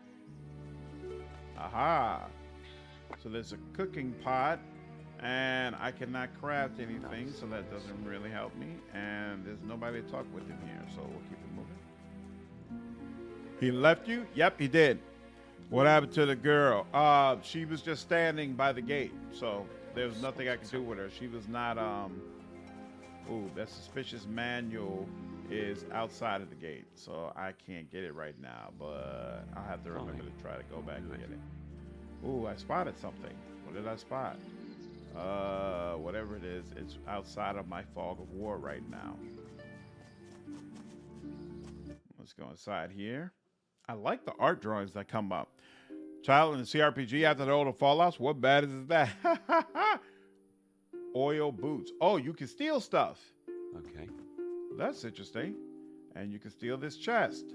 Aha! So there's a cooking pot, and I cannot craft anything, so that doesn't really help me. And there's nobody to talk with in here, so we'll keep it moving. He left you? Yep, he did. What happened to the girl? She was just standing by the gate, so there was nothing I could do with her. She was not, ooh, that suspicious manual is outside of the gate, so I can't get it right now, but I'll have to remember to try to go back and get it. Ooh, I spotted something. What did I spot? Whatever it is, it's outside of my fog of war right now. Let's go inside here. I like the art drawings that come up. Child in the CRPG after the older Fallouts. What bad is that? Oil boots. Oh, you can steal stuff. Okay. That's interesting. And you can steal this chest.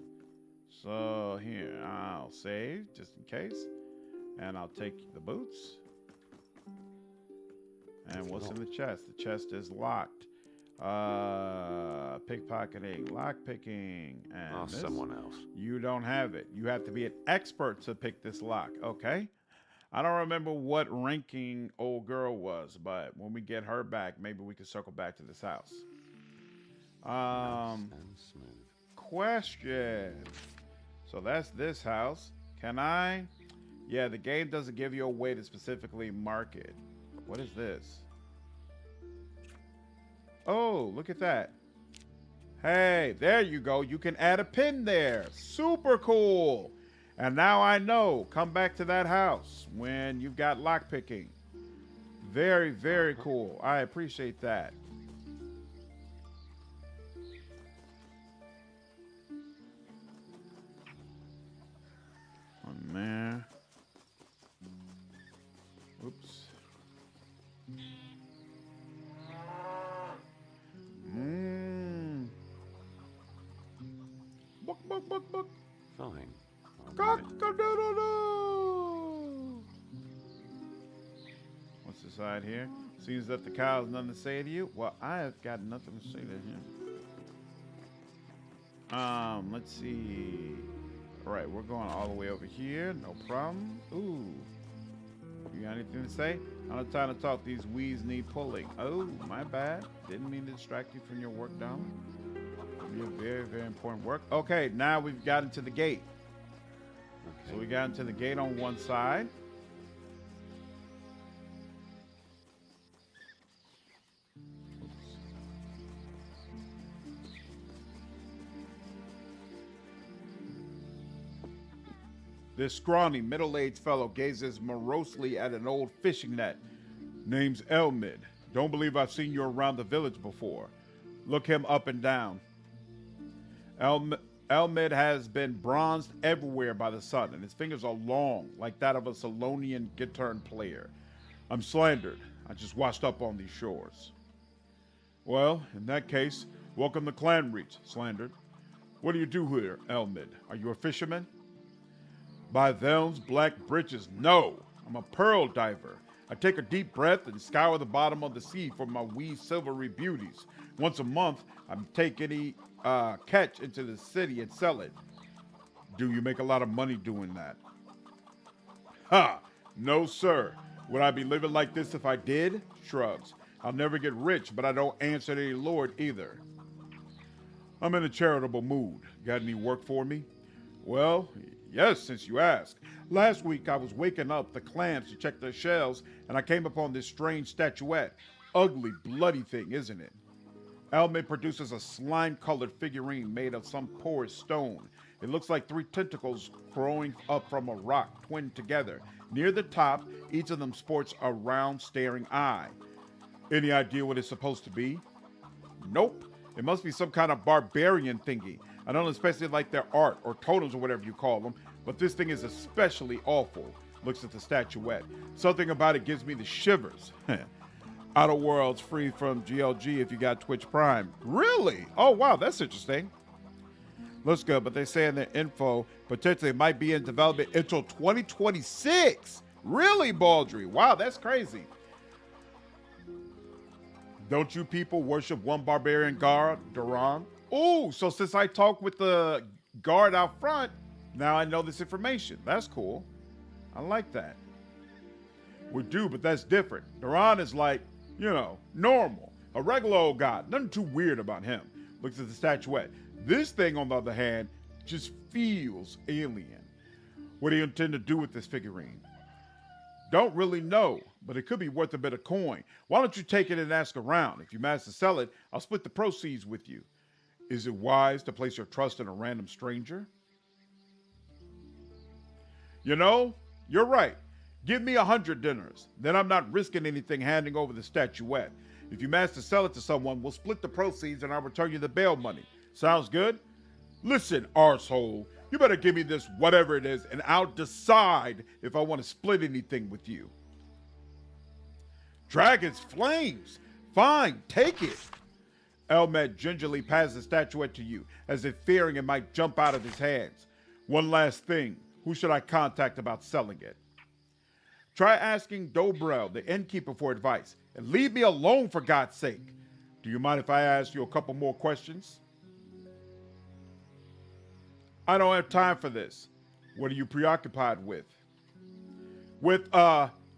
So here, I'll save just in case. And I'll take the boots. And what's in the chest? The chest is locked. Pickpocketing, lock picking, and this, someone else. You don't have it. You have to be an expert to pick this lock. Okay. I don't remember what ranking old girl was, but when we get her back, maybe we can circle back to this house. Nice and smooth. Question. So that's this house. Can I? Yeah, the game doesn't give you a way to specifically mark it. What is this? Oh, look at that. Hey, there you go. You can add a pin there. Super cool. And now I know. Come back to that house when you've got lockpicking. Very, very cool. I appreciate that. Oh, man. Oops. Buck, buck, buck, buck. Fine. Cock-a-doodle-doo. What's inside here? Seems that the cow has nothing to say to you. Well, I have got nothing to say to him. Let's see. All right, we're going all the way over here. No problem. Ooh. You got anything to say? I don't have time to talk. These weeds need pulling. Oh, my bad. Didn't mean to distract you from your work, darling. Your very, very important work. Okay, now we've gotten to the gate. Okay. So we got into the gate on one side. This scrawny, middle-aged fellow gazes morosely at an old fishing net. Name's Elmid. Don't believe I've seen you around the village before. Look him up and down. Elmid has been bronzed everywhere by the sun, and his fingers are long, like that of a Solonian guitar player. I'm slandered. I just washed up on these shores. Well, in that case, welcome to Clan Reach, Slandered. What do you do here, Elmid? Are you a fisherman? By them's black britches, no. I'm a pearl diver. I take a deep breath and scour the bottom of the sea for my wee silvery beauties. Once a month, I take any catch into the city and sell it. Do you make a lot of money doing that? Ha! No, sir. Would I be living like this if I did? Shrugs. I'll never get rich, but I don't answer to any lord either. I'm in a charitable mood. Got any work for me? Well, yes, since you ask. Last week I was waking up the clams to check their shells, and I came upon this strange statuette. Ugly, bloody thing, isn't it? Elmid produces a slime-colored figurine made of some porous stone. It looks like 3 tentacles growing up from a rock, twinned together. Near the top, each of them sports a round, staring eye. Any idea what it's supposed to be? Nope. It must be some kind of barbarian thingy. I don't especially like their art, or totems, or whatever you call them, but this thing is especially awful. Looks at the statuette. Something about it gives me the shivers. Outer Worlds free from GLG if you got Twitch Prime. Really? Oh, wow, that's interesting. Looks good, but they say in their info, potentially it might be in development until 2026. Really, Baldry? Wow, that's crazy. Don't you people worship one barbarian god, Duran? Oh, so since I talked with the guard out front, now I know this information. That's cool. I like that. We do, but that's different. Duran is like, you know, normal. A regular old god. Nothing too weird about him. Looks at the statuette. This thing, on the other hand, just feels alien. What do you intend to do with this figurine? Don't really know, but it could be worth a bit of coin. Why don't you take it and ask around? If you manage to sell it, I'll split the proceeds with you. Is it wise to place your trust in a random stranger? You know, you're right. Give me 100 dinners. Then I'm not risking anything handing over the statuette. If you manage to sell it to someone, we'll split the proceeds and I'll return you the bail money. Sounds good? Listen, arsehole, you better give me this whatever it is and I'll decide if I want to split anything with you. Dragon's flames. Fine, take it. Elmed gingerly passes the statuette to you, as if fearing it might jump out of his hands. One last thing. Who should I contact about selling it? Try asking Dobrel, the innkeeper, for advice. And leave me alone, for God's sake. Do you mind if I ask you a couple more questions? I don't have time for this. What are you preoccupied with? With,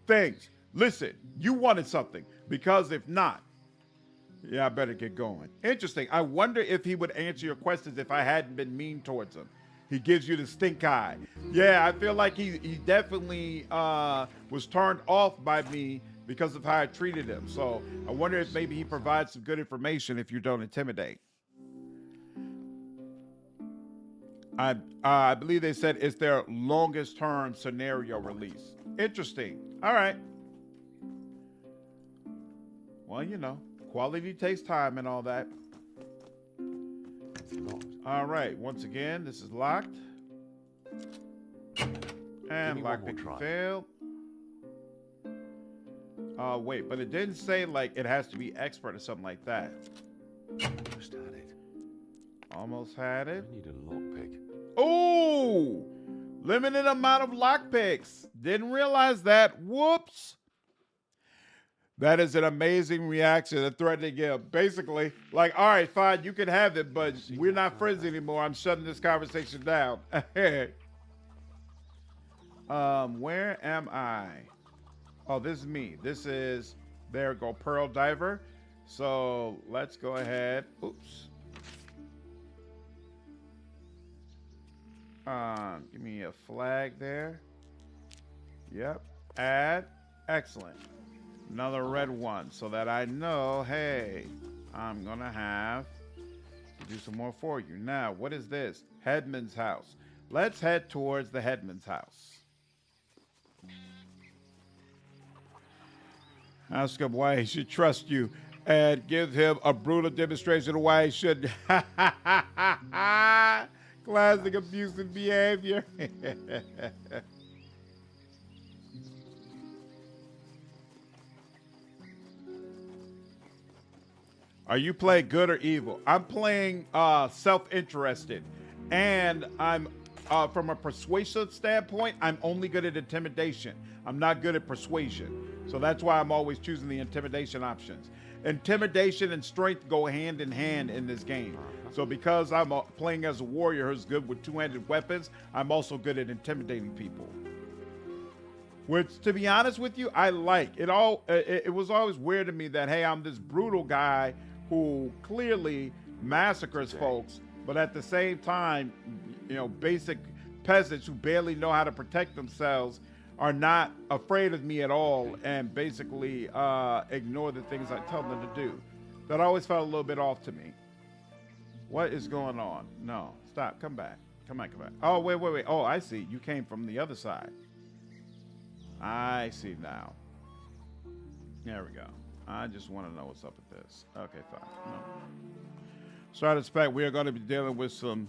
things. Listen, you wanted something, because if not, yeah, I better get going. Interesting. I wonder if he would answer your questions if I hadn't been mean towards him. He gives you the stink eye. Yeah, I feel like he definitely was turned off by me because of how I treated him. So I wonder if maybe he provides some good information if you don't intimidate. I believe they said it's their longest term scenario release. Interesting. All right. Well, you know, quality takes time and all that. It's locked. All right. Once again, this is locked. And Give me one more lockpick try. failed. Wait, but it didn't say like it has to be expert or something like that. Almost had it. Almost had I it. need a lockpick. Oh, limited amount of lockpicks. Didn't realize that. Whoops. That is an amazing reaction, a threatening him. Basically, like, all right, fine, you can have it, but we're not friends anymore. I'm shutting this conversation down. Where am I? Oh, this is me. This is, there we go, Pearl Diver. So let's go ahead. Oops. Give me a flag there. Yep. Add. Excellent. Another red one so that I know, hey, I'm going to have to do some more for you. Now, what is this? Headman's house. Let's head towards the Headman's house. Ask him why he should trust you and give him a brutal demonstration of why he shouldn't. Classic abusive behavior. Are you playing good or evil? I'm playing self-interested, and I'm from a persuasive standpoint, I'm only good at intimidation. I'm not good at persuasion. So that's why I'm always choosing the intimidation options. Intimidation and strength go hand in hand in this game. So because I'm playing as a warrior who's good with two-handed weapons, I'm also good at intimidating people. Which, to be honest with you, I like. It was always weird to me that, hey, I'm this brutal guy who clearly massacres folks, but at the same time, you know, basic peasants who barely know how to protect themselves are not afraid of me at all and basically ignore the things I tell them to do. That always felt a little bit off to me. What is going on? No, stop, come back. Come back. Oh, wait. Oh, I see. You came from the other side. I see now. There we go. I just want to know what's up with this. Okay, fine. No. So I expect we are going to be dealing with some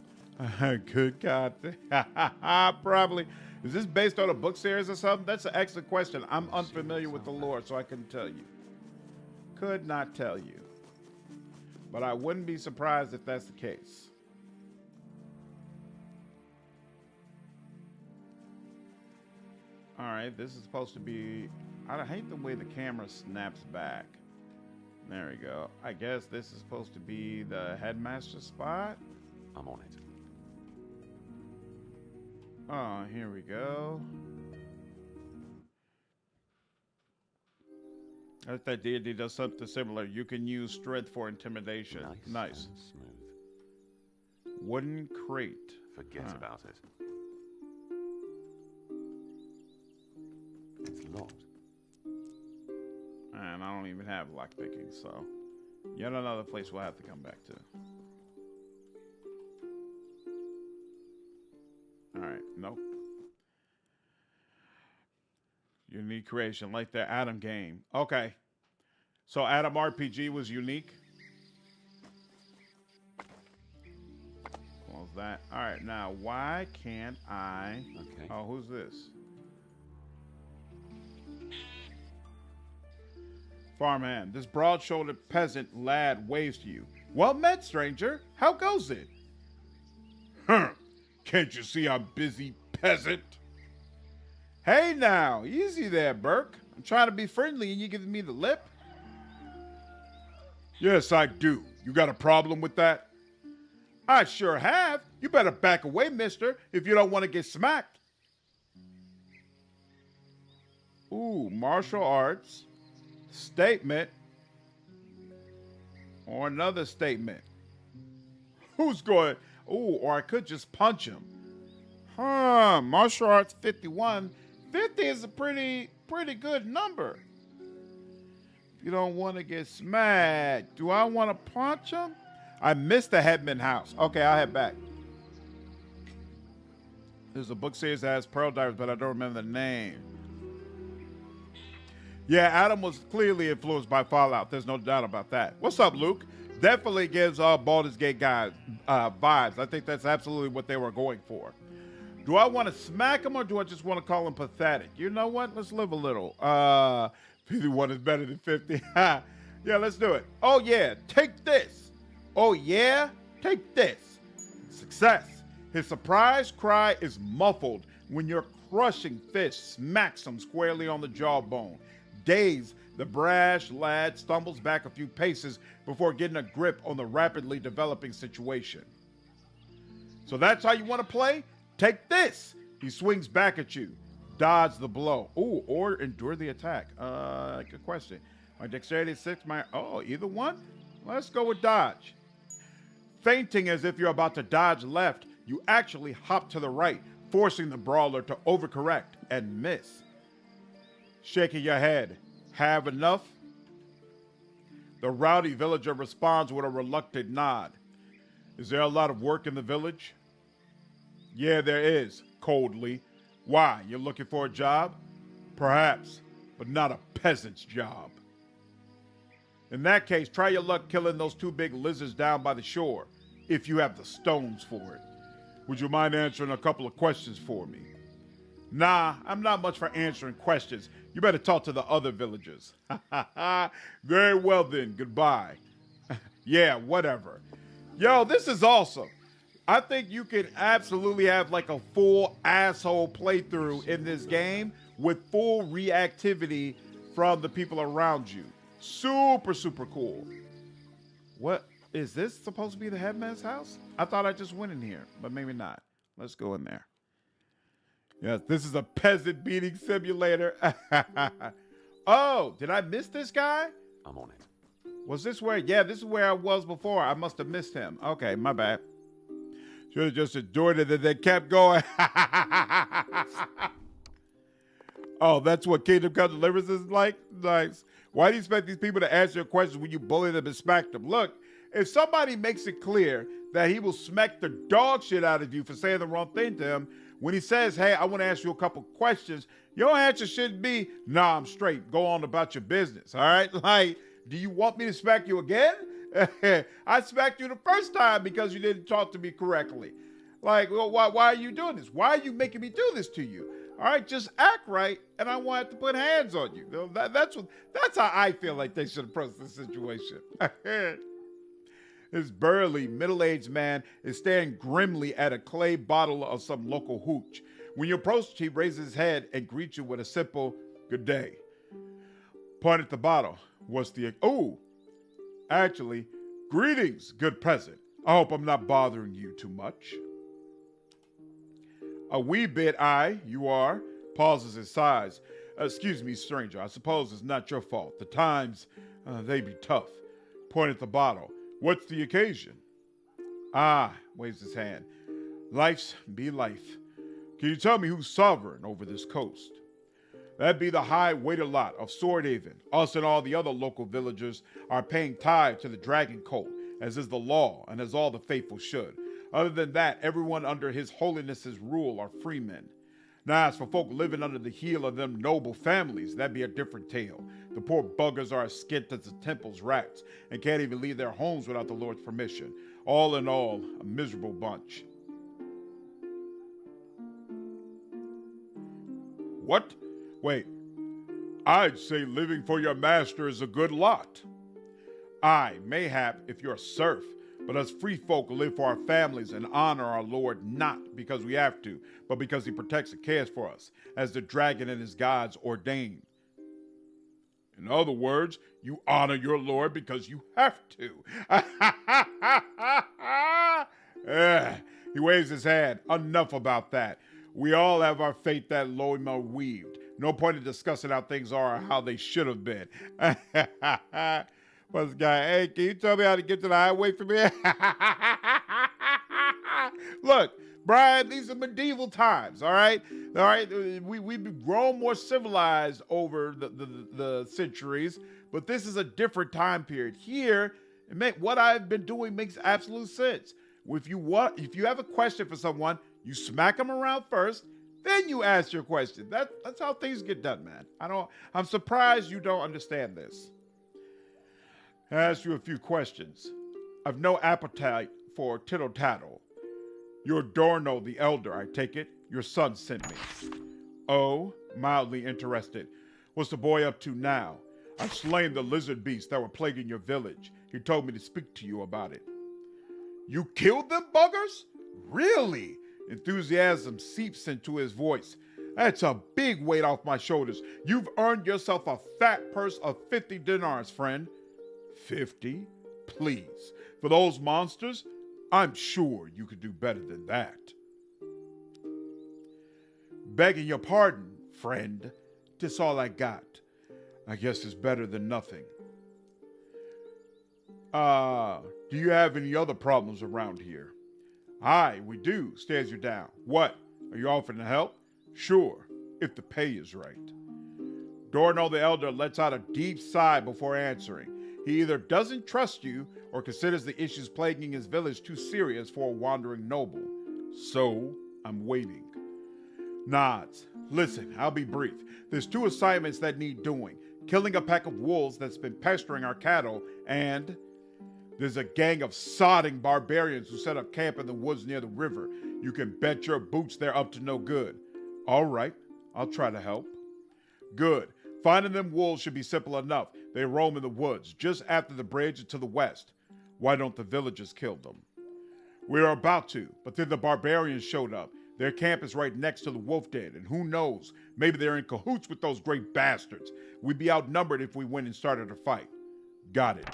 good content. Probably. Is this based on a book series or something? That's an excellent question. I'm unfamiliar with the lore, so I couldn't tell you. Could not tell you. But I wouldn't be surprised if that's the case. All right, this is supposed to be... I hate the way the camera snaps back. There we go. I guess this is supposed to be the headmaster spot. I'm on it. Oh, here we go. I thought D&D does something similar. You can use strength for intimidation. Nice. And smooth. Wooden crate. Forget about it. It's locked. And I don't even have lockpicking, so yet another place we'll have to come back to. All right, nope. Unique creation, like the Adam game. Okay. So Adam RPG was unique. What was that? All right, now why can't I... Okay. Oh, who's this? Farmhand, this broad-shouldered peasant lad waves to you. Well met, stranger. How goes it? Can't you see I'm busy, peasant? Hey now, easy there, Burke. I'm trying to be friendly and you giving me the lip? Yes, I do. You got a problem with that? I sure have. You better back away, mister, if you don't want to get smacked. Ooh, martial arts. Statement. Or another statement. Who's going? Ooh, or I could just punch him. Martial arts 51. 50 is a pretty good number. If you don't want to get smacked, do I want to punch him? I missed the Headman house. Okay, I'll head back. There's a book series that has Pearl Divers, but I don't remember the name. Yeah, Adam was clearly influenced by Fallout. There's no doubt about that. What's up, Luke? Definitely gives Baldur's Gate guys vibes. I think that's absolutely what they were going for. Do I want to smack him or do I just want to call him pathetic? You know what? Let's live a little. 51 is better than 50. Yeah, let's do it. Oh, yeah. Take this. Oh, yeah. Take this. Success. His surprise cry is muffled when your crushing fist smacks him squarely on the jawbone. Dazed, the brash lad stumbles back a few paces before getting a grip on the rapidly developing situation. So that's how you want to play? Take this! He swings back at you. Dodge the blow. Ooh, or endure the attack. Good question. My dexterity is 6, either one? Let's go with dodge. Feinting as if you're about to dodge left, you actually hop to the right, forcing the brawler to overcorrect and miss. Shaking your head. Have enough? The rowdy villager responds with a reluctant nod. Is there a lot of work in the village? Yeah, there is, coldly. Why, you're looking for a job? Perhaps, but not a peasant's job. In that case, try your luck killing those 2 big lizards down by the shore, if you have the stones for it. Would you mind answering a couple of questions for me? Nah, I'm not much for answering questions. You better talk to the other villagers. Very well then, goodbye. Yeah, whatever. Yo, this is awesome. I think you can absolutely have like a full asshole playthrough in this game with full reactivity from the people around you. Super, super cool. What is this supposed to be, the headman's house? I thought I just went in here, but maybe not. Let's go in there. Yes, this is a peasant beating simulator. Oh, did I miss this guy? I'm on it. Was this where? Yeah, this is where I was before. I must have missed him. Okay, my bad. Should have just enjoyed it and then kept going. Oh, that's what Kingdom Come Deliverance is like? Nice. Why do you expect these people to answer your questions when you bully them and smack them? Look, if somebody makes it clear that he will smack the dog shit out of you for saying the wrong thing to him, when he says, hey, I want to ask you a couple questions, your answer shouldn't be, nah, I'm straight. Go on about your business, all right? Like, do you want me to smack you again? I smacked you the first time because you didn't talk to me correctly. Like, well, why are you doing this? Why are you making me do this to you? All right, just act right, and I won't have to put hands on you. That's how I feel like they should approach this situation. This burly, middle-aged man is staring grimly at a clay bottle of some local hooch. When you approach, he raises his head and greets you with a simple, good day. Point at the bottle. What's the... Oh, actually, greetings, good peasant. I hope I'm not bothering you too much. A wee bit, you are. Pauses and sighs. Excuse me, stranger. I suppose it's not your fault. The times, they be tough. Point at the bottle. What's the occasion? Waves his hand. Life's be life. Can you tell me who's sovereign over this coast? That'd be the high waiter lot of Swordhaven. Us and all the other local villagers are paying tithe to the dragon cult, as is the law and as all the faithful should. Other than that, everyone under his holiness's rule are freemen. Now, as for folk living under the heel of them noble families, that'd be a different tale. The poor buggers are as skint as the temple's rats and can't even leave their homes without the Lord's permission. All in all, a miserable bunch. What? Wait. I'd say living for your master is a good lot. Aye, mayhap if you're a serf, but us free folk live for our families and honor our Lord not because we have to, but because he protects and cares for us, as the dragon and his gods ordain. In other words, you honor your Lord because you have to. He waves his hand. Enough about that. We all have our fate that Loima weaved. No point in discussing how things are or how they should have been. What's the guy? Hey, can you tell me how to get to the highway from here? Look, Brian, these are medieval times, all right? All right, we've grown more civilized over the centuries, but this is a different time period. Here, what I've been doing makes absolute sense. If you have a question for someone, you smack them around first, then you ask your question. That's how things get done, man. I'm surprised you don't understand this. I ask you a few questions. I've no appetite for tittle-tattle. You're Dorno the Elder, I take it. Your son sent me. Oh, mildly interested. What's the boy up to now? I've slain the lizard beasts that were plaguing your village. He told me to speak to you about it. You killed them buggers? Really? Enthusiasm seeps into his voice. That's a big weight off my shoulders. You've earned yourself a fat purse of 50 dinars, friend. 50? Please. For those monsters, I'm sure you could do better than that. Begging your pardon, friend. That's all I got. I guess it's better than nothing. Do you have any other problems around here? Aye, we do, stares you down. What? Are you offering to help? Sure, if the pay is right. Dorno the Elder lets out a deep sigh before answering. He either doesn't trust you or considers the issues plaguing his village too serious for a wandering noble. So, I'm waiting. Nods. Listen, I'll be brief. There's 2 assignments that need doing. Killing a pack of wolves that's been pestering our cattle, and there's a gang of sodding barbarians who set up camp in the woods near the river. You can bet your boots they're up to no good. All right, I'll try to help. Good. Finding them wolves should be simple enough. They roam in the woods, just after the bridge and to the west. Why don't the villagers kill them? We are about to, but then the barbarians showed up. Their camp is right next to the wolf den, and who knows, maybe they're in cahoots with those great bastards. We'd be outnumbered if we went and started a fight. Got it.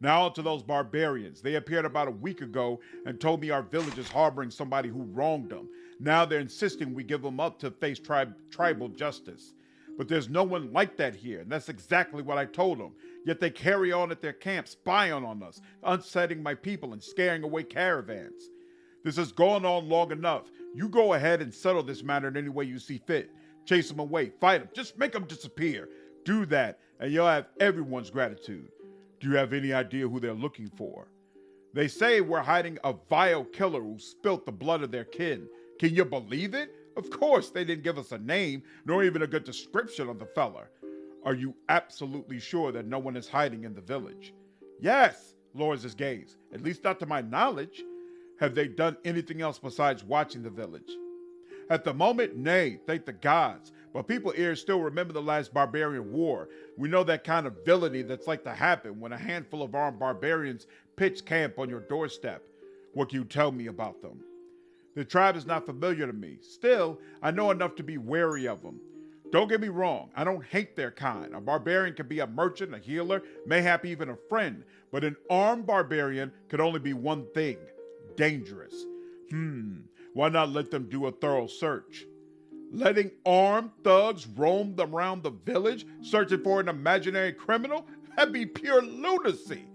Now on to those barbarians. They appeared about a week ago and told me our village is harboring somebody who wronged them. Now they're insisting we give them up to face tribal justice. But there's no one like that here, and that's exactly what I told them. Yet they carry on at their camp, spying on us, unsetting my people and scaring away caravans. This has gone on long enough. You go ahead and settle this matter in any way you see fit. Chase them away, fight them, just make them disappear. Do that, and you'll have everyone's gratitude. Do you have any idea who they're looking for? They say we're hiding a vile killer who spilt the blood of their kin. Can you believe it? Of course, they didn't give us a name, nor even a good description of the fella. Are you absolutely sure that no one is hiding in the village? Yes, lowers his gaze, at least not to my knowledge. Have they done anything else besides watching the village? At the moment, nay, thank the gods. But people here still remember the last barbarian war. We know that kind of villainy that's like to happen when a handful of armed barbarians pitch camp on your doorstep. What can you tell me about them? The tribe is not familiar to me. Still, I know enough to be wary of them. Don't get me wrong, I don't hate their kind. A barbarian can be a merchant, a healer, mayhap even a friend. But an armed barbarian could only be one thing: dangerous. Why not let them do a thorough search? Letting armed thugs roam around the village, searching for an imaginary criminal? That'd be pure lunacy.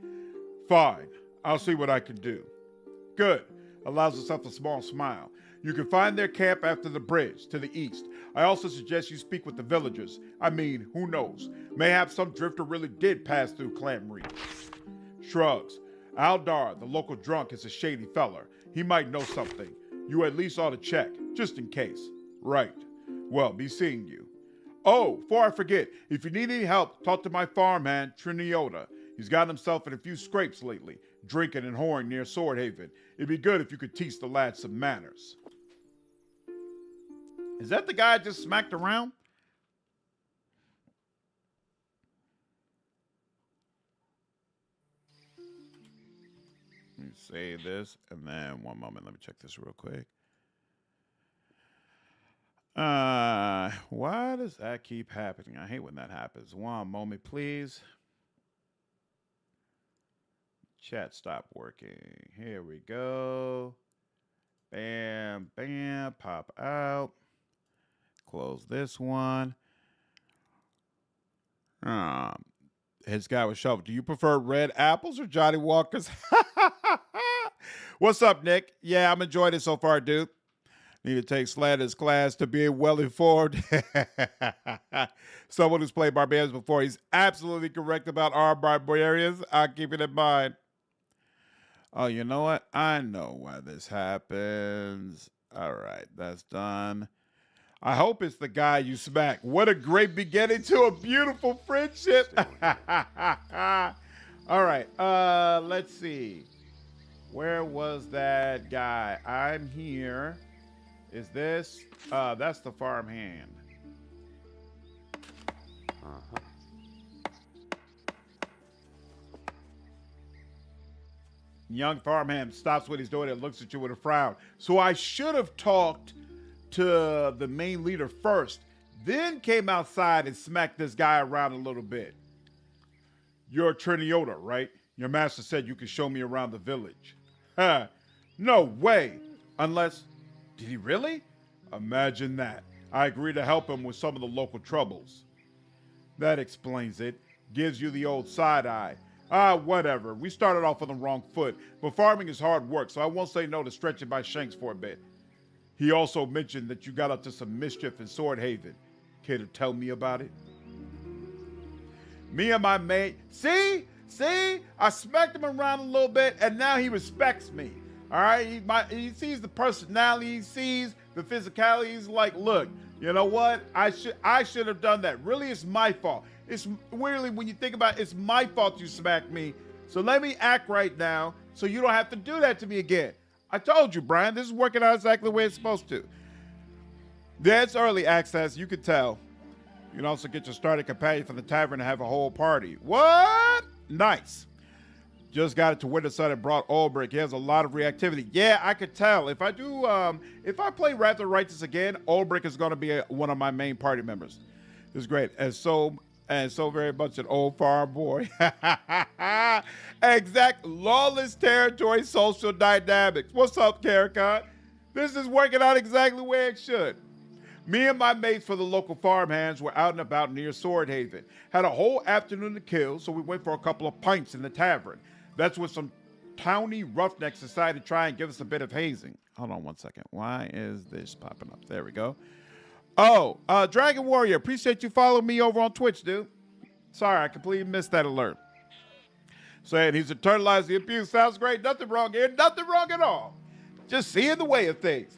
Fine, I'll see what I can do. Good. Allows himself a small smile. You can find their camp after the bridge, to the east. I also suggest you speak with the villagers. I mean, who knows? Mayhap some drifter really did pass through Clam Reef. Shrugs. Aldar, the local drunk, is a shady feller. He might know something. You at least ought to check, just in case. Right. Well, be seeing you. Oh, before I forget, if you need any help, talk to my farmhand, Triniota. He's gotten himself in a few scrapes lately, drinking and whoring near Swordhaven. It'd be good if you could teach the lad some manners. Is that the guy I just smacked around? Let me save this, and then one moment, let me check this real quick. Why does that keep happening? I hate when that happens. One moment, please. Chat stopped working. Here we go. Bam, bam, pop out. Close this one. His guy was shovel. Do you prefer red apples or Johnny Walkers? What's up, Nick? Yeah, I'm enjoying it so far, dude. Need to take Slander's class to be well informed. Someone who's played barbarians before. He's absolutely correct about our barbarians. I'll keep it in mind. Oh, you know what? I know why this happens. All right, that's done. I hope it's the guy you smack. What a great beginning to a beautiful friendship. All right, let's see. Where was that guy? I'm here. Is this? That's the farmhand. Uh-huh. Young farmhand stops what he's doing and looks at you with a frown. So I should have talked to the main leader first, then came outside and smacked this guy around a little bit. You're a Triniota, right? Your master said you could show me around the village. Ha! No way! Unless, did he really? Imagine that. I agreed to help him with some of the local troubles. That explains it. Gives you the old side eye. Whatever. We started off on the wrong foot, but farming is hard work, so I won't say no to stretching my shanks for a bit. He also mentioned that you got up to some mischief in Swordhaven. Care to tell me about it? Me and my mate, see, I smacked him around a little bit, and now he respects me. All right, he sees the personality, he sees the physicality. He's like, look, you know what? I should have done that. Really, it's my fault. It's really, when you think about it, it's my fault you smacked me. So let me act right now, so you don't have to do that to me again. I told you, Brian, this is working out exactly the way it's supposed to. Yeah, it's early access, you could tell. You can also get your starting companion from the tavern and have a whole party. What? Nice. Just got it to Wintersun and brought Ulbrich. He has a lot of reactivity. Yeah, I could tell. If I play Wrath of Righteous again, Ulbrich is going to be one of my main party members. This is great. And so very much an old farm boy. Exact lawless territory social dynamics. What's up, Karakot? This is working out exactly the way it should. Me and my mates for the local farmhands were out and about near Swordhaven. Had a whole afternoon to kill, so we went for a couple of pints in the tavern. That's when some towny roughnecks decided to try and give us a bit of hazing. Hold on one second. Why is this popping up? There we go. Oh, Dragon Warrior, appreciate you following me over on Twitch, dude. Sorry, I completely missed that alert. Saying he's internalized the abuse. Sounds great. Nothing wrong here. Nothing wrong at all. Just seeing the way of things.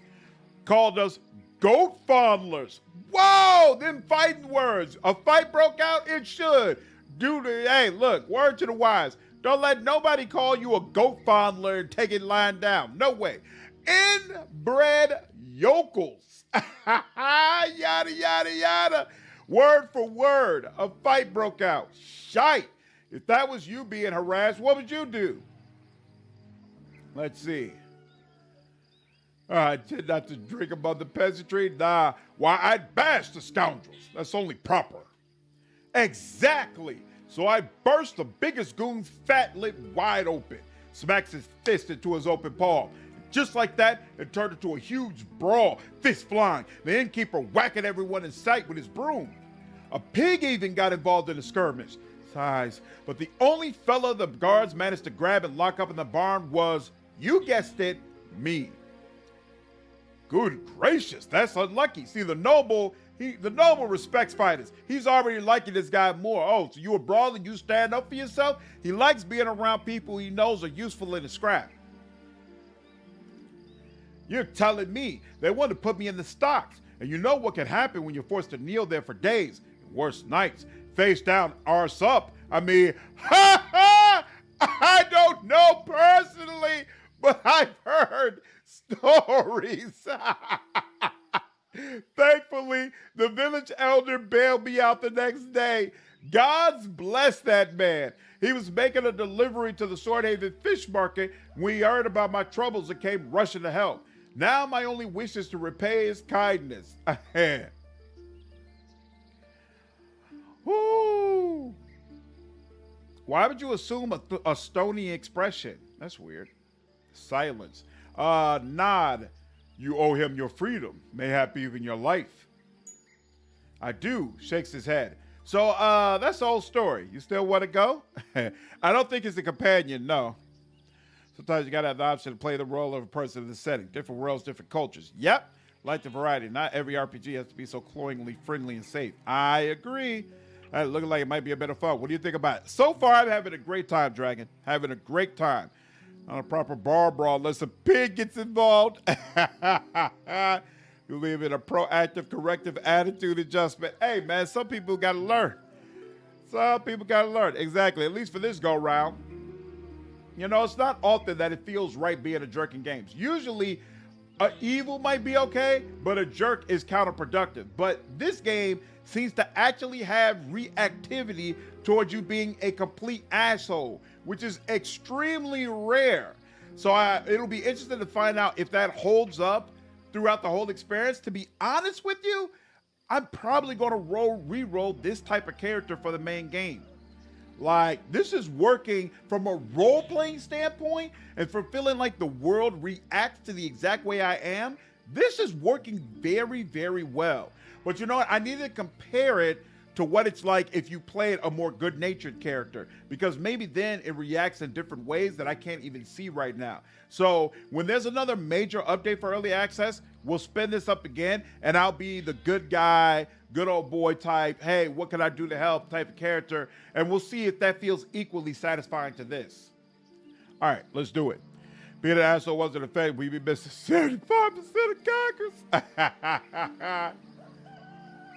Called us goat fondlers. Whoa, them fighting words. A fight broke out? It should. Hey, look, word to the wise. Don't let nobody call you a goat fondler and take it lying down. No way. Inbred yokels. Yada, yada, yada. Word for word, a fight broke out. Shite. If that was you being harassed, what would you do? Let's see. I tend not to drink above the peasantry. Nah, why, I'd bash the scoundrels. That's only proper. Exactly. So I burst the biggest goon's fat lip wide open, smacks his fist into his open palm. Just like that, it turned into a huge brawl, fist flying, the innkeeper whacking everyone in sight with his broom. A pig even got involved in the skirmish. Sighs, but the only fella the guards managed to grab and lock up in the barn was, you guessed it, me. Good gracious, that's unlucky. See, the noble respects fighters. He's already liking this guy more. Oh, so you a brawler, you stand up for yourself? He likes being around people he knows are useful in the scrap. You're telling me they want to put me in the stocks. And you know what can happen when you're forced to kneel there for days, worse nights, face down, arse up. I mean, I don't know personally, but I've heard stories. Thankfully, the village elder bailed me out the next day. God's bless that man. He was making a delivery to the Swordhaven fish market when he heard about my troubles and came rushing to help. Now my only wish is to repay his kindness. Woo! Why would you assume a stony expression? That's weird. Silence. Nod. You owe him your freedom, mayhap even your life. I do, shakes his head. So, that's the whole story. You still want to go? I don't think it's a companion, no. Sometimes you gotta have the option to play the role of a person in the setting. Different worlds, different cultures. Yep, like the variety. Not every RPG has to be so cloyingly friendly and safe. I agree. Looking like it might be a bit of fun. What do you think about it? So far, I'm having a great time, Dragon. Having a great time. On a proper bar brawl, unless a pig gets involved. You live in a proactive, corrective attitude adjustment. Hey, man, some people got to learn. Some people got to learn. Exactly, at least for this go-round. You know, it's not often that it feels right being a jerk in games. Usually, evil might be okay, but a jerk is counterproductive. But this game seems to actually have reactivity towards you being a complete asshole, which is extremely rare. So it'll be interesting to find out if that holds up throughout the whole experience, to be honest with you, I'm probably going to re-roll this type of character for the main game. Like, this is working from a role-playing standpoint and for feeling like the world reacts to the exact way I am. This is working very, very well. But you know what? I need to compare it to what it's like if you played a more good-natured character, because maybe then it reacts in different ways that I can't even see right now. So when there's another major update for early access, we'll spin this up again, and I'll be the good guy, good old boy type, hey, what can I do to help type of character, and we'll see if that feels equally satisfying to this. All right, let's do it. Being an asshole wasn't a thing. We be missing 75% of Congress.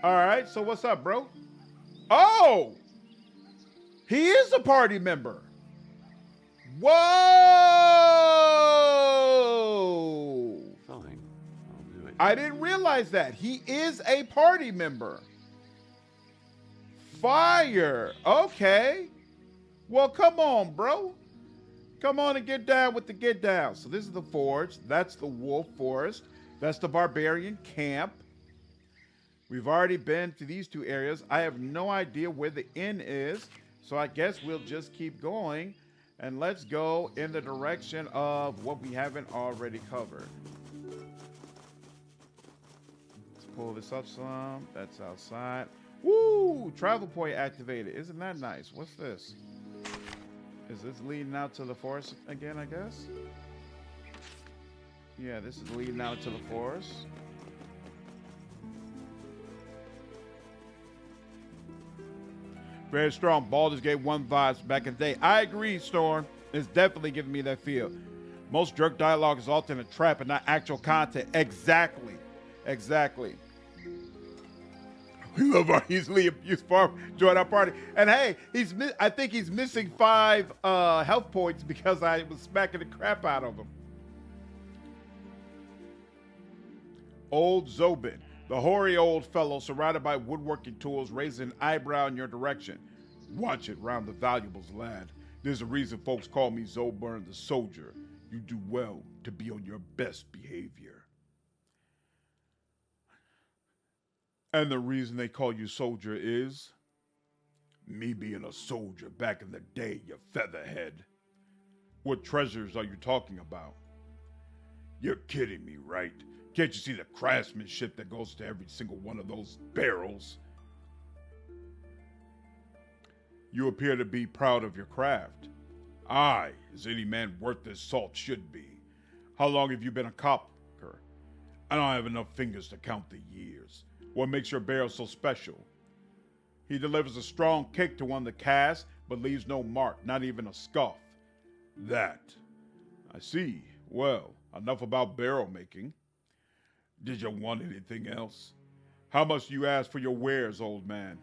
All right, so what's up, bro? Oh, he is a party member. Whoa! Fine. I'll do it. I didn't realize that. He is a party member. Fire. Okay. Well, come on, bro. Come on and get down with the get down. So this is the forge. That's the wolf forest. That's the barbarian camp. We've already been to these two areas. I have no idea where the inn is, so I guess we'll just keep going, and let's go in the direction of what we haven't already covered. Let's pull this up some. That's outside. Woo! Travel point activated. Isn't that nice? What's this? Is this leading out to the forest again, I guess? Yeah, this is leading out to the forest. Very strong. Baldur's Gate 1 vibes back in the day. I agree, Storm. It's definitely giving me that feel. Most jerk dialogue is often a trap and not actual content. Exactly. Exactly. We love our easily abused farm. Join our party. And hey, I think he's missing 5 health points because I was smacking the crap out of him. Old Zobin. The hoary old fellow surrounded by woodworking tools raises an eyebrow in your direction. Watch it round the valuables, lad. There's a reason folks call me Zoburn the soldier. You do well to be on your best behavior. And the reason they call you soldier is me being a soldier back in the day, you featherhead. What treasures are you talking about? You're kidding me, right? Can't you see the craftsmanship that goes to every single one of those barrels? You appear to be proud of your craft. Aye, as any man worth his salt should be. How long have you been a copper? I don't have enough fingers to count the years. What makes your barrel so special? He delivers a strong kick to one that casts, but leaves no mark, not even a scuff. That. I see. Well, enough about barrel making. Did you want anything else? How much do you ask for your wares, old man?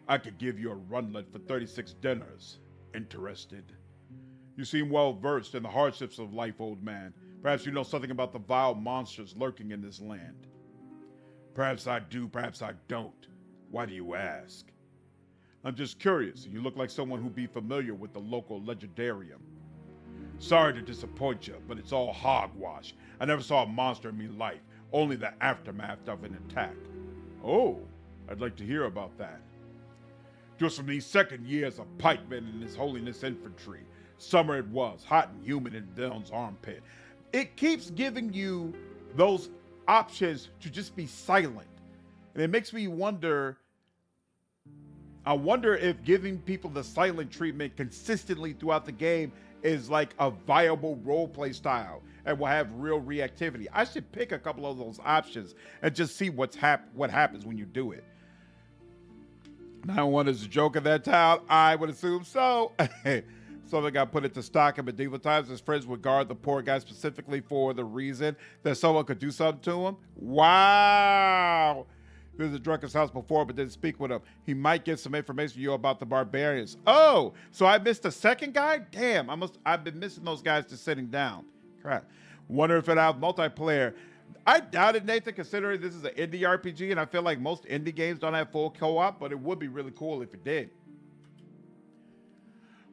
I could give you a runlet for 36 dinners. Interested? You seem well versed in the hardships of life, old man. Perhaps you know something about the vile monsters lurking in this land. Perhaps I do, perhaps I don't. Why do you ask? I'm just curious. You look like someone who'd be familiar with the local legendarium. Sorry to disappoint you, but it's all hogwash. I never saw a monster in me life, only the aftermath of an attack. Oh, I'd like to hear about that. Just from these second years of pikemen in His Holiness infantry. Summer it was, hot and humid in Dylan's armpit. It keeps giving you those options to just be silent. And it makes me wonder, I wonder if giving people the silent treatment consistently throughout the game is like a viable roleplay style and will have real reactivity. I should pick a couple of those options and just see what happens when you do it. 9-1 is a joke in that town. I would assume so. Someone got put into stock in medieval times. His friends would guard the poor guy specifically for the reason that someone could do something to him. Wow. Visited the drunkard's house before but didn't speak with him. He might get some information for you about the barbarians. Oh, so I missed the second guy? Damn, I've been missing those guys just sitting down. Crap. Wonder if it have multiplayer. I doubt it, Nathan, considering this is an indie RPG, and I feel like most indie games don't have full co-op, but it would be really cool if it did.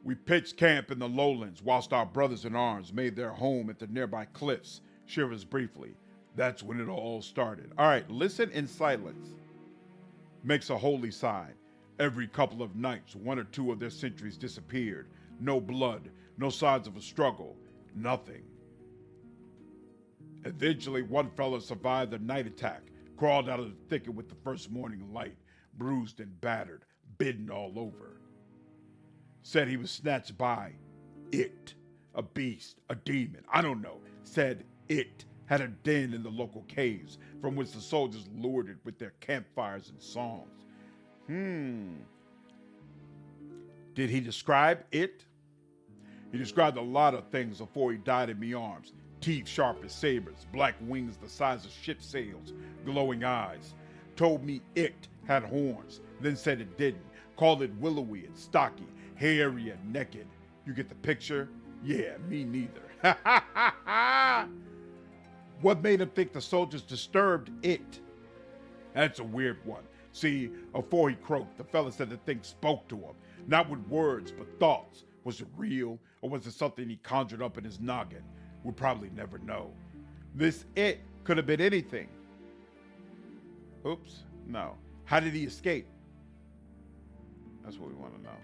We pitched camp in the lowlands whilst our brothers in arms made their home at the nearby cliffs. Shivers briefly. That's when it all started. All right, listen in silence. Makes a holy sign. Every couple of nights, one or two of their sentries disappeared. No blood, no signs of a struggle, nothing. Eventually, one fella survived the night attack, crawled out of the thicket with the first morning light, bruised and battered, bitten all over. Said he was snatched by it, a beast, a demon, I don't know. Said it had a den in the local caves from which the soldiers lured it with their campfires and songs. Did he describe it? He described a lot of things before he died in me arms. Teeth sharp as sabers, black wings the size of ship sails, glowing eyes. Told me it had horns, then said it didn't. Called it willowy and stocky, hairy and naked. You get the picture? Yeah, me neither. What made him think the soldiers disturbed it? That's a weird one. See, before he croaked, the fella said the thing spoke to him. Not with words, but thoughts. Was it real, or was it something he conjured up in his noggin? We'll probably never know. This it could have been anything. Oops, no. How did he escape? That's what we want to know.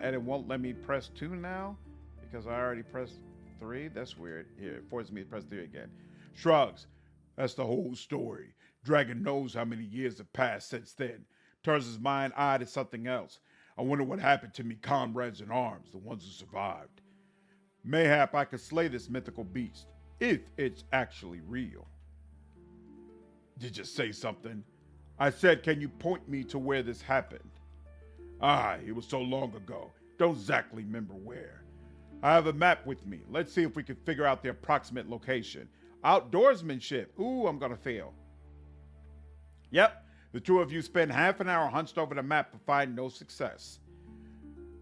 And it won't let me press 2 now because I already pressed 3. That's weird. Here, it forces me to press 3 again. Shrugs. That's the whole story. Dragon knows how many years have passed since then. Turns his mind eye to something else. I wonder what happened to me comrades in arms, the ones who survived. Mayhap I could slay this mythical beast, if it's actually real. Did you say something? I said, can you point me to where this happened? It was so long ago. Don't exactly remember where. I have a map with me. Let's see if we can figure out the approximate location. Outdoorsmanship. Ooh, I'm gonna fail. Yep, the two of you spend half an hour hunched over the map but find no success.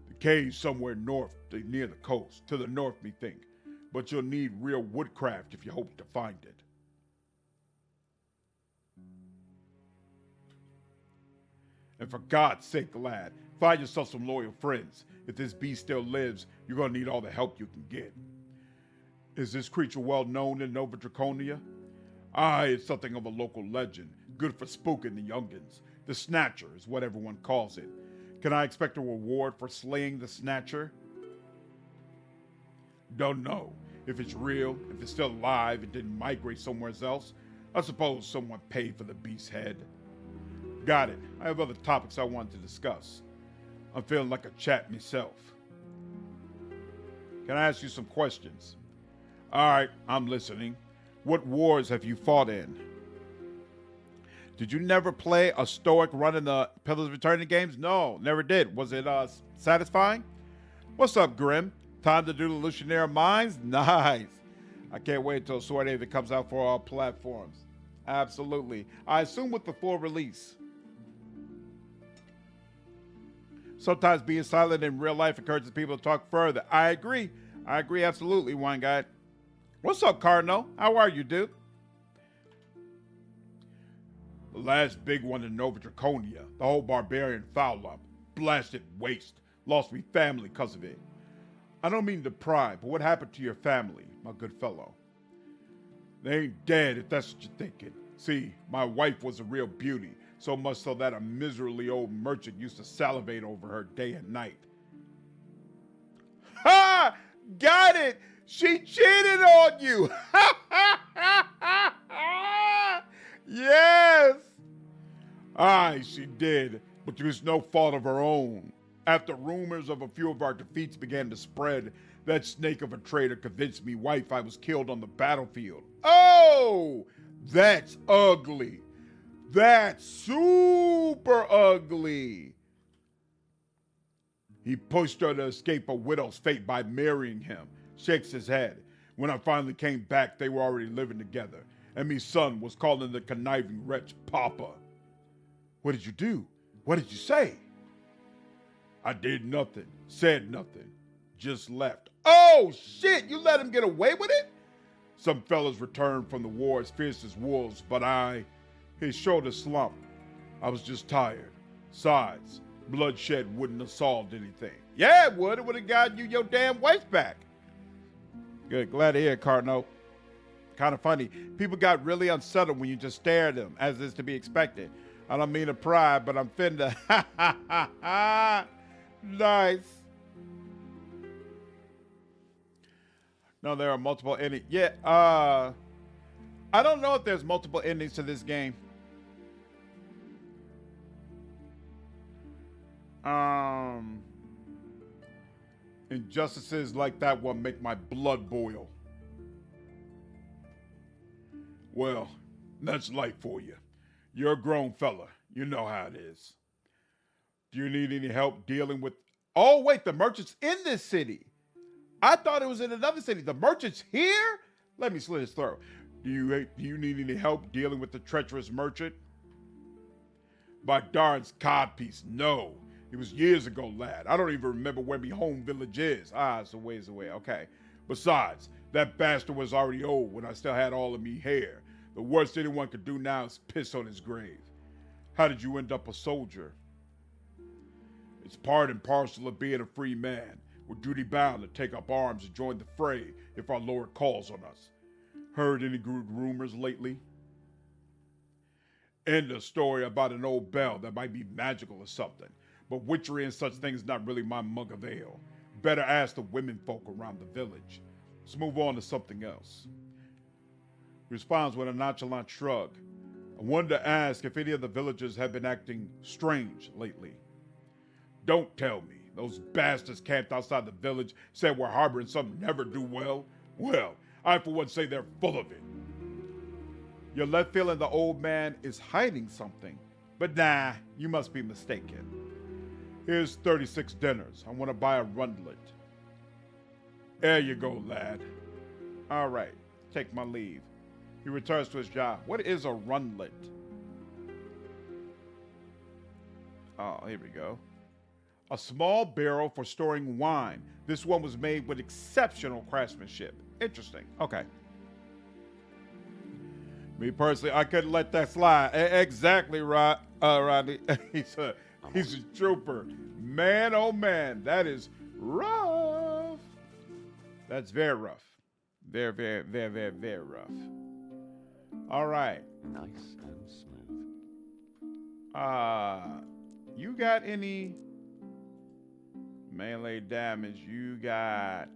The cave's somewhere north, near the coast. To the north, me think. But you'll need real woodcraft if you hope to find it. And for God's sake, lad, find yourself some loyal friends. If this beast still lives, you're gonna need all the help you can get. Is this creature well known in Nova Draconia? It's something of a local legend, good for spooking the youngins. The Snatcher is what everyone calls it. Can I expect a reward for slaying the Snatcher? Don't know. If it's real, if it's still alive and didn't migrate somewhere else, I suppose someone paid for the beast's head. Got it. I have other topics I want to discuss. I'm feeling like a chat myself. Can I ask you some questions? All right, I'm listening. What wars have you fought in? Did you never play a stoic run in the Pillars of Eternity games? No, never did. Was it satisfying? What's up, Grim? Time to do the Lucianaire Mines? Nice. I can't wait until Swordhaven comes out for all platforms. Absolutely. I assume with the full release. Sometimes being silent in real life encourages people to talk further. I agree. I agree absolutely, Wine Guy. What's up, Cardinal? How are you, dude? The last big one in Nova Draconia, the whole barbarian foul up. Blasted waste. Lost me family because of it. I don't mean to pry, but what happened to your family, my good fellow? They ain't dead if that's what you're thinking. See, my wife was a real beauty, so much so that a miserably old merchant used to salivate over her day and night. Ha! Got it! She cheated on you! Yes! Aye, she did, but it was no fault of her own. After rumors of a few of our defeats began to spread, that snake of a traitor convinced me wife I was killed on the battlefield. Oh! That's ugly. That's super ugly. He pushed her to escape a widow's fate by marrying him. Shakes his head. When I finally came back, they were already living together, and me son was calling the conniving wretch Papa. What did you do? What did you say? I did nothing, said nothing, just left. Oh shit, you let him get away with it? Some fellas returned from the war as fierce as wolves, but his shoulder slumped. I was just tired. Besides, bloodshed wouldn't have solved anything. Yeah, it would. It would have gotten you your damn wife back. Good. Glad to hear it, Cardinal. kind of funny. People got really unsettled when you just stare at them, as is to be expected. I don't mean to pry, but I'm finna. Nice. No, there are multiple endings. Yeah, I don't know if there's multiple endings to this game. Injustices like that one make my blood boil. Well, that's life for you. You're a grown fella. You know how it is. Do you need any help dealing with... Oh, wait, the merchant's in this city. I thought it was in another city. The merchant's here? Let me slit his throat. Do you need any help dealing with the treacherous merchant? By Darn's codpiece, no. It was years ago, lad. I don't even remember where my home village is. Ah, it's a ways away. Okay. Besides, that bastard was already old when I still had all of me hair. The worst anyone could do now is piss on his grave. How did you end up a soldier? It's part and parcel of being a free man. We're duty bound to take up arms and join the fray if our Lord calls on us. Heard any good rumors lately? End a story about an old bell that might be magical or something. But witchery and such things is not really my mug of ale. Better ask the women folk around the village. Let's move on to something else. He responds with a nonchalant shrug. I wanted to ask if any of the villagers have been acting strange lately. Don't tell me. Those bastards camped outside the village, said we're harboring some never-do-well. Well, I for one say they're full of it. You're left feeling the old man is hiding something. But nah, you must be mistaken. Here's 36 dinners. I want to buy a rundlet. There you go, lad. All right, take my leave. He returns to his job. What is a rundlet? Oh, here we go. A small barrel for storing wine. This one was made with exceptional craftsmanship. Interesting. Okay. Me personally, I couldn't let that slide. Exactly, Rodney. He's a trooper. Man, oh man, that is rough. That's very rough. Very, very, very, very, very rough. All right. Nice and smooth. You got any melee damage? You got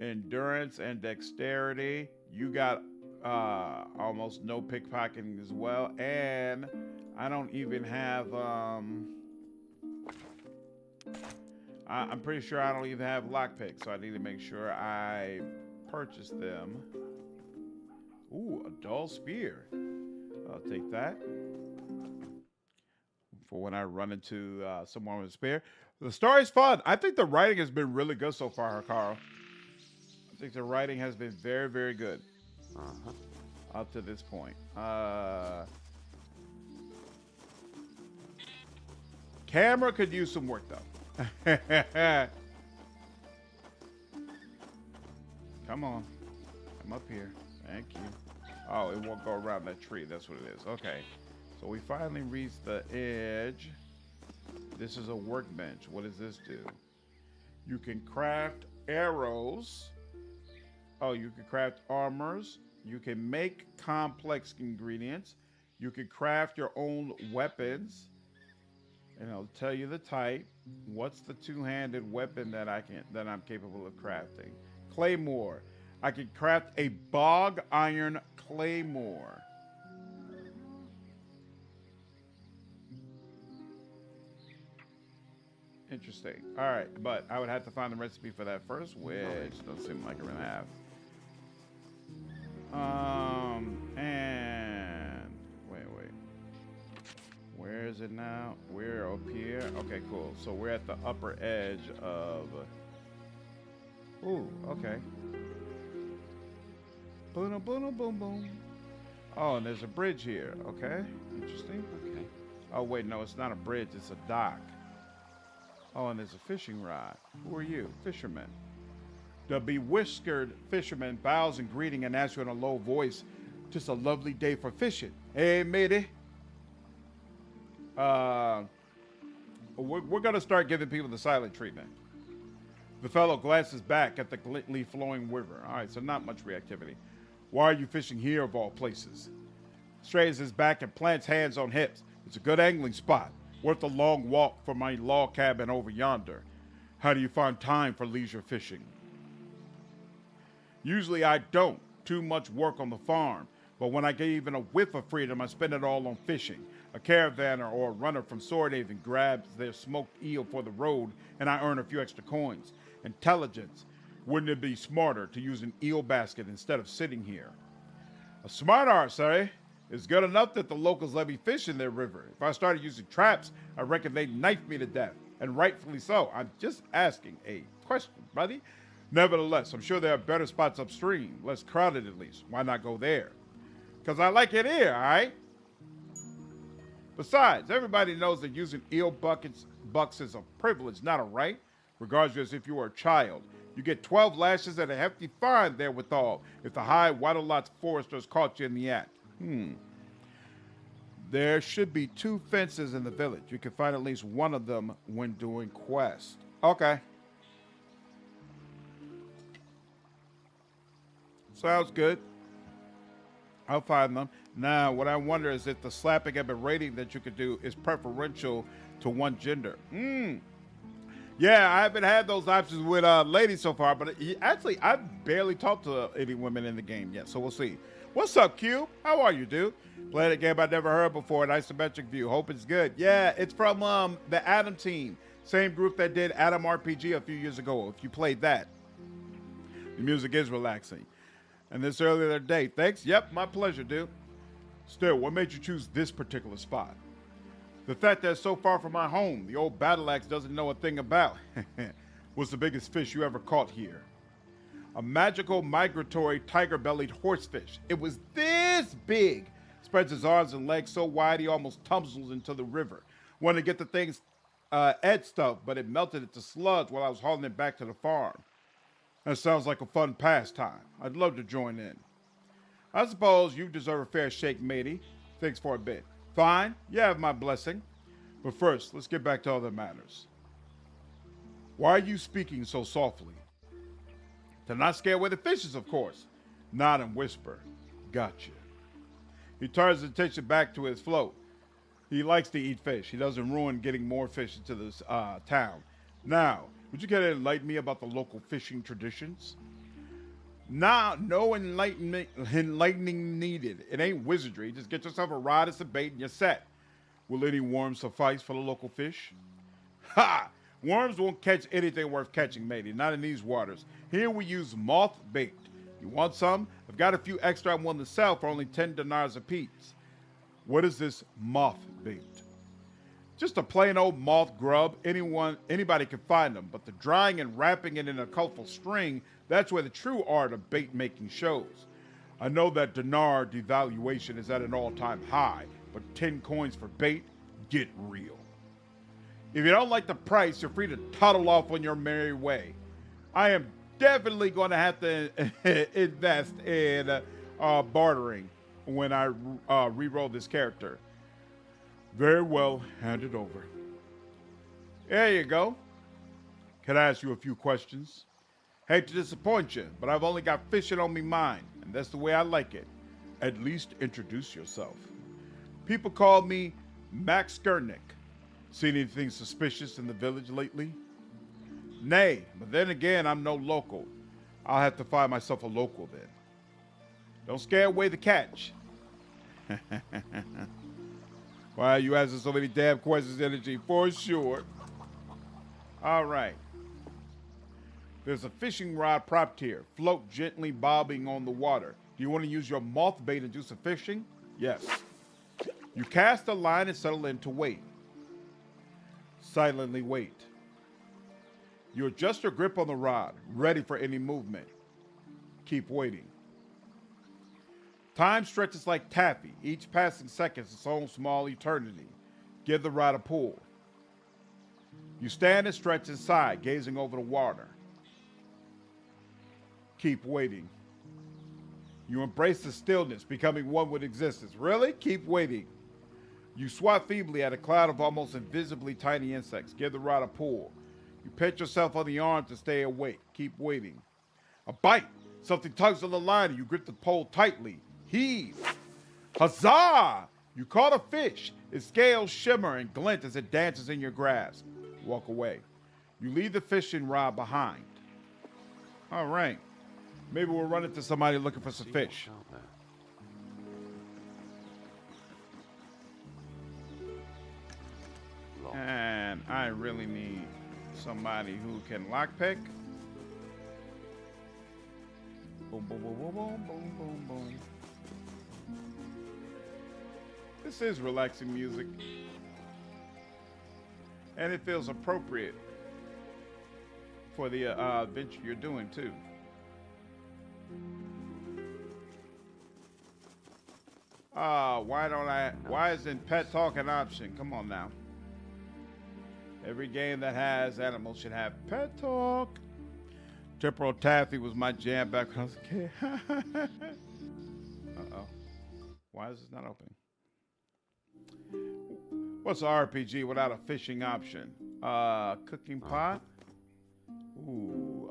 endurance and dexterity. You got almost no pickpocketing as well, and I don't even have I'm pretty sure I don't even have lockpicks, so I need to make sure I purchase them. Ooh, a dull spear. I'll take that for when I run into someone with a spear. The story's fun. I think the writing has been really good so far, Carl. I think the writing has been very, very good. Up to this point. Camera could use some work though. Come on. Come up here. Thank you. Oh, it won't go around that tree. That's what it is. Okay. So we finally reached the edge. This is a workbench. What does this do? You can craft arrows. Oh, you can craft armors. You can make complex ingredients. You can craft your own weapons. And I'll tell you the type. What's the two-handed weapon that I'm capable of crafting? Claymore. I can craft a bog iron claymore. Interesting. All right, but I would have to find the recipe for that first, which doesn't seem like I'm gonna have. And wait. Where is it now? We're up here. Okay, cool. So we're at the upper edge of. Ooh, okay. Boom, boom, boom, boom. Oh, and there's a bridge here. Okay, interesting. Okay. Oh wait, no, it's not a bridge. It's a dock. Oh, and there's a fishing rod. Who are you? Fisherman. The bewhiskered fisherman bows in greeting and asks you in a low voice, "Just a lovely day for fishing. Hey, matey." We're going to start giving people the silent treatment. The fellow glances back at the gently flowing river. All right, so not much reactivity. Why are you fishing here of all places? Straightens his back and plants hands on hips. It's a good angling spot, worth a long walk from my log cabin over yonder. How do you find time for leisure fishing? Usually I don't. Too much work on the farm. But when I get even a whiff of freedom, I spend it all on fishing. A caravaner or a runner from Swordhaven grabs their smoked eel for the road, and I earn a few extra coins. Intelligence. Wouldn't it be smarter to use an eel basket instead of sitting here? A smart arse, eh? It's good enough that the locals let me fish in their river. If I started using traps, I reckon they'd knife me to death. And rightfully so. I'm just asking a question, buddy. Nevertheless, I'm sure there are better spots upstream. Less crowded at least. Why not go there? Because I like it here, all right? Besides, everybody knows that using bucks is a privilege, not a right. Regardless if you were a child. You get 12 lashes and a hefty fine therewithal if the high Waterlots foresters caught you in the act. There should be 2 fences in the village. You can find at least one of them when doing quests. Okay. Sounds good. I'll find them. Now, what I wonder is if the slapping and berating that you could do is preferential to one gender. Yeah, I haven't had those options with ladies so far, but actually, I've barely talked to any women in the game yet, so we'll see. What's up, Q? How are you, dude? Playing a game I've never heard before, an isometric view. Hope it's good. Yeah, it's from the Adam team. Same group that did Adam RPG a few years ago, if you played that. The music is relaxing. And this earlier today, thanks. Yep, my pleasure, dude. Still, what made you choose this particular spot? The fact that it's so far from my home, the old battle axe doesn't know a thing about. What's the biggest fish you ever caught here? A magical migratory tiger-bellied horsefish. It was this big. Spreads his arms and legs so wide he almost tumbles into the river. Wanted to get the thing's edge stuff, but it melted it to sludge while I was hauling it back to the farm. That sounds like a fun pastime. I'd love to join in. I suppose you deserve a fair shake, matey. Thanks for a bit. Fine, you have my blessing. But first, let's get back to other matters. Why are you speaking so softly? To not scare away the fishes, of course. Nod and whisper. Gotcha. He turns his attention back to his float. He likes to eat fish. He doesn't ruin getting more fish into this town. Now, would you care to enlighten me about the local fishing traditions? Nah, no enlightening needed. It ain't wizardry. Just get yourself a rod and some bait and you're set. Will any worms suffice for the local fish? Ha! Worms won't catch anything worth catching, matey. Not in these waters. Here we use moth bait. You want some? I've got a few extra I'm willing to sell for only 10 dinars apiece. What is this moth bait? Just a plain old moth grub. Anybody can find them, but the drying and wrapping it in a colorful string, that's where the true art of bait making shows. I know that dinar devaluation is at an all-time high, but 10 coins for bait? Get real. If you don't like the price, you're free to toddle off on your merry way. I am definitely going to have to invest in bartering when I re-roll this character. Very well, hand it over. There you go. Can I ask you a few questions? Hate to disappoint you, but I've only got fishing on me mind, and that's the way I like it. At least introduce yourself. People call me Max Skurnick. Seen anything suspicious in the village lately? Nay, but then again, I'm no local. I'll have to find myself a local then. Don't scare away the catch. Why are you asking so many damn questions, energy? For sure. All right. There's a fishing rod propped here. Float gently bobbing on the water. Do you want to use your moth bait and do some fishing? Yes. You cast a line and settle in to wait. Silently wait. You adjust your grip on the rod, ready for any movement. Keep waiting. Time stretches like taffy. Each passing second is its own small eternity. Give the rod a pull. You stand and stretch inside, gazing over the water. Keep waiting. You embrace the stillness, becoming one with existence. Really? Keep waiting. You swat feebly at a cloud of almost invisibly tiny insects. Give the rod a pull. You pat yourself on the arm to stay awake. Keep waiting. A bite. Something tugs on the line and you grip the pole tightly. Heave. Huzzah! You caught a fish. Its scales shimmer and glint as it dances in your grasp. Walk away. You leave the fishing rod behind. All right. Maybe we'll run into somebody looking for some See fish. what's out there. Locked. And I really need somebody who can lockpick. Boom, boom, boom, boom, boom, boom, boom, boom. This is relaxing music. And it feels appropriate for the adventure you're doing, too. Why isn't pet talk an option? Come on now. Every game that has animals should have pet talk. Temporal Taffy was my jam back when I was a kid. Uh-oh. Why is this not open? What's an RPG without a fishing option? Cooking pot? Ooh,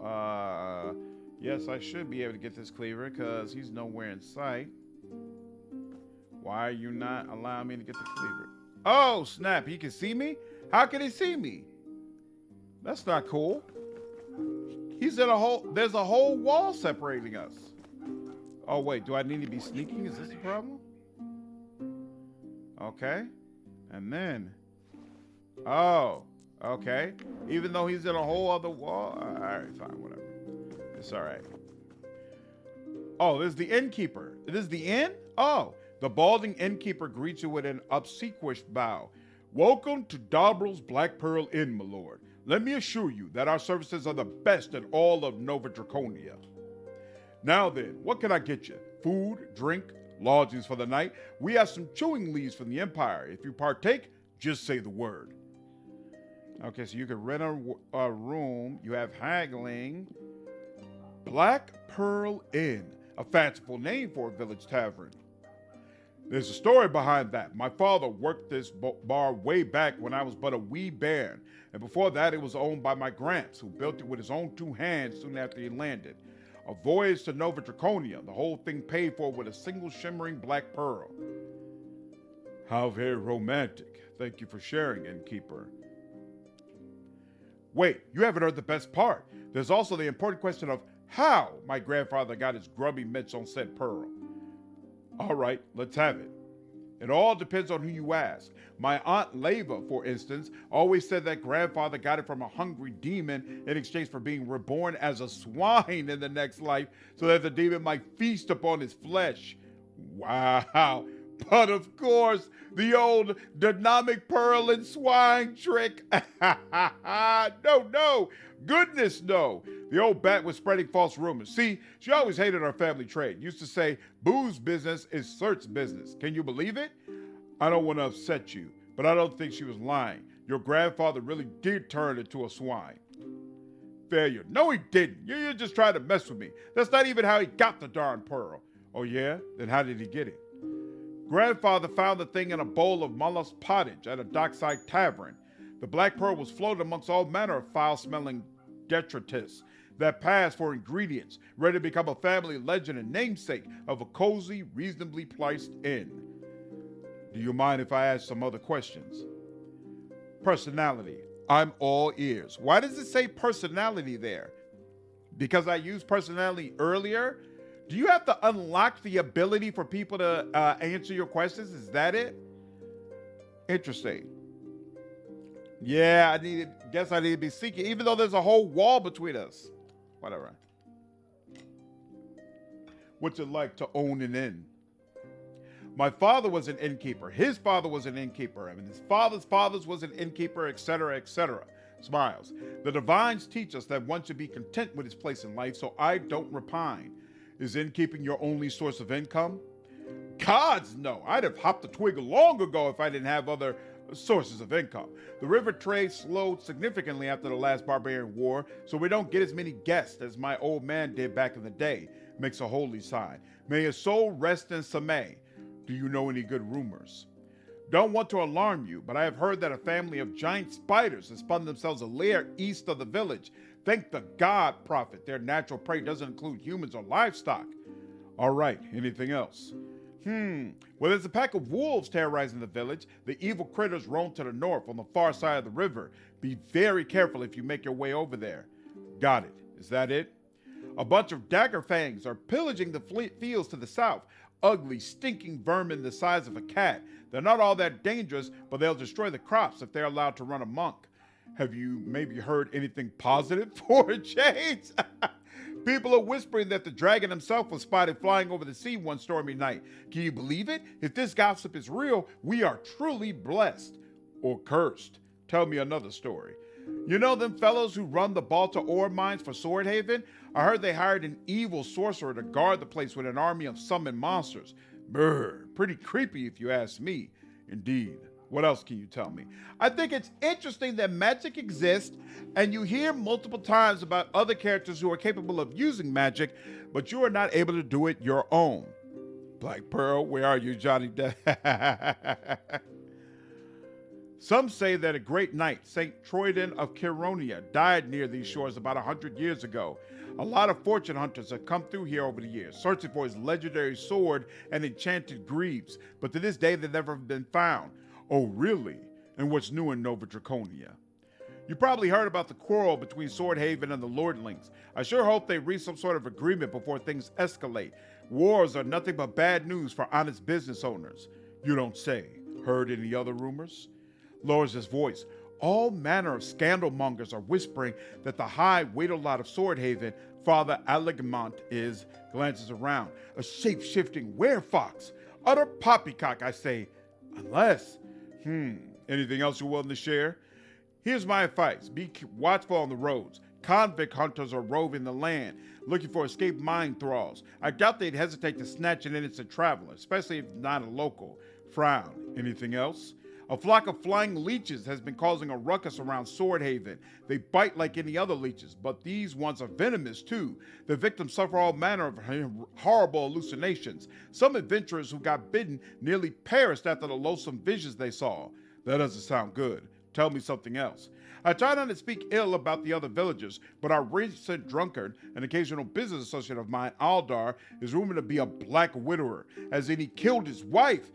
yes, I should be able to get this cleaver because he's nowhere in sight. Why are you not allowing me to get the cleaver? Oh, snap, he can see me? How can he see me? That's not cool. He's in a whole, there's a whole wall separating us. Oh, wait, do I need to be sneaking? Is this the problem? Okay. And then, oh, okay. Even though he's in a whole other wall, all right, fine, whatever. It's all right. Oh, there's the innkeeper. This is the inn? Oh, the balding innkeeper greets you with an obsequious bow. Welcome to Dobral's Black Pearl Inn, my lord. Let me assure you that our services are the best in all of Nova Draconia. Now then, what can I get you? Food, drink, lodgings for the night? We have some chewing leaves from the Empire. If you partake, just say the word. Okay, so you can rent a room. You have haggling. Black Pearl Inn, a fanciful name for a village tavern. There's a story behind that. My father worked this bar way back when I was but a wee bairn, and before that it was owned by my gramps, who built it with his own 2 hands soon after he landed. A voyage to Nova Draconia, the whole thing paid for with a single shimmering black pearl. How very romantic. Thank you for sharing, innkeeper. Wait, you haven't heard the best part. There's also the important question of how my grandfather got his grubby mitts on said pearl. All right, let's have it. It all depends on who you ask. My Aunt Leva, for instance, always said that grandfather got it from a hungry demon in exchange for being reborn as a swine in the next life so that the demon might feast upon his flesh. Wow. But of course, the old dynamic pearl and swine trick. No, goodness no. The old bat was spreading false rumors. See, she always hated our family trade. Used to say, booze business is cert's business. Can you believe it? I don't want to upset you, but I don't think she was lying. Your grandfather really did turn into a swine. Failure. No, he didn't. You're just trying to mess with me. That's not even how he got the darn pearl. Oh yeah? Then how did he get it? Grandfather found the thing in a bowl of mollusk pottage at a dockside tavern. The black pearl was floated amongst all manner of foul-smelling detritus that passed for ingredients, ready to become a family legend and namesake of a cozy, reasonably priced inn. Do you mind if I ask some other questions? Personality. I'm all ears. Why does it say personality there? Because I used personality earlier? Do you have to unlock the ability for people to answer your questions? Is that it? Interesting. Yeah, guess I need to be seeking, even though there's a whole wall between us. Whatever. What's it like to own an inn? My father was an innkeeper. His father was an innkeeper. I mean, his father's fathers was an innkeeper, etc., etc. Smiles. The divines teach us that one should be content with his place in life, so I don't repine. Is innkeeping your only source of income? Gods, no. I'd have hopped the twig long ago if I didn't have other sources of income. The river trade slowed significantly after the last barbarian war, so we don't get as many guests as my old man did back in the day. Makes a holy sign. May his soul rest in Samay. Do you know any good rumors? Don't want to alarm you, but I have heard that a family of giant spiders has spun themselves a lair east of the village. Thank the God, Prophet, their natural prey doesn't include humans or livestock. All right, anything else? Well, there's a pack of wolves terrorizing the village. The evil critters roam to the north on the far side of the river. Be very careful if you make your way over there. Got it. Is that it? A bunch of dagger fangs are pillaging the fields to the south. Ugly, stinking vermin the size of a cat. They're not all that dangerous, but they'll destroy the crops if they're allowed to run amok. Have you maybe heard anything positive for a change? People are whispering that the dragon himself was spotted flying over the sea one stormy night. Can you believe it? If this gossip is real, we are truly blessed. Or cursed. Tell me another story. You know them fellows who run the Balta ore mines for Swordhaven? I heard they hired an evil sorcerer to guard the place with an army of summoned monsters. Brr, pretty creepy if you ask me. Indeed. What else can you tell me? I think it's interesting that magic exists, and you hear multiple times about other characters who are capable of using magic, but you are not able to do it your own. Black Pearl, where are you, Johnny Depp? Some say that a great knight, Saint Troidan of Chironia, died near these shores about 100 years ago. A lot of fortune hunters have come through here over the years, searching for his legendary sword and enchanted greaves, but to this day they've never been found. Oh, really? And what's new in Nova Draconia? You probably heard about the quarrel between Swordhaven and the Lordlings. I sure hope they reach some sort of agreement before things escalate. Wars are nothing but bad news for honest business owners. You don't say. Heard any other rumors? Lowers his voice. All manner of scandal mongers are whispering that the high wait-a-lot of Swordhaven, Father Allegmont, glances around, a shape-shifting werefox. Utter poppycock, I say. Unless... Anything else you're willing to share? Here's my advice. Be watchful on the roads. Convict hunters are roving the land, looking for escaped mine thralls. I doubt they'd hesitate to snatch an innocent traveler, especially if not a local. Frown. Anything else? A flock of flying leeches has been causing a ruckus around Swordhaven. They bite like any other leeches, but these ones are venomous too. The victims suffer all manner of horrible hallucinations. Some adventurers who got bitten nearly perished after the loathsome visions they saw. That doesn't sound good. Tell me something else. I try not to speak ill about the other villagers, but our recent drunkard, an occasional business associate of mine, Aldar, is rumored to be a black widower, as in he killed his wife.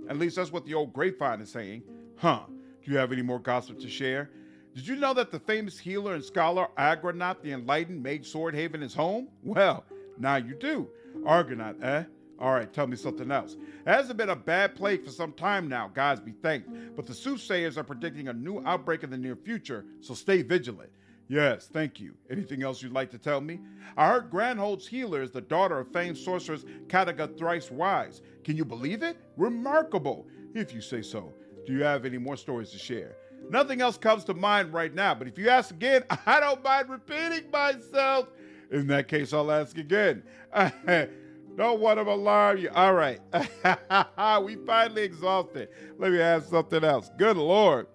At least that's what the old grapevine is saying. Huh. Do you have any more gossip to share? Did you know that the famous healer and scholar Argonaut the Enlightened made Swordhaven his home? Well, now you do. Argonaut, eh? All right, tell me something else. It hasn't been a bad plague for some time now, gods be thanked, but the soothsayers are predicting a new outbreak in the near future, so stay vigilant. Yes, thank you. Anything else you'd like to tell me? I heard Granhold's healer is the daughter of famed sorceress Cataga Thrice Wise. Can you believe it? Remarkable, if you say so. Do you have any more stories to share? Nothing else comes to mind right now, but if you ask again, I don't mind repeating myself. In that case, I'll ask again. Don't want to alarm you. All right. We finally exhausted. Let me ask something else. Good Lord.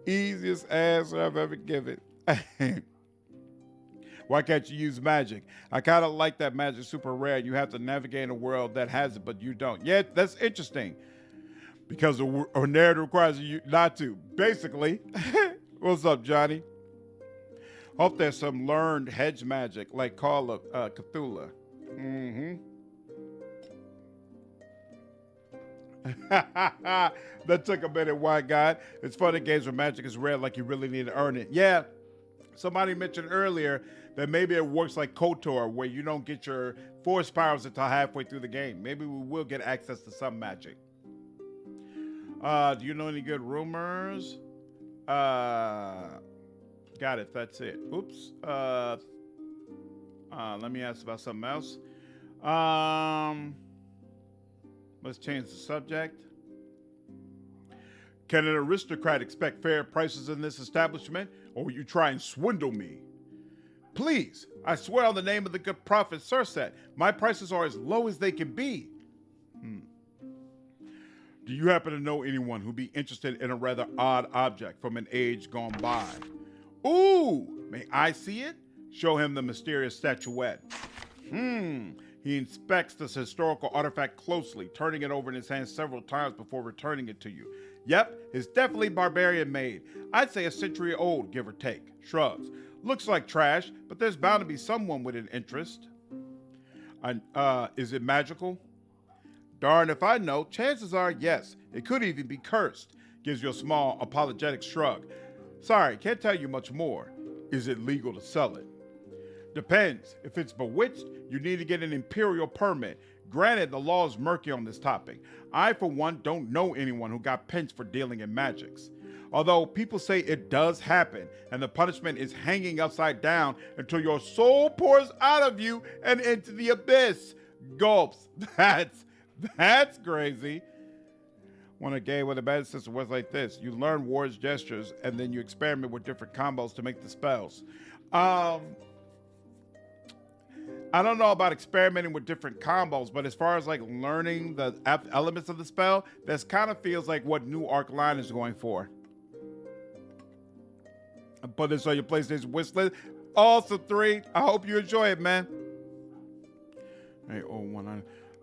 Easiest answer I've ever given. Why can't you use magic? I kind of like that magic super rare. You have to navigate in a world that has it, but you don't. Yeah, that's interesting. Because a narrative requires you not to. Basically. What's up, Johnny? Hope there's some learned hedge magic like Call of Cthulhu. That took a minute, white guy. It's funny games where magic is rare, like you really need to earn it. Yeah, somebody mentioned earlier that maybe it works like KOTOR, where you don't get your force powers until halfway through the game. Maybe we will get access to some magic. Do you know any good rumors? Got it. That's it. Oops. Let me ask about something else. Let's change the subject. Can an aristocrat expect fair prices in this establishment, or will you try and swindle me? Please, I swear on the name of the good prophet Surset, my prices are as low as they can be. Do you happen to know anyone who'd be interested in a rather odd object from an age gone by? Ooh, may I see it? Show him the mysterious statuette. He inspects this historical artifact closely, turning it over in his hands several times before returning it to you. Yep, it's definitely barbarian made. I'd say a century old, give or take. Shrugs. Looks like trash, but there's bound to be someone with an interest. Is it magical? Darn if I know. Chances are yes. It could even be cursed. Gives you a small apologetic shrug. Sorry, can't tell you much more. Is it legal to sell it? Depends. If it's bewitched, you need to get an imperial permit. Granted, the law is murky on this topic. I, for one, don't know anyone who got pinched for dealing in magics. Although people say it does happen, and the punishment is hanging upside down until your soul pours out of you and into the abyss. Gulps. That's crazy. When a game with a magic system works like this, you learn wards gestures, and then you experiment with different combos to make the spells. I don't know about experimenting with different combos, but as far as like learning the elements of the spell, this kind of feels like what New Arc Line is going for. I put this on your PlayStation wish list. Also 3. I hope you enjoy it, man. Hey,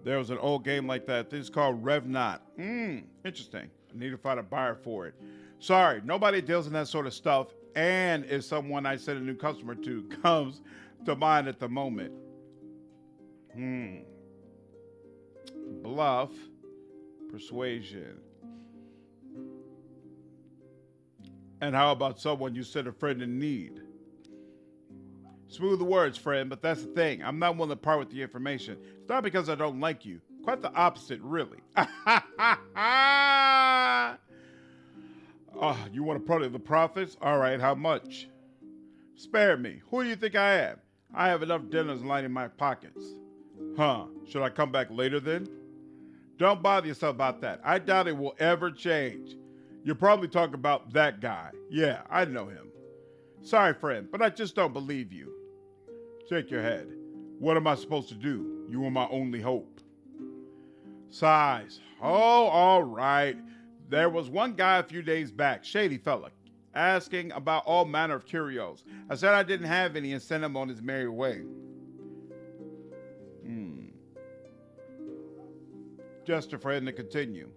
there was an old game like that. This is called Revnot. Interesting. I need to find a buyer for it. Sorry, nobody deals in that sort of stuff, and is someone I send a new customer to comes to mind at the moment. Bluff. Persuasion. And how about someone you send a friend in need? Smooth the words, friend, but that's the thing. I'm not willing to part with the information. It's not because I don't like you. Quite the opposite, really. You want to produce the profits? All right, how much? Spare me. Who do you think I am? I have enough dinners lining my pockets. Should I come back later then? Don't bother yourself about that. I doubt it will ever change. You're probably talking about that guy. Yeah, I know him. Sorry, friend, but I just don't believe you. Shake your head. What am I supposed to do? You are my only hope. Sighs. Oh, all right. There was one guy a few days back, shady fella, asking about all manner of curios. I said I didn't have any and sent him on his merry way. Gesture for him to continue.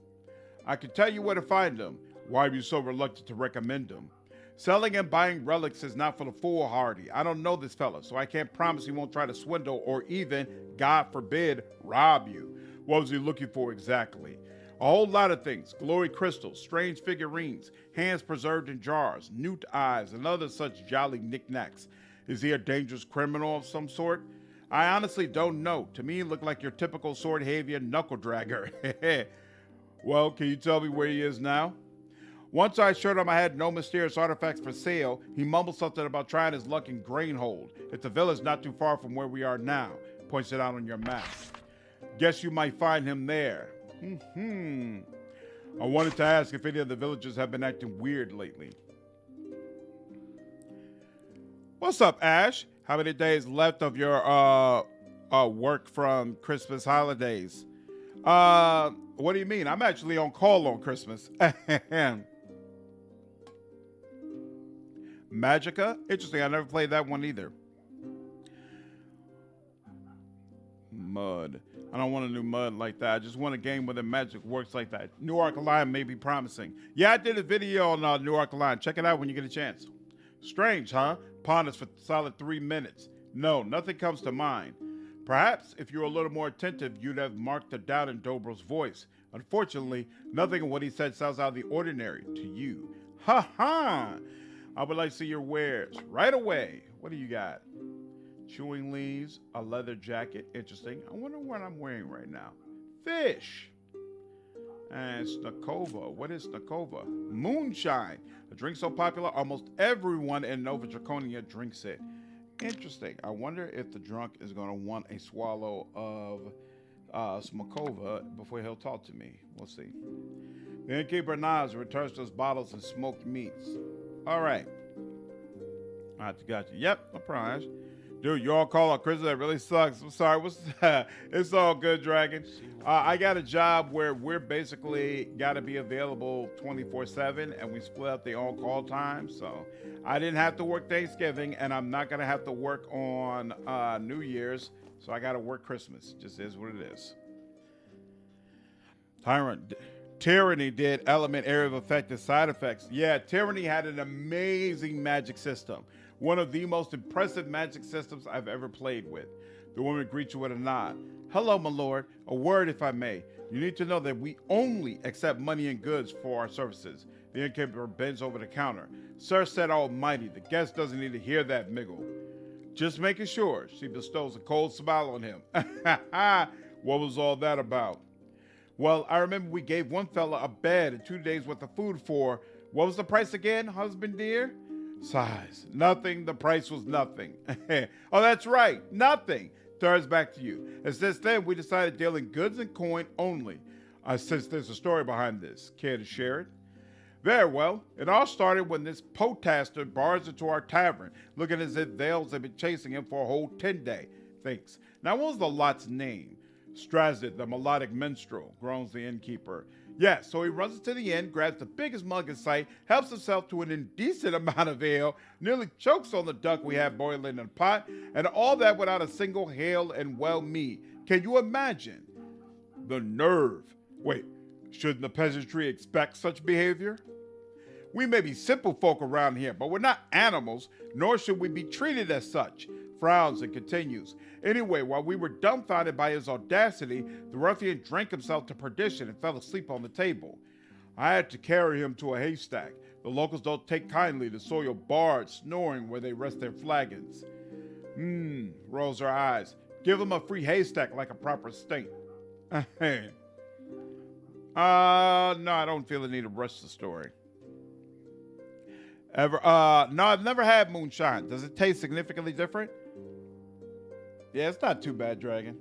I can tell you where to find them. Why are you so reluctant to recommend them? Selling and buying relics is not for the foolhardy. I don't know this fella, so I can't promise he won't try to swindle or even, God forbid, rob you. What was he looking for exactly? A whole lot of things. Glory crystals, strange figurines, hands preserved in jars, newt eyes, and other such jolly knickknacks. Is he a dangerous criminal of some sort? I honestly don't know. To me, he looked like your typical Swordhaven knuckle dragger. Well, can you tell me where he is now? Once I assured him I had no mysterious artifacts for sale, he mumbled something about trying his luck in Grainhold. It's a village not too far from where we are now. Points it out on your map. Guess you might find him there. I wanted to ask if any of the villagers have been acting weird lately. What's up, Ash? How many days left of your work from Christmas holidays? What do you mean? I'm actually on call on Christmas. Magica? Interesting. I never played that one either. Mud. I don't want a new mud like that. I just want a game where the magic works like that. New Arc Line may be promising. Yeah, I did a video on New Arc Line. Check it out when you get a chance. Strange, huh? Ponders for solid 3 minutes. No, nothing comes to mind. Perhaps if you were a little more attentive, you'd have marked the doubt in Dobro's voice. Unfortunately, nothing in what he said sounds out of the ordinary to you. Ha ha! I would like to see your wares right away. What do you got? Chewing leaves, a leather jacket. Interesting. I wonder what I'm wearing right now. Fish. And Snakova. What is Snakova? Moonshine. A drink so popular, almost everyone in Nova Draconia drinks it. Interesting. I wonder if the drunk is going to want a swallow of Smakova before he'll talk to me. We'll see. The innkeeper nods and returns to his bottles and smoked meats. All right. I got you. Yep, no prize. Dude, you all call on Christmas. That really sucks. I'm sorry. It's all good, Dragon. I got a job where we're basically got to be available 24/7, and we split up the on-call time. So I didn't have to work Thanksgiving, and I'm not going to have to work on New Year's. So I got to work Christmas. Just is what it is. Tyranny did element, area of effect, and side effects. Yeah, Tyranny had an amazing magic system. One of the most impressive magic systems I've ever played with. The woman greets you with a nod. Hello, my lord. A word, if I may. You need to know that we only accept money and goods for our services. The innkeeper bends over the counter. Sir said almighty, the guest doesn't need to hear that, Miggle. Just making sure. She bestows a cold smile on him. What was all that about? Well, I remember we gave one fella a bed and 2 days worth of food for, what was the price again, husband dear? Sighs. Nothing, the price was nothing. Oh, that's right, nothing. Turns back to you. And since then, we decided to deal in goods and coin only. Since there's a story behind this. Care to share it? Very well. It all started when this poetaster barges into our tavern, looking as if Vales had been chasing him for a whole 10-day. Thinks. Now, what was the lot's name? Strazit, the melodic minstrel, groans the innkeeper. Yes, so he runs into the inn, grabs the biggest mug in sight, helps himself to an indecent amount of ale, nearly chokes on the duck we have boiling in the pot, and all that without a single hail and well mead. Can you imagine? The nerve. Wait, shouldn't the peasantry expect such behavior? We may be simple folk around here, but we're not animals, nor should we be treated as such. Frowns and continues. Anyway, while we were dumbfounded by his audacity, the ruffian drank himself to perdition and fell asleep on the table. I had to carry him to a haystack. The locals don't take kindly to soil bards snoring where they rest their flagons. Rolls her eyes. Give him a free haystack like a proper state. No, I don't feel the need to rush the story. No, I've never had moonshine. Does it taste significantly different? Yeah, it's not too bad, Dragon.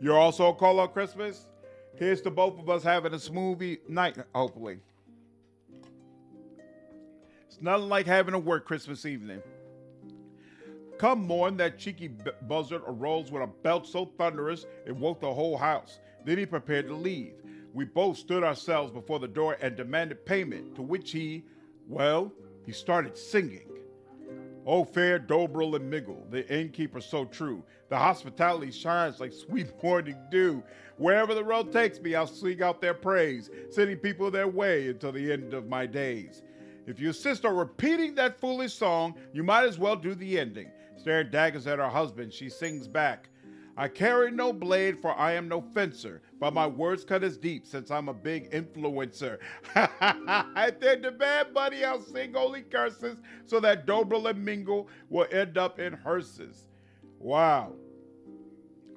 You're also a call on Christmas? Here's to both of us having a smoothie night, hopefully. It's nothing like having a work Christmas evening. Come morn, that cheeky buzzard arose with a belt so thunderous it woke the whole house. Then he prepared to leave. We both stood ourselves before the door and demanded payment, to which he started singing. Oh, fair Dobril and Miggle, the innkeeper so true. The hospitality shines like sweet morning dew. Wherever the road takes me, I'll sing out their praise, sending people their way until the end of my days. If you insist on repeating that foolish song, you might as well do the ending. Staring daggers at her husband, she sings back. I carry no blade, for I am no fencer, but my words cut as deep, since I'm a big influencer. If they're the bad buddy, I'll sing only curses, so that Dobril and Mingle will end up in hearses. Wow.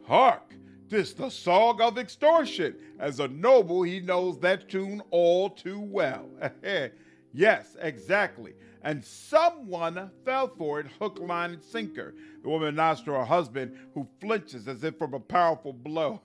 Hark! 'Tis the song of extortion. As a noble, he knows that tune all too well. Yes, exactly. And someone fell for it, hook, line, and sinker. The woman nods to her husband, who flinches as if from a powerful blow.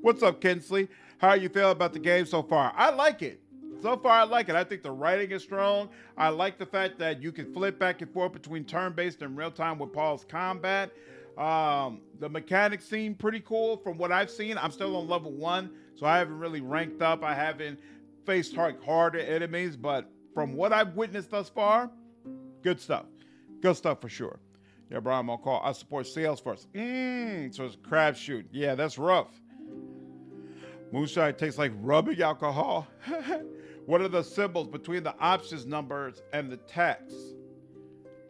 What's up, Kinsley? How are you feeling about the game so far? I like it. So far, I like it. I think the writing is strong. I like the fact that you can flip back and forth between turn-based and real-time with Paul's combat. The mechanics seem pretty cool from what I've seen. I'm still on level 1, so I haven't really ranked up. I haven't faced harder enemies, but from what I've witnessed thus far, good stuff. Good stuff for sure. Yeah, bro, I'm on call. I support sales first. So it's crapshoot. Yeah, that's rough. Moonshine tastes like rubbing alcohol. What are the symbols between the options numbers and the text?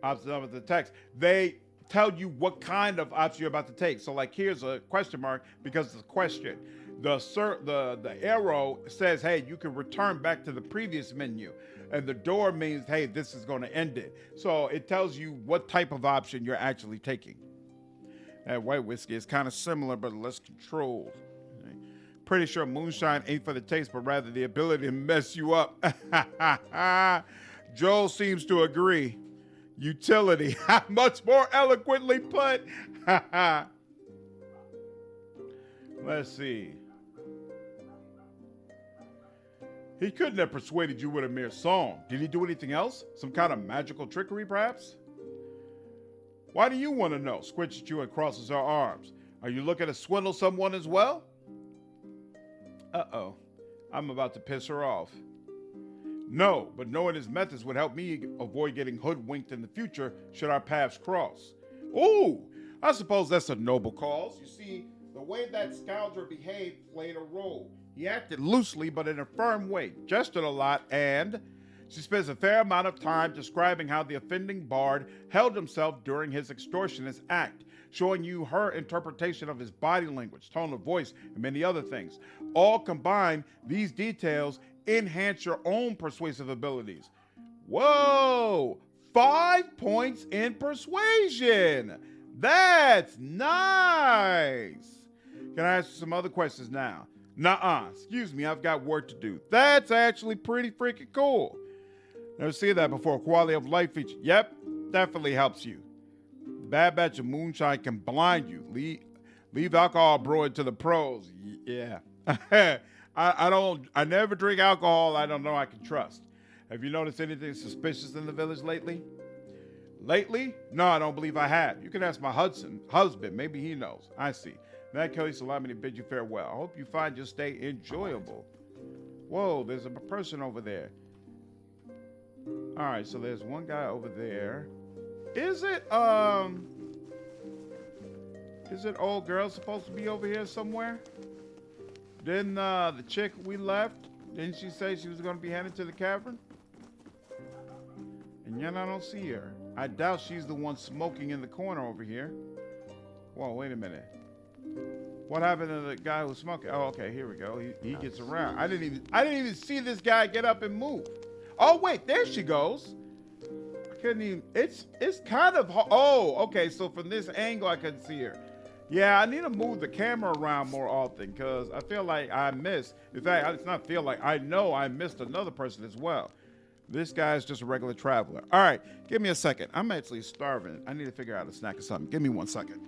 Options numbers and the text. They tell you what kind of option you're about to take. So like here's a question mark because it's a question. The arrow says, hey, you can return back to the previous menu. And the door means, hey, this is going to end it. So it tells you what type of option you're actually taking. That white whiskey is kind of similar, but less controlled. Pretty sure moonshine ain't for the taste, but rather the ability to mess you up. Joel seems to agree. Utility, much more eloquently put. Let's see. He couldn't have persuaded you with a mere song. Did he do anything else? Some kind of magical trickery, perhaps? Why do you want to know? Squinches at you and crosses her arms. Are you looking to swindle someone as well? Uh-oh. I'm about to piss her off. No, but knowing his methods would help me avoid getting hoodwinked in the future should our paths cross. Ooh, I suppose that's a noble cause. You see, the way that scoundrel behaved played a role. He acted loosely but in a firm way, gestured a lot, and she spends a fair amount of time describing how the offending bard held himself during his extortionist act, showing you her interpretation of his body language, tone of voice, and many other things. All combined, these details enhance your own persuasive abilities. Whoa! 5 points in persuasion! That's nice! Can I ask you some other questions now? Nuh-uh. Excuse me, I've got work to do. That's actually pretty freaking cool. Never seen that before. Quality of life feature. Yep, definitely helps you. Bad batch of moonshine can blind you. Leave alcohol brewing to the pros. Yeah. I never drink alcohol I don't know I can trust. Have you noticed anything suspicious in the village lately? Lately? No, I don't believe I have. You can ask my husband. Maybe he knows. I see. In that case, allow me to bid you farewell. I hope you find your stay enjoyable. Whoa, there's a person over there. All right, so there's one guy over there. Is it old girl supposed to be over here somewhere? Didn't the chick we left, didn't she say she was going to be headed to the cavern? And yet I don't see her. I doubt she's the one smoking in the corner over here. Whoa, wait a minute. What happened to the guy who was smoking? Oh, okay, here we go. He gets around. I didn't even see this guy get up and move. Oh wait, there she goes. I couldn't even. It's kind of. Oh, okay. So from this angle, I couldn't see her. Yeah, I need to move the camera around more often because I feel like I missed. In fact, it's not feel like I know I missed another person as well. This guy's just a regular traveler. All right, give me a second. I'm actually starving. I need to figure out a snack or something. Give me 1 second.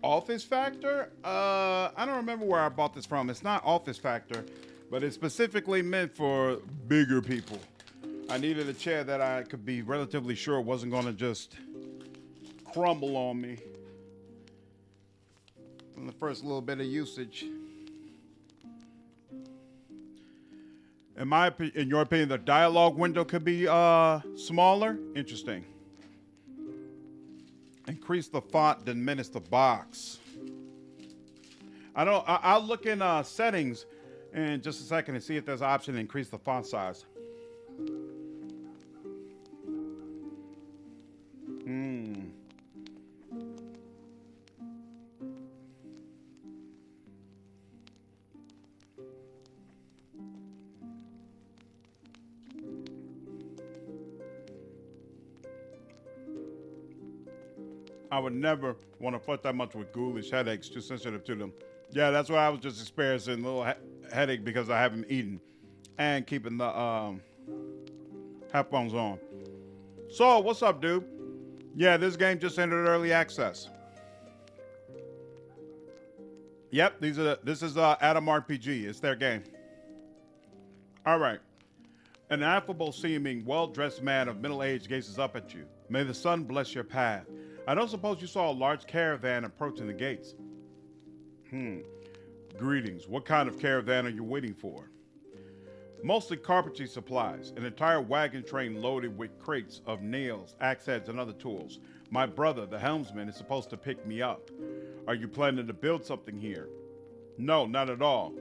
Office Factor? I don't remember where I bought this from. It's not Office Factor, but it's specifically meant for bigger people. I needed a chair that I could be relatively sure wasn't going to just crumble on me from the first little bit of usage. In your opinion, the dialogue window could be smaller? Interesting. Increase the font, diminish the box. I'll look in settings in just a second and see if there's an option to increase the font size. I would never want to fuck that much with ghoulish headaches, too sensitive to them. Yeah, that's why I was just experiencing a little headache because I haven't eaten and keeping the headphones on. So, what's up, dude? Yeah, this game just entered early access. Yep, this is Adam RPG. It's their game. All right. An affable seeming, well-dressed man of middle age gazes up at you. May the sun bless your path. I don't suppose you saw a large caravan approaching the gates. Greetings. What kind of caravan are you waiting for? Mostly carpentry supplies. An entire wagon train loaded with crates of nails, axe heads, and other tools. My brother, the helmsman, is supposed to pick me up. Are you planning to build something here? No, not at all.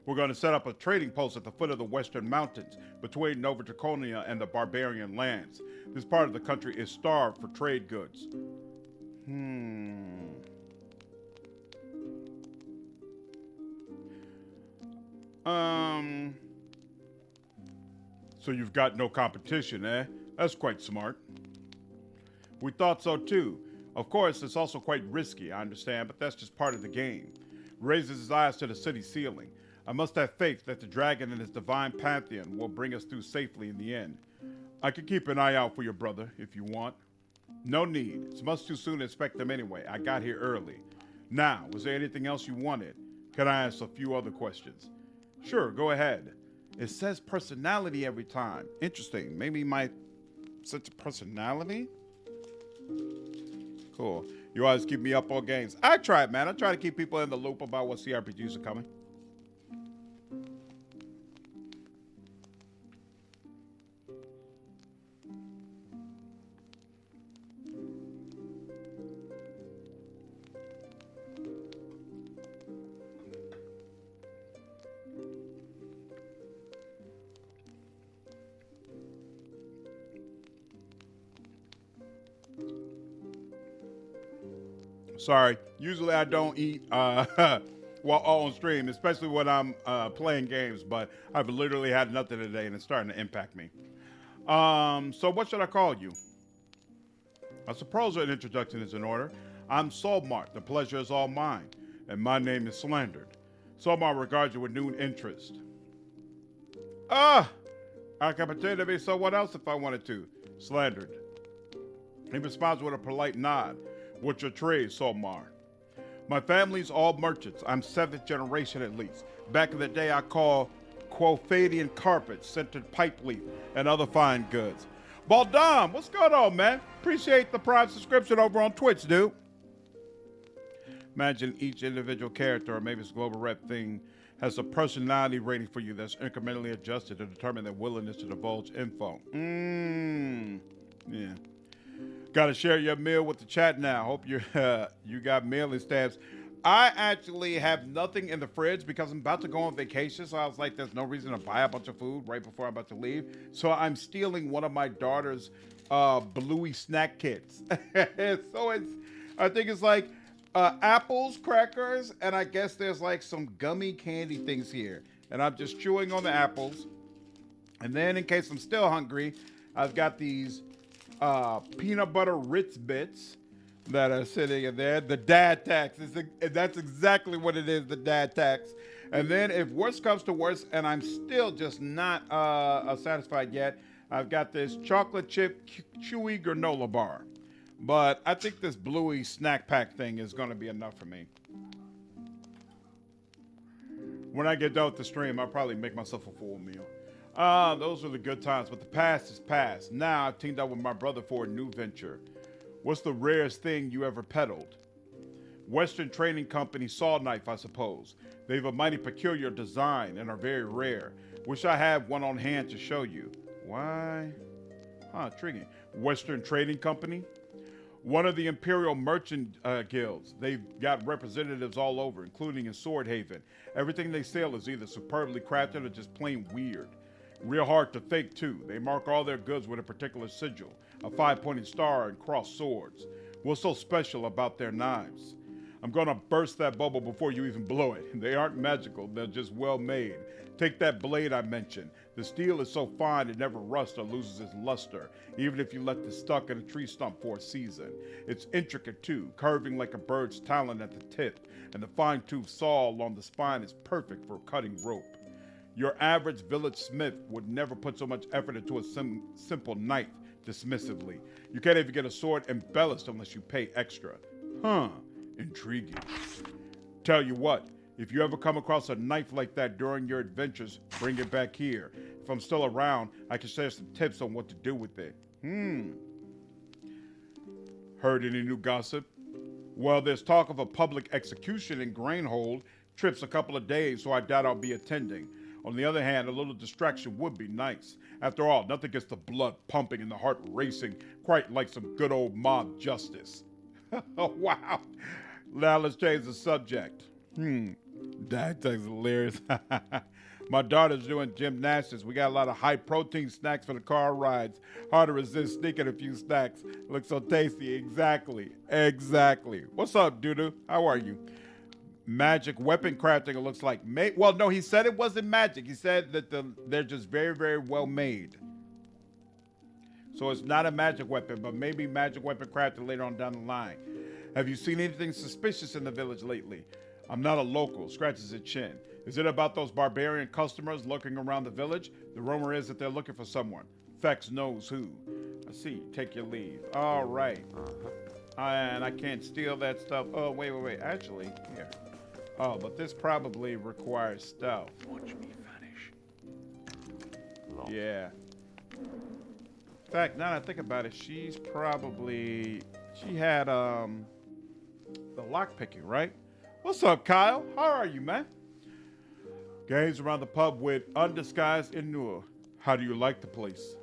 We're going to set up a trading post at the foot of the Western Mountains, between Nova Draconia and the barbarian lands. This part of the country is starved for trade goods. So you've got no competition, eh? That's quite smart. We thought so too. Of course, it's also quite risky, I understand, but that's just part of the game. Raises his eyes to the city ceiling. I must have faith that the dragon and his divine pantheon will bring us through safely in the end. I can keep an eye out for your brother, if you want. No need. It's much too soon to inspect them anyway. I got here early. Now, was there anything else you wanted? Can I ask a few other questions? Sure, go ahead. It says personality every time. Interesting. Maybe my such a personality? Cool. You always keep me up on games. I try, man. I try to keep people in the loop about what CRPGs are coming. Sorry. Usually I don't eat while on stream, especially when I'm playing games, but I've literally had nothing today and it's starting to impact me. So what should I call you? I suppose an introduction is in order. I'm Solmart. The pleasure is all mine. And my name is Slandered. Solmart regards you with new interest. I can pretend to be someone else if I wanted to. Slandered. He responds with a polite nod. What's your trade, Solmar? My family's all merchants. I'm 7th generation at least. Back in the day, I call Quothadian carpets, scented pipe leaf, and other fine goods. Baldam, what's going on, man? Appreciate the Prime subscription over on Twitch, dude. Imagine each individual character, or maybe it's a global rep thing, has a personality rating for you that's incrementally adjusted to determine their willingness to divulge info. Yeah. Got to share your meal with the chat now. Hope you got mailing stamps. I actually have nothing in the fridge because I'm about to go on vacation. So I was like, there's no reason to buy a bunch of food right before I'm about to leave. So I'm stealing one of my daughter's Bluey snack kits. So I think it's like apples, crackers, and I guess there's like some gummy candy things here. And I'm just chewing on the apples. And then in case I'm still hungry, I've got these peanut butter Ritz bits that are sitting in there. The dad tax. That's exactly what it is, the dad tax. And then if worse comes to worse, and I'm still just not satisfied yet, I've got this chocolate chip chewy granola bar. But I think this Bluey snack pack thing is going to be enough for me. When I get done with the stream, I'll probably make myself a full meal. Those were the good times, but the past is past. Now I've teamed up with my brother for a new venture. What's the rarest thing you ever peddled? Western Trading Company saw knife, I suppose. They have a mighty peculiar design and are very rare. Wish I had one on hand to show you. Why? Intriguing. Western Trading Company? One of the Imperial Merchant Guilds. They've got representatives all over, including in Swordhaven. Everything they sell is either superbly crafted or just plain weird. Real hard to fake, too. They mark all their goods with a particular sigil, a 5-pointed star and crossed swords. What's so special about their knives? I'm gonna burst that bubble before you even blow it. They aren't magical, they're just well made. Take that blade I mentioned. The steel is so fine it never rusts or loses its luster, even if you left it stuck in a tree stump for a season. It's intricate too, curving like a bird's talon at the tip, and the fine-toothed saw along the spine is perfect for cutting rope. Your average village smith would never put so much effort into a simple knife dismissively. You can't even get a sword embellished unless you pay extra. Huh, intriguing. Tell you what, if you ever come across a knife like that during your adventures, bring it back here. If I'm still around, I can share some tips on what to do with it. Heard any new gossip? Well, there's talk of a public execution in Grainhold. Trip's a couple of days, so I doubt I'll be attending. On the other hand, a little distraction would be nice. After all, nothing gets the blood pumping and the heart racing quite like some good old mob justice. Oh, wow. Now let's change the subject. That's hilarious. My daughter's doing gymnastics. We got a lot of high protein snacks for the car rides. Hard to resist sneaking a few snacks. Looks so tasty. Exactly. What's up, Doodoo? How are you? Magic weapon crafting, it looks like. Well, no, he said it wasn't magic. He said that they're just very, very well made. So it's not a magic weapon, but maybe magic weapon crafting later on down the line. Have you seen anything suspicious in the village lately? I'm not a local, scratches his chin. Is it about those barbarian customers lurking around the village? The rumor is that they're looking for someone. Fex knows who. I see. Take your leave. All right. And I can't steal that stuff. Oh, wait. Actually, here. Oh, but this probably requires stealth. Watch me vanish. Lost. Yeah. In fact, now that I think about it, she had the lockpicking, right? What's up, Kyle? How are you, man? Gaze around the pub with undisguised ennui. How do you like the place?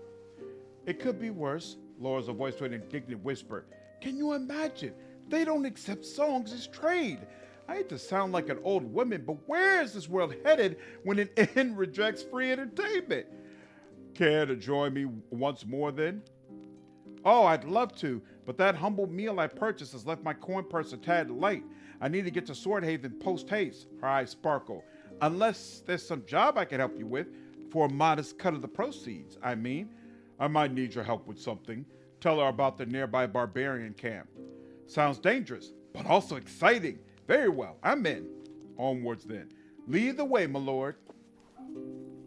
It could be worse, lowers her voice to an indignant whisper. Can you imagine? They don't accept songs as trade. I hate to sound like an old woman, but where is this world headed when an inn rejects free entertainment? Care to join me once more then? Oh, I'd love to, but that humble meal I purchased has left my coin purse a tad light. I need to get to Swordhaven post-haste. Her eyes sparkle. Unless there's some job I can help you with, for a modest cut of the proceeds, I mean. I might need your help with something. Tell her about the nearby barbarian camp. Sounds dangerous, but also exciting. Very well, I'm in. Onwards then. Lead the way, my lord.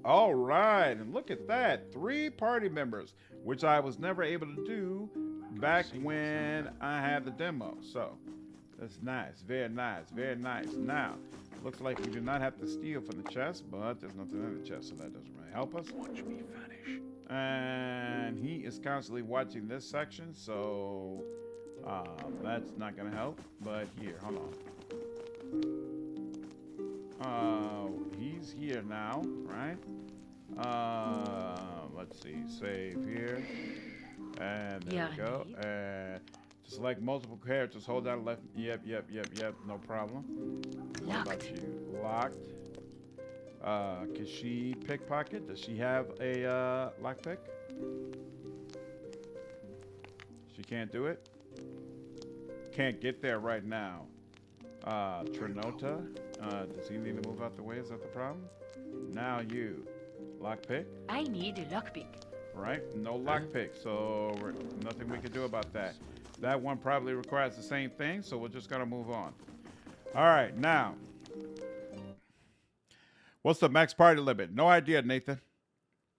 All right, and look at that. 3 party members, which I was never able to do back when I had the demo. So, that's nice. Very nice. Now, looks like we do not have to steal from the chest, but there's nothing in the chest, so that doesn't really help us. Watch me vanish. And he is constantly watching this section, so that's not going to help. But here, hold on. He's here now, right? Let's see, save here. And there we go. And to select multiple characters, hold down left. Yep, no problem. What about you? Locked. Can she pickpocket? Does she have a lockpick? She can't do it? Can't get there right now. Trinota, does he need to move out the way? Is that the problem? Now you. Lockpick? I need a lockpick. Right? No lockpick, so nothing we can do about that. That one probably requires the same thing, so we're just gonna move on. All right, now. What's the max party limit? No idea, Nathan.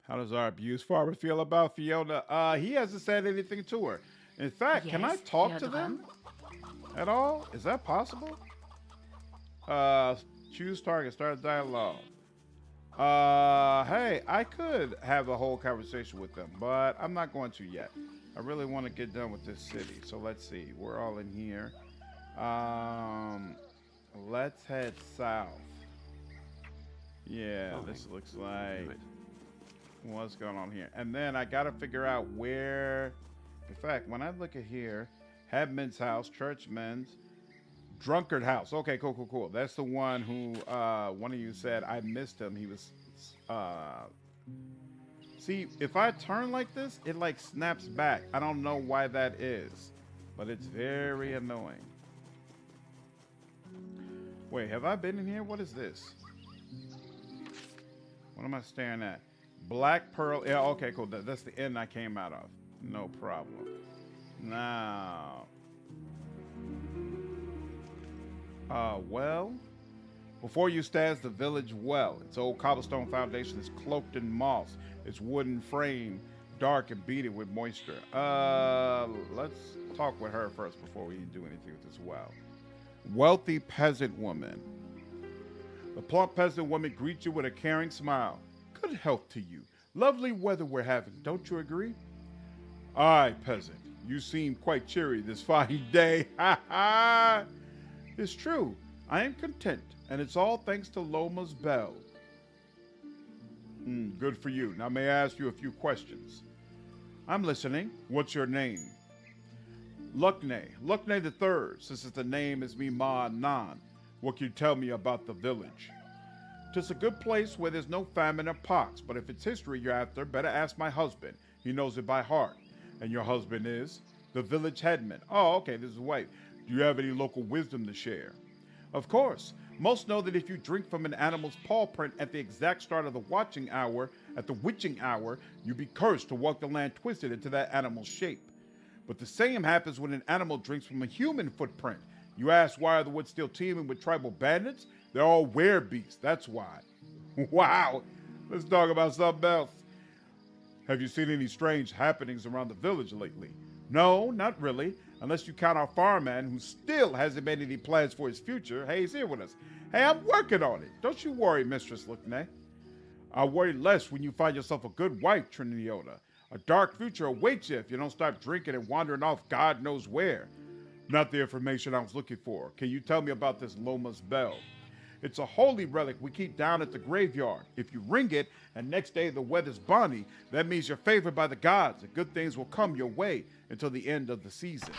How does our abused farmer feel about Fiona? He hasn't said anything to her. In fact, can I talk to them at all? Is that possible? Choose target, start dialogue. Hey, I could have a whole conversation with them, but I'm not going to yet. I really want to get done with this city. So let's see. We're all in here. Let's head south. Yeah, this looks like what's going on here. And then I got to figure out where. In fact, when I look at here, Headman's house, Churchman's, Drunkard house. Okay, cool. That's the one who one of you said I missed him. He was see, if I turn like this, it like snaps back. I don't know why that is, but it's very annoying. Wait, have I been in here? What is this? What am I staring at? Black Pearl. Yeah, okay, cool. That's the end I came out of. No problem. Now. Well. Before you stands the village well. Its old cobblestone foundation is cloaked in moss. Its wooden frame dark and beaded with moisture. Let's talk with her first before we do anything with this well. Wealthy peasant woman. The plump peasant woman greets you with a caring smile. Good health to you. Lovely weather we're having, don't you agree? Aye, peasant. You seem quite cheery this fine day. Ha ha! It's true. I am content, and it's all thanks to Loma's bell. Good for you. Now may I ask you a few questions? I'm listening. What's your name? Luckney. Luckney the Third, since the name is me Ma Nan. What can you tell me about the village? 'Tis a good place where there's no famine or pox, but if it's history you're after, better ask my husband. He knows it by heart. And your husband is? The village headman. Oh, okay, this is White. Do you have any local wisdom to share? Of course. Most know that if you drink from an animal's paw print at the exact start of the watching hour, at the witching hour, you be cursed to walk the land twisted into that animal's shape. But the same happens when an animal drinks from a human footprint. You ask why are the woods still teeming with tribal bandits? They're all werebeasts, that's why. Wow, let's talk about something else. Have you seen any strange happenings around the village lately? No, not really, unless you count our farmman who still hasn't made any plans for his future. Hey, he's here with us. Hey, I'm working on it. Don't you worry, Mistress Luckney. I'll worry less when you find yourself a good wife, Triniota. A dark future awaits you if you don't stop drinking and wandering off God knows where. Not the information I was looking for. Can you tell me about this Loma's bell? It's a holy relic we keep down at the graveyard. If you ring it and next day the weather's bonny, that means you're favored by the gods and good things will come your way until the end of the season.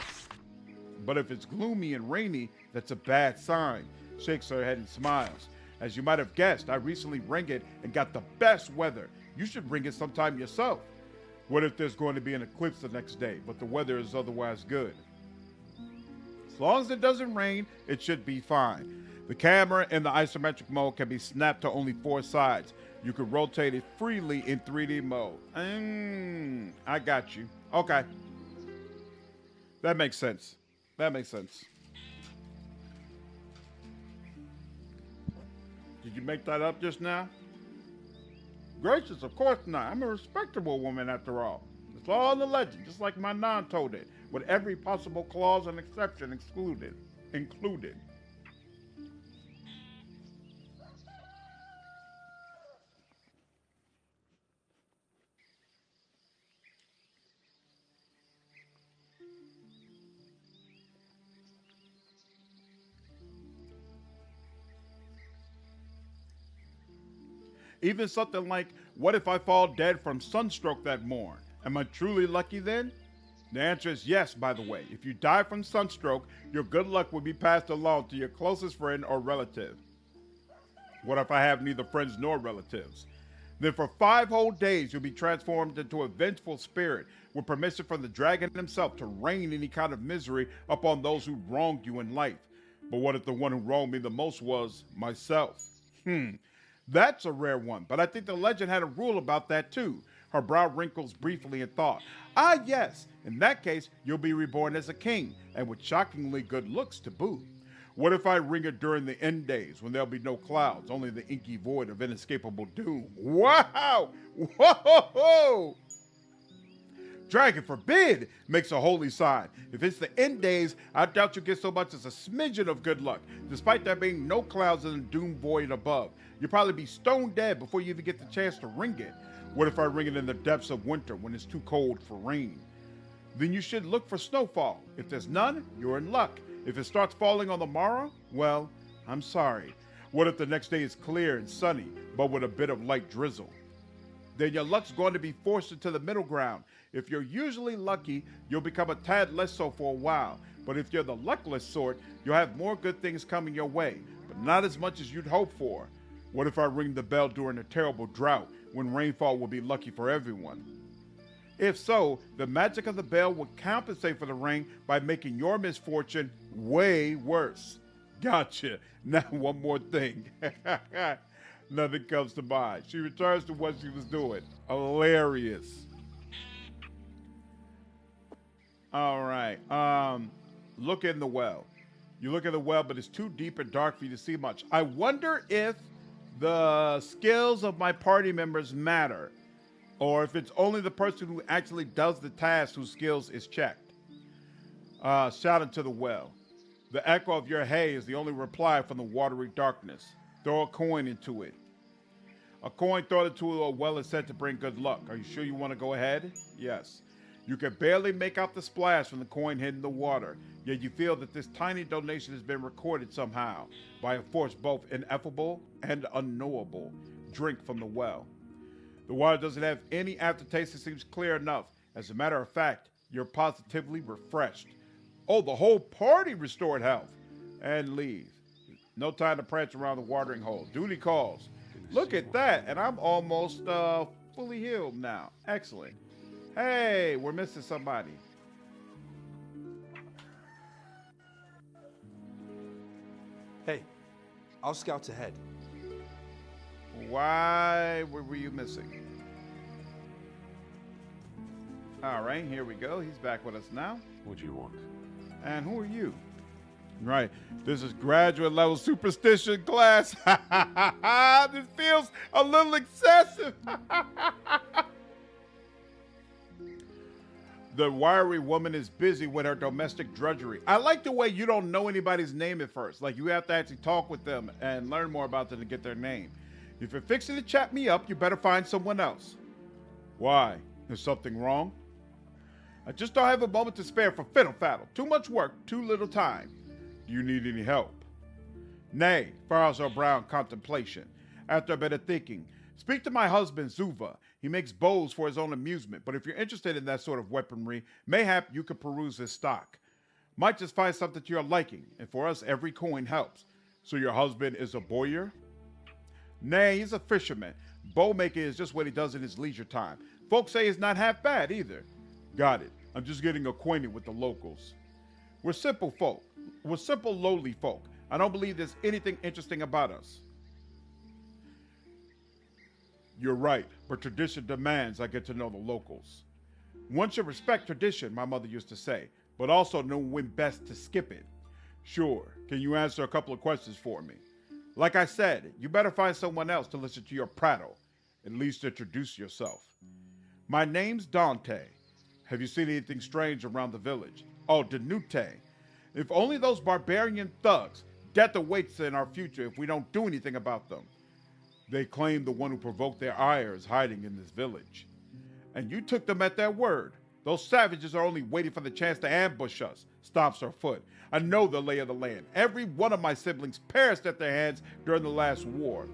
But if it's gloomy and rainy, that's a bad sign. Shakes her head and smiles. As you might have guessed, I recently rang it and got the best weather. You should ring it sometime yourself. What if there's going to be an eclipse the next day, but the weather is otherwise good? As long as it doesn't rain, it should be fine. The camera in the isometric mode can be snapped to only 4 sides. You can rotate it freely in 3D mode. I got you. Okay. That makes sense. That makes sense. Did you make that up just now? Gracious, of course not. I'm a respectable woman after all. It's all in the legend, just like my Nan told it, with every possible clause and exception included. Even something like, what if I fall dead from sunstroke that morn? Am I truly lucky then? The answer is yes, by the way. If you die from sunstroke, your good luck will be passed along to your closest friend or relative. What if I have neither friends nor relatives? Then for 5 whole days, you'll be transformed into a vengeful spirit with permission from the dragon himself to rain any kind of misery upon those who wronged you in life. But what if the one who wronged me the most was myself? That's a rare one, but I think the legend had a rule about that too. Her brow wrinkles briefly in thought. Ah, yes. In that case, you'll be reborn as a king, and with shockingly good looks to boot. What if I ring it during the end days, when there'll be no clouds, only the inky void of inescapable doom? Wow! Whoa! Dragon forbid makes a holy sign. If it's the end days, I doubt you get so much as a smidgen of good luck, despite there being no clouds in the doom void above. You'll probably be stone dead before you even get the chance to ring it. What if I ring it in the depths of winter when it's too cold for rain? Then you should look for snowfall. If there's none, you're in luck. If it starts falling on the morrow, well, I'm sorry. What if the next day is clear and sunny, but with a bit of light drizzle? Then your luck's going to be forced into the middle ground. If you're usually lucky, you'll become a tad less so for a while. But if you're the luckless sort, you'll have more good things coming your way, but not as much as you'd hope for. What if I ring the bell during a terrible drought, when rainfall will be lucky for everyone? If so, the magic of the bell would compensate for the rain by making your misfortune way worse. Gotcha. Now, one more thing. Nothing comes to mind. She returns to what she was doing. Hilarious. All right. Look in the well. You look in the well, but it's too deep and dark for you to see much. I wonder if the skills of my party members matter, or if it's only the person who actually does the task whose skills is checked. Shout into the well. The echo of your hey is the only reply from the watery darkness. Throw a coin into it. A coin thrown into a well is said to bring good luck. Are you sure you want to go ahead? Yes. You can barely make out the splash from the coin hitting the water, yet you feel that this tiny donation has been recorded somehow by a force both ineffable and unknowable. Drink from the well. The water doesn't have any aftertaste. It seems clear enough. As a matter of fact, you're positively refreshed. Oh, the whole party restored health. And leave. No time to prance around the watering hole. Duty calls. Look at that. And I'm almost fully healed now. Excellent. Hey, we're missing somebody. Hey, I'll scout ahead. Why were you missing? All right, here we go. He's back with us now. What do you want? And who are you? Right. This is graduate level superstition class. This feels a little excessive. The wiry woman is busy with her domestic drudgery. I like the way you don't know anybody's name at first. Like, you have to actually talk with them and learn more about them to get their name. If you're fixing to chat me up, you better find someone else. Why? Is something wrong? I just don't have a moment to spare for fiddle faddle. Too much work, too little time. Do you need any help? Nay, furrows her brow in contemplation. After a bit of thinking, speak to my husband, Zuva. He makes bows for his own amusement, but if you're interested in that sort of weaponry, mayhap you could peruse his stock. Might just find something to your liking, and for us every coin helps. So your husband is a bowyer? Nay, he's a fisherman. Bow making is just what he does in his leisure time. Folks say it's not half bad either. Got it. I'm just getting acquainted with the locals. We're simple folk. We're simple, lowly folk. I don't believe there's anything interesting about us. You're right, but tradition demands I get to know the locals. One should respect tradition, my mother used to say, but also know when best to skip it. Sure, can you answer a couple of questions for me? Like I said, you better find someone else to listen to your prattle. At least introduce yourself. My name's Dante. Have you seen anything strange around the village? Oh, Danute. If only those barbarian thugs. Death awaits in our future if we don't do anything about them. They claim the one who provoked their ire is hiding in this village. And you took them at their word. Those savages are only waiting for the chance to ambush us. Stomps her foot. I know the lay of the land. Every one of my siblings perished at their hands during the last war.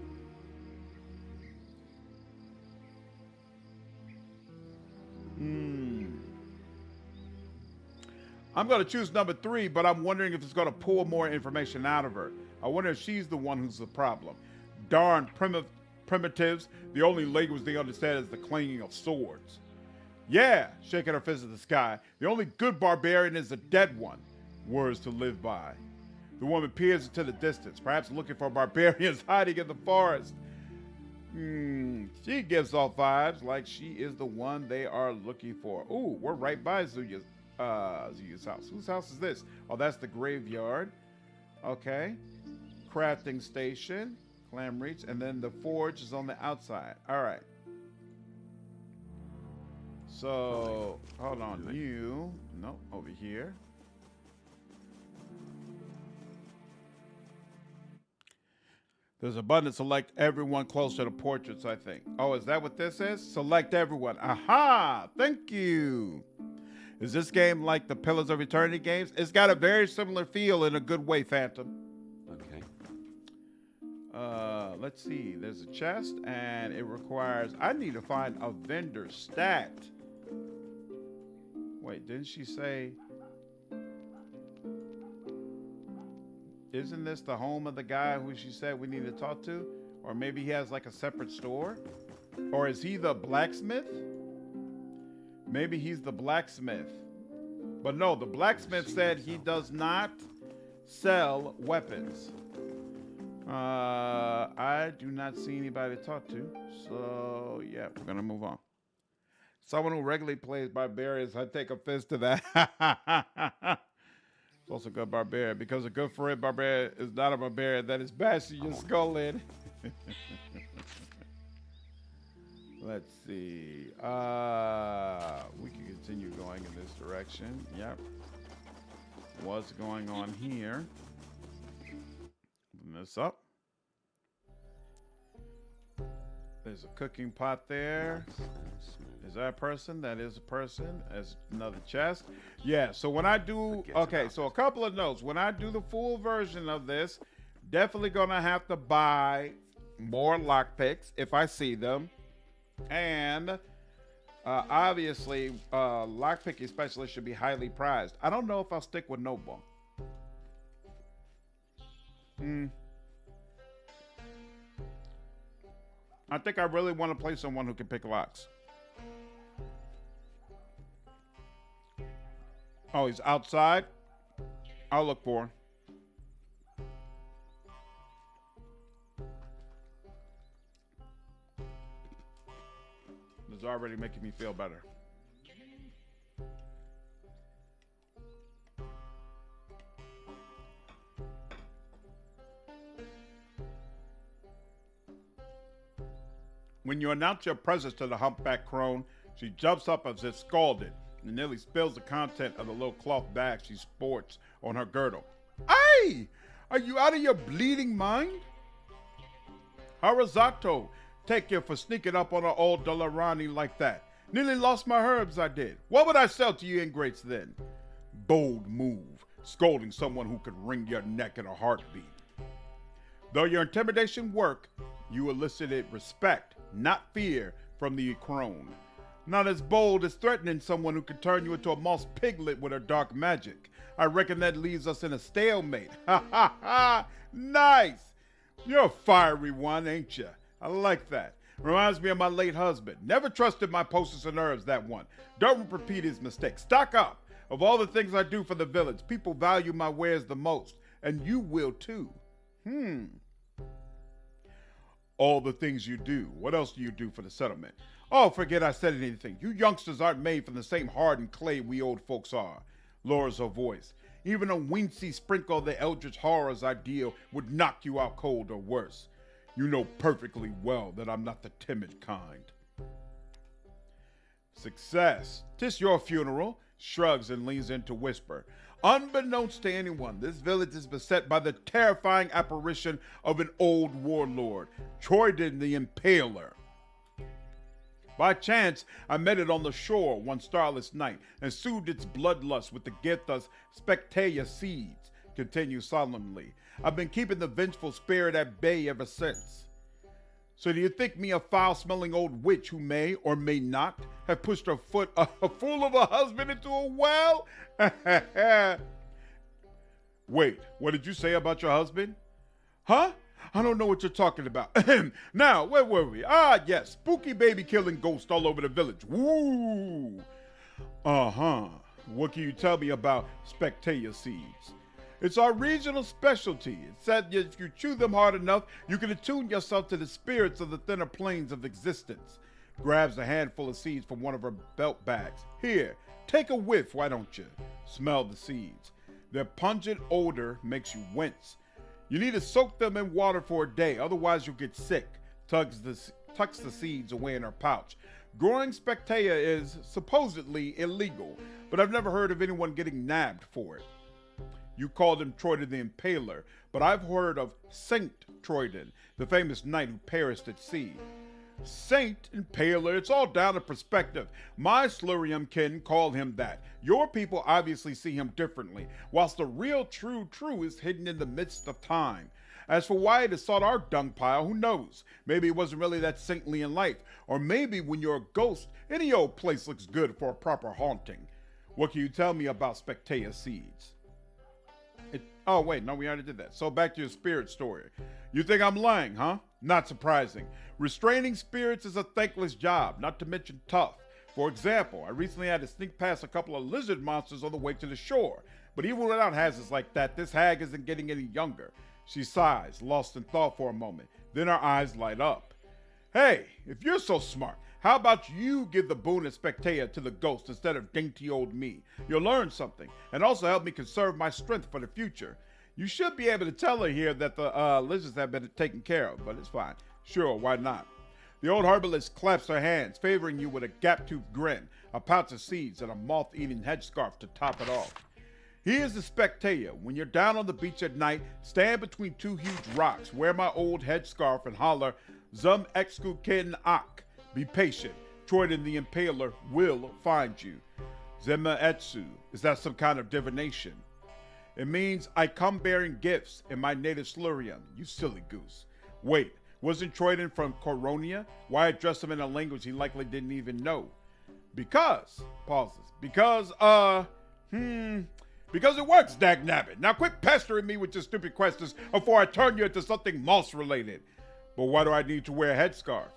I'm going to choose number 3, but I'm wondering if it's going to pull more information out of her. I wonder if she's the one who's the problem. Darn primitives. The only language they understand is the clanging of swords. Yeah, shaking her fist at the sky. The only good barbarian is the dead one. Words to live by. The woman peers into the distance, perhaps looking for barbarians hiding in the forest. She gives off vibes like she is the one they are looking for. Ooh, we're right by Zuya's house. Whose house is this? Oh, that's the graveyard. Okay. Crafting station. Clam reach. And then the forge is on the outside. All right. So, hold on. No, over here. There's a button to select everyone close to the portraits, I think. Oh, is that what this is? Select everyone. Aha! Thank you. Is this game like the Pillars of Eternity games? It's got a very similar feel in a good way, Phantom. Okay. Let's see. There's a chest, and it requires... I need to find a vendor stat. Wait, didn't she say... Isn't this the home of the guy who she said we need to talk to? Or maybe he has like a separate store? Or is he the blacksmith? Maybe he's the blacksmith. But no, the blacksmith said he does not sell weapons. I do not see anybody to talk to. So, yeah, we're going to move on. Someone who regularly plays barbarians, I take offense to that. It's also a good barbarian because a good friend barbarian is not a barbarian that is bashing your skull in. Let's see. We can continue going in this direction. Yep. What's going on here? Open this up. There's a cooking pot there. Is that a person? That is a person. There's another chest. Yeah, so when I do, okay, so a couple of notes. When I do the full version of this, definitely gonna have to buy more lockpicks if I see them. And obviously, lockpicking specialists should be highly prized. I don't know if I'll stick with Noble. I think I really want to play someone who can pick locks. Oh, he's outside? I'll look for him. This is already making me feel better. When you announce your presence to the humpback crone, she jumps up as if scalded and nearly spills the content of the little cloth bag she sports on her girdle. Hey! Are you out of your bleeding mind? Harazato, take you for sneaking up on an old Delarani like that. Nearly lost my herbs, I did. What would I sell to you ingrates then? Bold move, scolding someone who could wring your neck in a heartbeat. Though your intimidation worked, you elicited respect, not fear, from the crone. Not as bold as threatening someone who could turn you into a moss piglet with her dark magic. I reckon that leaves us in a stalemate. Ha ha ha! Nice! You're a fiery one, ain't you? I like that. Reminds me of my late husband. Never trusted my potions and herbs, that one. Don't repeat his mistake. Stock up! Of all the things I do for the village, people value my wares the most. And you will too. All the things you do. What else do you do for the settlement? Oh, forget I said anything. You youngsters aren't made from the same hardened clay we old folks are. Lowers her voice. Even a wincy sprinkle of the eldritch horrors I deal would knock you out cold or worse. You know perfectly well that I'm not the timid kind. Success. 'Tis your funeral. Shrugs and leans in to whisper. Unbeknownst to anyone, this village is beset by the terrifying apparition of an old warlord, Troyden the Impaler. By chance, I met it on the shore one starless night and soothed its bloodlust with the gift of Spectaea seeds, continues solemnly. I've been keeping the vengeful spirit at bay ever since. So do you think me a foul-smelling old witch who may or may not have pushed her foot, a fool of a husband, into a well? Wait, what did you say about your husband? Huh? I don't know what you're talking about. Now, where were we? Ah, yes, spooky baby killing ghosts all over the village. Woo! Uh-huh. What can you tell me about Spectaea seeds? It's our regional specialty. It said that if you chew them hard enough, you can attune yourself to the spirits of the thinner planes of existence. Grabs a handful of seeds from one of her belt bags. Here, take a whiff, why don't you? Smell the seeds. Their pungent odor makes you wince. You need to soak them in water for a day, otherwise you'll get sick. Tucks the seeds away in her pouch. Growing Spectaea is supposedly illegal, but I've never heard of anyone getting nabbed for it. You called him Troyden the Impaler, but I've heard of Saint Troyden, the famous knight who perished at sea. Saint Impaler, it's all down to perspective. My Slurium kin call him that. Your people obviously see him differently, whilst the real true is hidden in the midst of time. As for why it has sought our dung pile, who knows? Maybe it wasn't really that saintly in life, or maybe when you're a ghost, any old place looks good for a proper haunting. What can you tell me about Spectaea seeds? Oh, wait, no, we already did that. So back to your spirit story. You think I'm lying, huh? Not surprising. Restraining spirits is a thankless job, not to mention tough. For example, I recently had to sneak past a couple of lizard monsters on the way to the shore. But even without hazards like that, this hag isn't getting any younger. She sighs, lost in thought for a moment. Then her eyes light up. Hey, if you're so smart, how about you give the boon of Spectator to the ghost instead of dainty old me? You'll learn something, and also help me conserve my strength for the future. You should be able to tell her here that the lizards have been taken care of, but it's fine. Sure, why not? The old herbalist claps her hands, favoring you with a gap-toothed grin, a pouch of seeds, and a moth-eating headscarf to top it off. Here's the Spectator. When you're down on the beach at night, stand between two huge rocks, wear my old headscarf, and holler, Zum Exku Ken Ak. Be patient. Troyden the Impaler will find you. Zema Etsu. Is that some kind of divination? It means I come bearing gifts in my native Slurian, you silly goose. Wait, wasn't Troyden from Coronia? Why address him in a language he likely didn't even know? Because it works, dagnabbit. Now quit pestering me with your stupid questions before I turn you into something moss-related. But why do I need to wear a headscarf?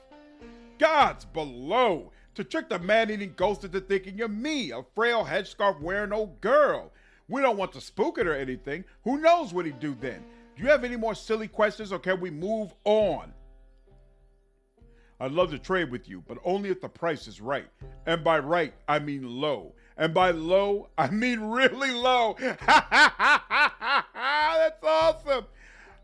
Gods below! To trick the man-eating ghost into thinking you're me, a frail headscarf-wearing old girl. We don't want to spook it or anything. Who knows what he'd do then? Do you have any more silly questions, or can we move on? I'd love to trade with you, but only if the price is right. And by right, I mean low. And by low, I mean really low. That's awesome.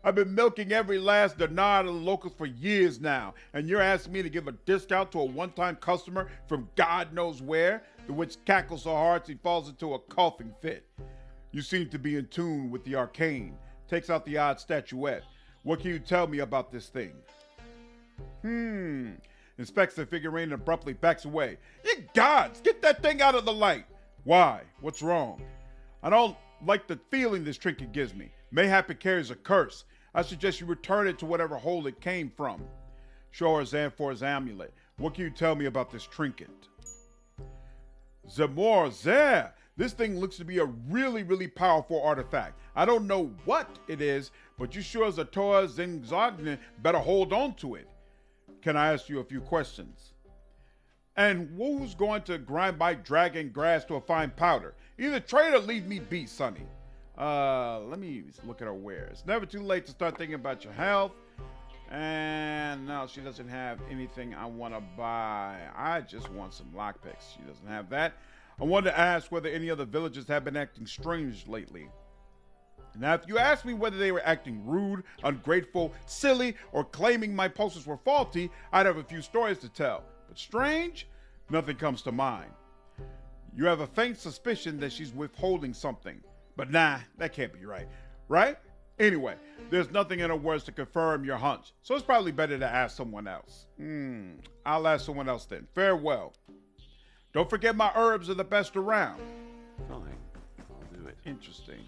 I've been milking every last dinar of the locals for years now, and you're asking me to give a discount to a one-time customer from God knows where, the witch cackles so hard he falls into a coughing fit. You seem to be in tune with the arcane. Takes out the odd statuette. What can you tell me about this thing? Inspects the figurine and abruptly backs away. You gods, get that thing out of the light. Why? What's wrong? I don't like the feeling this trinket gives me. Mayhap it carries a curse. I suggest you return it to whatever hole it came from. Show her Xanfor's amulet. What can you tell me about this trinket? Zamor Zeh! This thing looks to be a really, really powerful artifact. I don't know what it is, but you sure as a Torah Zingzogn better hold on to it. Can I ask you a few questions? And who's going to grind my dragon grass to a fine powder? Either trade or leave me be, sonny. Let me look at her wares. Never too late to start thinking about your health. And no, she doesn't have anything I want to buy. I just want some lockpicks. She doesn't have that. I wanted to ask whether any other villagers have been acting strange lately. Now, if you ask me whether they were acting rude, ungrateful, silly, or claiming my posters were faulty, I'd have a few stories to tell. But strange? Nothing comes to mind. You have a faint suspicion that she's withholding something. But nah, that can't be right. Right? Anyway, there's nothing in her words to confirm your hunch, so it's probably better to ask someone else. I'll ask someone else then. Farewell. Don't forget my herbs are the best around. Fine. I'll do it. Interesting.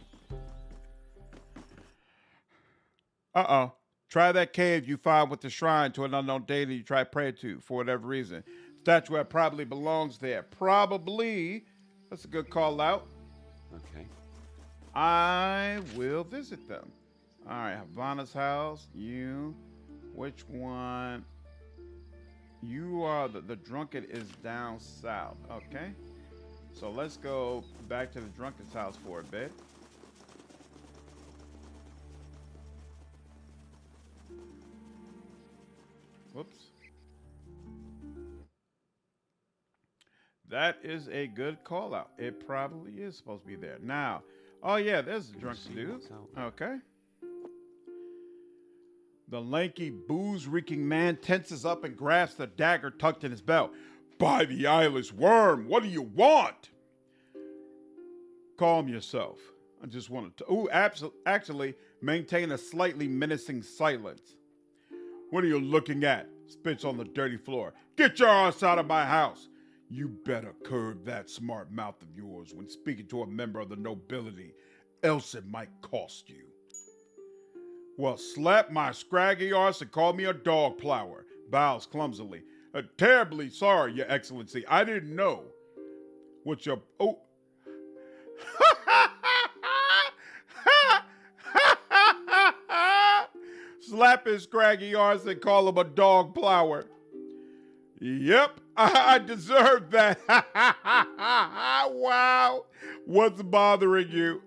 Uh-oh. Try that cave you found with the shrine to an unknown deity you try to pray to for whatever reason. Statuette probably belongs there. Probably. That's a good call out. Okay. I will visit them. All right, Havana's house. You. Which one? You are the drunkard is down south. Okay. So let's go back to the drunkard's house for a bit. Whoops. That is a good call out. It probably is supposed to be there. Now, oh yeah, there's the drunk dude. Okay. The lanky, booze-reeking man tenses up and grasps the dagger tucked in his belt. By the eyeless worm, what do you want? Calm yourself. I just wanted to. Actually, maintain a slightly menacing silence. What are you looking at? Spits on the dirty floor. Get your ass out of my house. You better curb that smart mouth of yours when speaking to a member of the nobility, else it might cost you. Well, slap my scraggy arse and call me a dog plower. Bows clumsily. Terribly sorry, Your Excellency. I didn't know. What's your... Oh. Slap his scraggy arse and call him a dog plower. Yep, I deserve that. Wow. What's bothering you?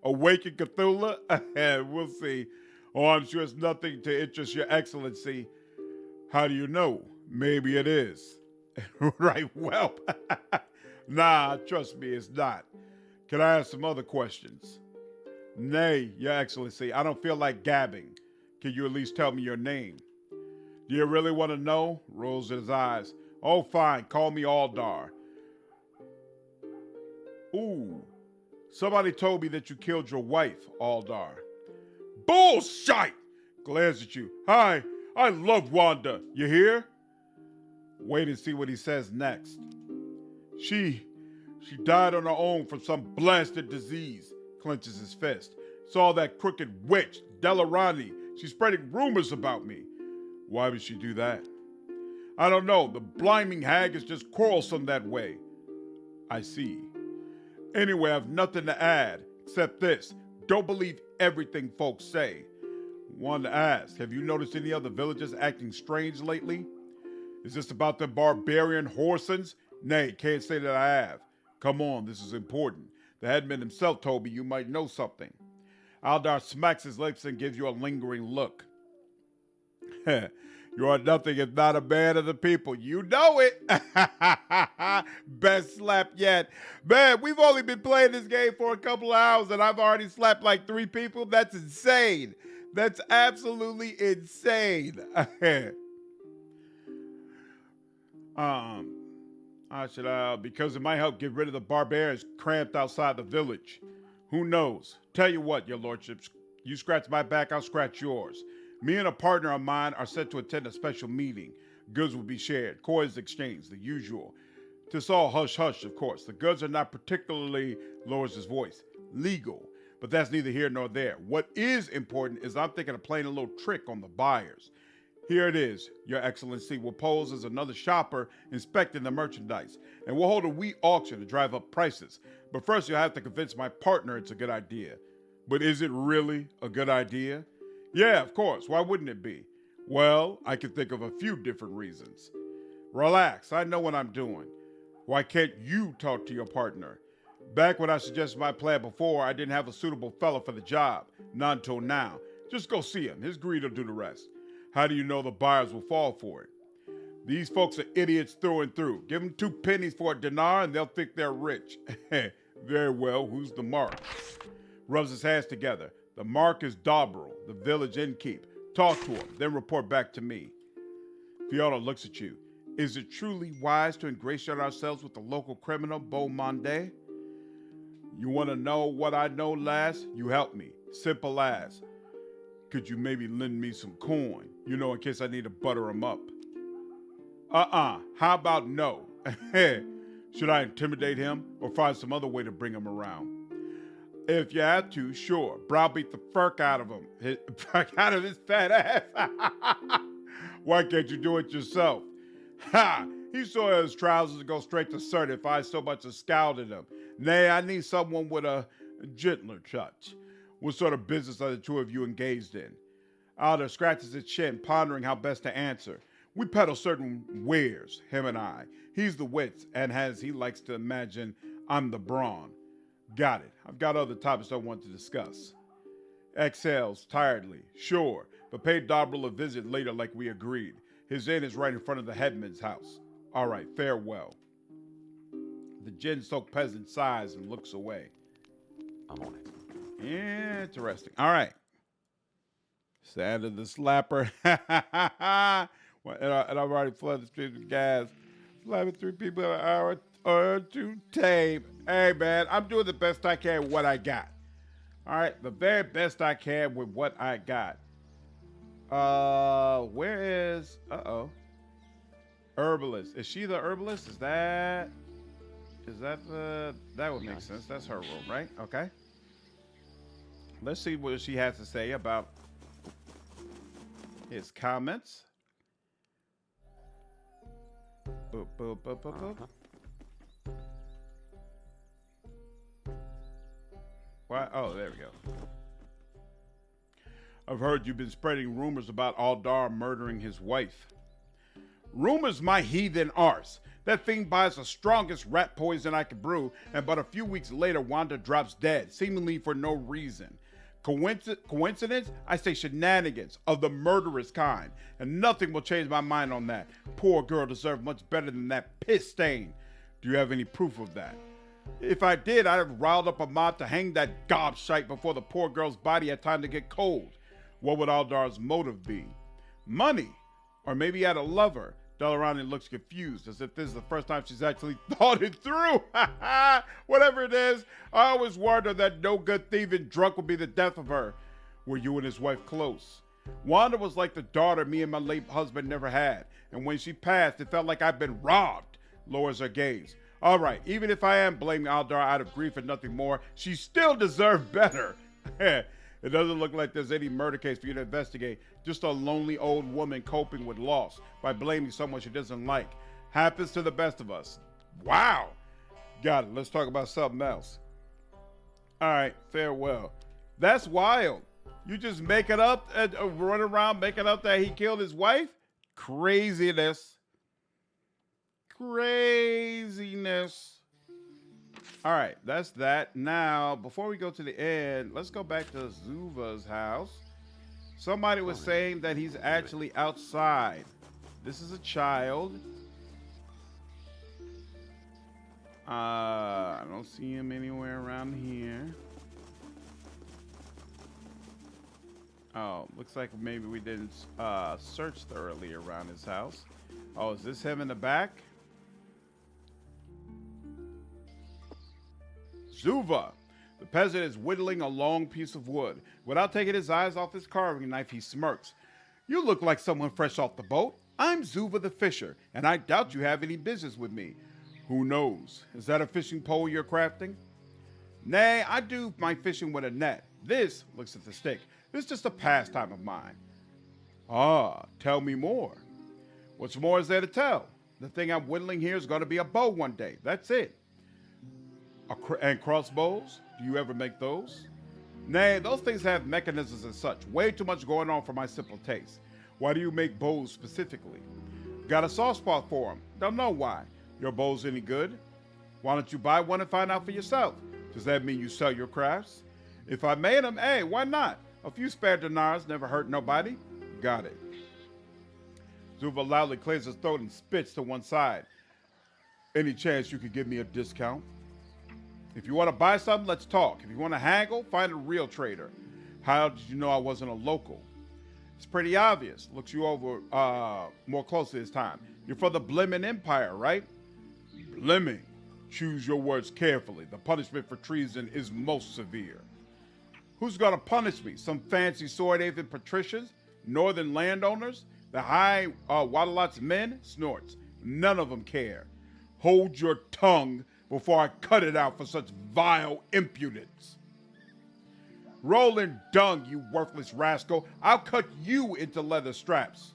Awaken Cthulhu? We'll see. Oh, I'm sure it's nothing to interest your excellency. How do you know? Maybe it is. Right, well. Nah, trust me, it's not. Can I ask some other questions? Nay, your excellency, I don't feel like gabbing. Can you at least tell me your name? Do you really want to know? Rolls his eyes. Oh, fine, call me Aldar. Ooh, somebody told me that you killed your wife, Aldar. Bullshit! Glares at you. Hi, I love Wanda. You hear? Wait and see what he says next. She died on her own from some blasted disease. Clenches his fist. Saw that crooked witch, Delarani. She's spreading rumors about me. Why would she do that? I don't know. The bliming hag is just quarrelsome that way. I see. Anyway, I've nothing to add, except this. Don't believe everything folks say. Wanted to ask, have you noticed any other villagers acting strange lately? Is this about the barbarian Horsons? Nay, can't say that I have. Come on, this is important. The headman himself told me you might know something. Aldar smacks his lips and gives you a lingering look. You are nothing if not a man of the people. You know it. Best slap yet. Man, we've only been playing this game for a couple of hours and I've already slapped like 3 people. That's insane. That's absolutely insane. Because it might help get rid of the barbarians cramped outside the village. Who knows? Tell you what, your lordships, you scratch my back, I'll scratch yours. Me and a partner of mine are set to attend a special meeting. Goods will be shared, coins exchanged, the usual. Tis all hush-hush, of course. The goods are not particularly, lowers his voice, legal. But that's neither here nor there. What is important is I'm thinking of playing a little trick on the buyers. Here it is, Your Excellency. We'll pose as another shopper inspecting the merchandise. And we'll hold a wee auction to drive up prices. But first you'll have to convince my partner it's a good idea. But is it really a good idea? Yeah, of course. Why wouldn't it be? Well, I can think of a few different reasons. Relax, I know what I'm doing. Why can't you talk to your partner? Back when I suggested my plan before, I didn't have a suitable fellow for the job. Not until now. Just go see him. His greed will do the rest. How do you know the buyers will fall for it? These folks are idiots through and through. Give them 2 pennies for a dinar and they'll think they're rich. Very well, who's the mark? Rubs his hands together. The mark is Dobril, the village innkeep. Talk to him, then report back to me. Fiona looks at you. Is it truly wise to ingratiate ourselves with the local criminal, Beaumonde? You want to know what I know, lass? You help me. Simple as. Could you maybe lend me some coin? You know, in case I need to butter him up. How about no? Should I intimidate him or find some other way to bring him around? If you have to, sure. Browbeat the furk out of him. Out of his fat ass. Why can't you do it yourself? Ha! He saw his trousers and go straight to CERT if I so much as scowled at him. Nay, I need someone with a gentler touch. What sort of business are the two of you engaged in? Alder scratches his chin, pondering how best to answer. We peddle certain wares, him and I. He's the wits, and as he likes to imagine, I'm the brawn. Got it. I've got other topics I want to discuss. Exhales tiredly. Sure, but pay Dobril a visit later like we agreed. His inn is right in front of the headman's house. All right, farewell. The gin-soaked peasant sighs and looks away. I'm on it. Interesting. All right. Sad of the slapper. and I've already flooded the streets with gas. Slapping 3 people an hour or too tame. Hey, man, I'm doing the best I can with what I got. All right, the very best I can with what I got. Where is... Herbalist. Is she the herbalist? Is that the... That would make sense. That's her room, right? Okay. Let's see what she has to say about his comments. Boop, boop, boop, boop, boop. What? Oh, there we go. I've heard you've been spreading rumors about Aldar murdering his wife. Rumor's my heathen arse. That thing buys the strongest rat poison I could brew, and but a few weeks later, Wanda drops dead, seemingly for no reason. Coincidence? I say shenanigans of the murderous kind, and nothing will change my mind on that. Poor girl deserved much better than that piss stain. Do you have any proof of that? If I did, I'd have riled up a mob to hang that gobshite before the poor girl's body had time to get cold. What would Aldar's motive be? Money? Or maybe he had a lover? Delarani looks confused, as if this is the first time she's actually thought it through. Whatever it is, I always wondered that no good thieving drunk would be the death of her. Were you and his wife close? Wanda was like the daughter me and my late husband never had, and when she passed, it felt like I'd been robbed. Lowers her gaze. All right, even if I am blaming Aldar out of grief and nothing more, she still deserved better. It doesn't look like there's any murder case for you to investigate. Just a lonely old woman coping with loss by blaming someone she doesn't like. Happens to the best of us. Wow. Got it. Let's talk about something else. All right, farewell. That's wild. You just make it up and run around making up that he killed his wife? Craziness. Craziness. All right, that's that. Now, before we go to the end, let's go back to Zuva's house. Somebody was saying that he's actually outside. This is a child. I don't see him anywhere around here. Oh, looks like maybe we didn't search thoroughly around his house. Oh, is this him in the back? Zuva. The peasant is whittling a long piece of wood. Without taking his eyes off his carving knife, he smirks. You look like someone fresh off the boat. I'm Zuva the fisher, and I doubt you have any business with me. Who knows? Is that a fishing pole you're crafting? Nay, I do my fishing with a net. This, looks at the stick, this is just a pastime of mine. Ah, tell me more. What's more is there to tell? The thing I'm whittling here is going to be a bow one day. That's it. And crossbows? Do you ever make those? Nay, those things have mechanisms and such. Way too much going on for my simple taste. Why do you make bows specifically? Got a soft spot for them. Don't know why. Your bow's any good? Why don't you buy one and find out for yourself? Does that mean you sell your crafts? If I made them, hey, why not? A few spare dinars never hurt nobody. Got it. Zuva loudly clears his throat and spits to one side. Any chance you could give me a discount? If you want to buy something, let's talk. If you want to haggle, find a real trader. How did you know I wasn't a local? It's pretty obvious. Looks you over more closely this time. You're for the Blimmin' Empire, right? Blimmin'. Choose your words carefully. The punishment for treason is most severe. Who's going to punish me? Some fancy Swordhaven patricians? Northern landowners? The high Waterlot's men? Snorts. None of them care. Hold your tongue before I cut it out for such vile impudence. Rolling dung, you worthless rascal. I'll cut you into leather straps.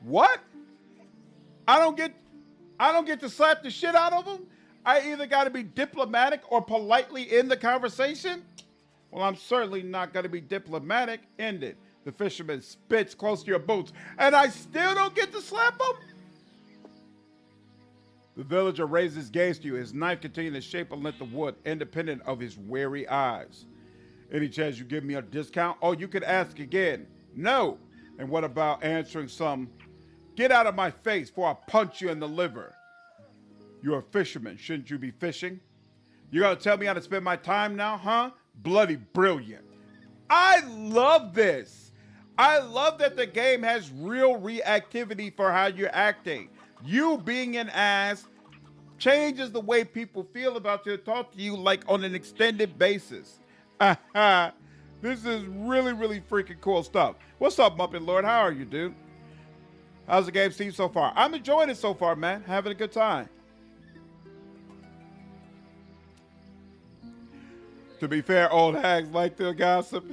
What? I don't get to slap the shit out of him? I either got to be diplomatic or politely end the conversation? Well, I'm certainly not going to be diplomatic. End it. The fisherman spits close to your boots, and I still don't get to slap him? The villager raises his gaze to you, his knife continuing to shape a length of wood, independent of his wary eyes. Any chance you give me a discount? Oh, you could ask again. No. And what about answering some, get out of my face before I punch you in the liver? You're a fisherman. Shouldn't you be fishing? You gotta tell me how to spend my time now, huh? Bloody brilliant. I love this. I love that the game has real reactivity for how you're acting. You being an ass changes the way people feel about you, talk to you like on an extended basis. This is really, really freaking cool stuff. What's up, Muppet Lord? How are you, dude? How's the game seem so far? I'm enjoying it so far, man. Having a good time. To be fair, old hags like to gossip.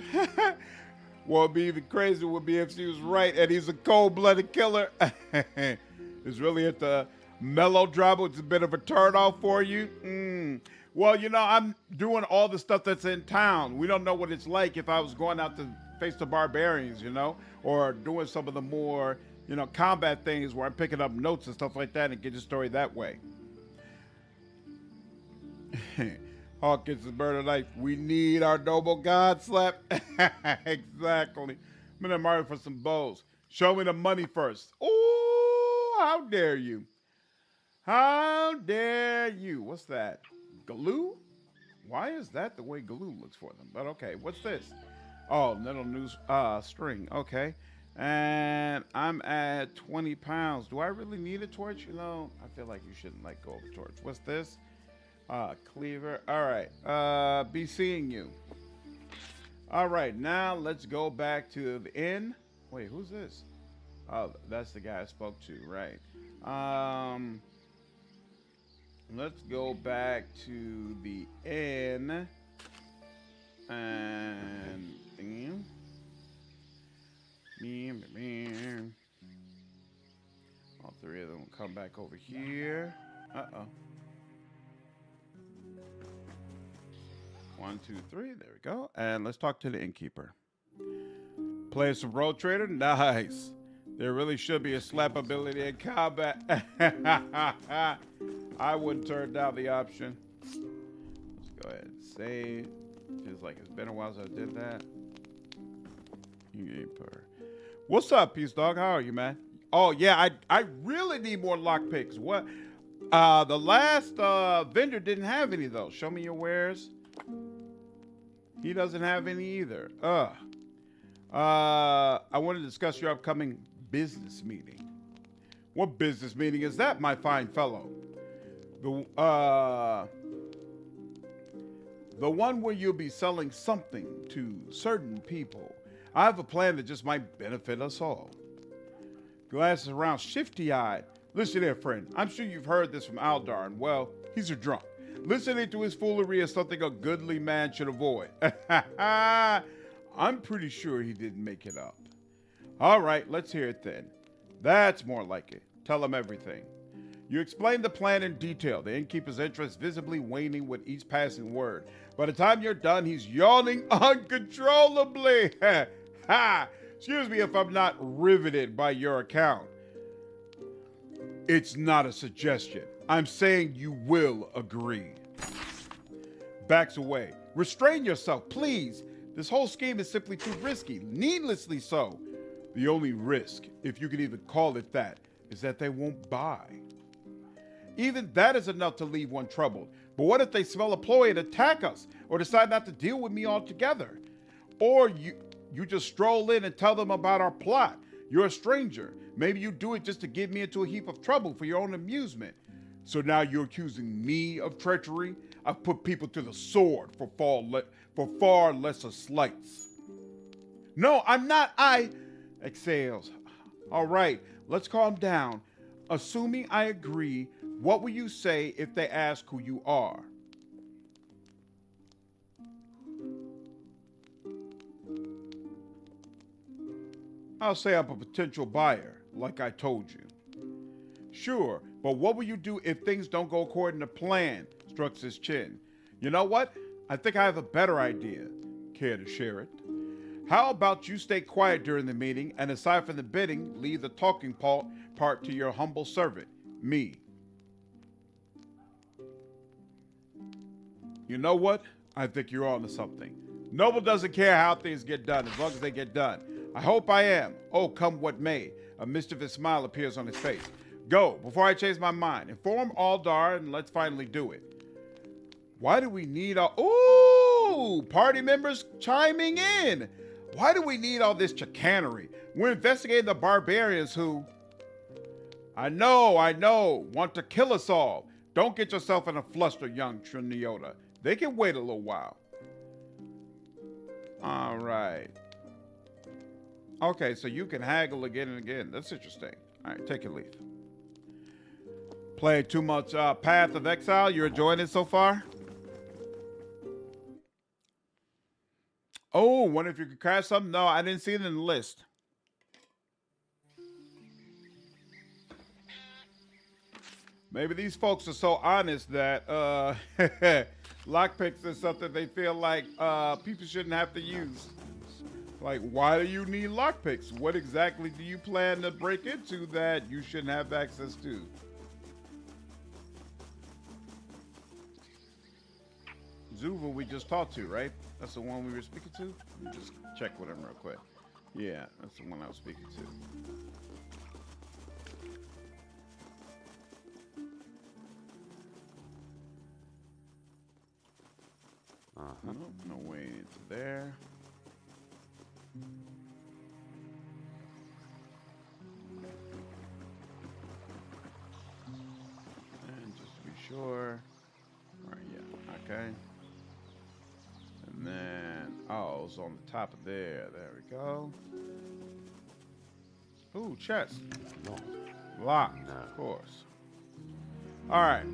What would be even crazier would be if she was right and he's a cold-blooded killer. It's really at the melodrama. It's a bit of a turn-off for you. Well, you know, I'm doing all the stuff that's in town. We don't know what it's like if I was going out to face the barbarians, you know, or doing some of the more combat things where I'm picking up notes and stuff like that and get the story that way. Hawkins and Murder Knife. We need our noble god slap. Exactly. I'm gonna marry for some bows. Show me the money first. Oh, how dare you? How dare you? What's that? Glue? Why is that the way glue looks for them? But okay, what's this? Oh, little news string. Okay. And I'm at 20 pounds. Do I really need a torch? I feel like you shouldn't let go of a torch. What's this? Cleaver. All right. Be seeing you. All right. Now let's go back to the inn. Wait, who's this? Oh, that's the guy I spoke to. Right. Let's go back to the inn. And all three of them will come back over here. Uh-oh. 1, 2, 3. There we go. And let's talk to the innkeeper. Play some Road Trader? Nice. There really should be a slap ability in combat. I wouldn't turn down the option. Let's go ahead and save. Feels like it's been a while since I did that. What's up, Peace Dog? How are you, man? Oh, yeah, I really need more lockpicks. What? The last vendor didn't have any, though. Show me your wares. He doesn't have any either. I want to discuss your upcoming business meeting. What business meeting is that, my fine fellow? The one where you'll be selling something to certain people. I have a plan that just might benefit us all. Glasses around, shifty-eyed. Listen here, friend. I'm sure you've heard this from Aldar, and well, he's a drunk. Listening to his foolery is something a goodly man should avoid. I'm pretty sure he didn't make it up. All right, let's hear it then. That's more like it. Tell him everything. You explain the plan in detail, the innkeeper's interest visibly waning with each passing word. By the time you're done, he's yawning uncontrollably. Ha! Excuse me if I'm not riveted by your account. It's not a suggestion. I'm saying you will agree. Backs away. Restrain yourself, please. This whole scheme is simply too risky, needlessly so. The only risk, if you can even call it that, is that they won't buy. Even that is enough to leave one troubled. But what if they smell a ploy and attack us, or decide not to deal with me altogether? Or you just stroll in and tell them about our plot. You're a stranger. Maybe you do it just to get me into a heap of trouble for your own amusement. So now you're accusing me of treachery? I've put people to the sword for far lesser slights. No, I'm not. Exhales. All right, let's calm down. Assuming I agree, what will you say if they ask who you are? I'll say I'm a potential buyer, like I told you. Sure, but what will you do if things don't go according to plan? Strokes his chin. You know what? I think I have a better idea. Care to share it? How about you stay quiet during the meeting, and aside from the bidding, leave the talking part to your humble servant, me. You know what? I think you're on to something. Noble doesn't care how things get done, as long as they get done. I hope I am. Oh, come what may. A mischievous smile appears on his face. Go, before I change my mind. Inform Aldar, and let's finally do it. Why do we need all... Ooh! Party members chiming in! Why do we need all this chicanery? We're investigating the barbarians who... I know, want to kill us all. Don't get yourself in a fluster, young Triniota. They can wait a little while. All right. Okay, so you can haggle again and again. That's interesting. All right, take your leave. Playing too much Path of Exile. You're enjoying it so far? Oh, wonder if you could crash something? No, I didn't see it in the list. Maybe these folks are so honest that lockpicks is something they feel like people shouldn't have to use. Like, why do you need lockpicks? What exactly do you plan to break into that you shouldn't have access to? Zuva we just talked to, right? That's the one we were speaking to? Let me just check with him real quick. Yeah, that's the one I was speaking to. Nope, no way into there. And just to be sure. Alright, yeah, okay. And then, oh, it's on the top of there. There we go. Ooh, chest. Locked, No. of course. Alright.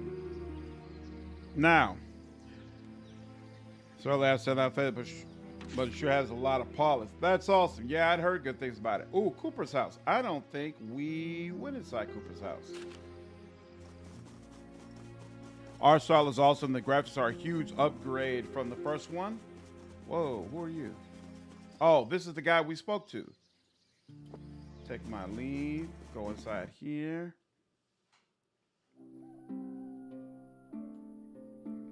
Now. So I said that, but it sure has a lot of polish. That's awesome. Yeah, I'd heard good things about it. Ooh, Cooper's house. I don't think we went inside Cooper's house. Our style is awesome. The graphics are a huge upgrade from the first one. Whoa, who are you? Oh, this is the guy we spoke to. Take my lead. Go inside here.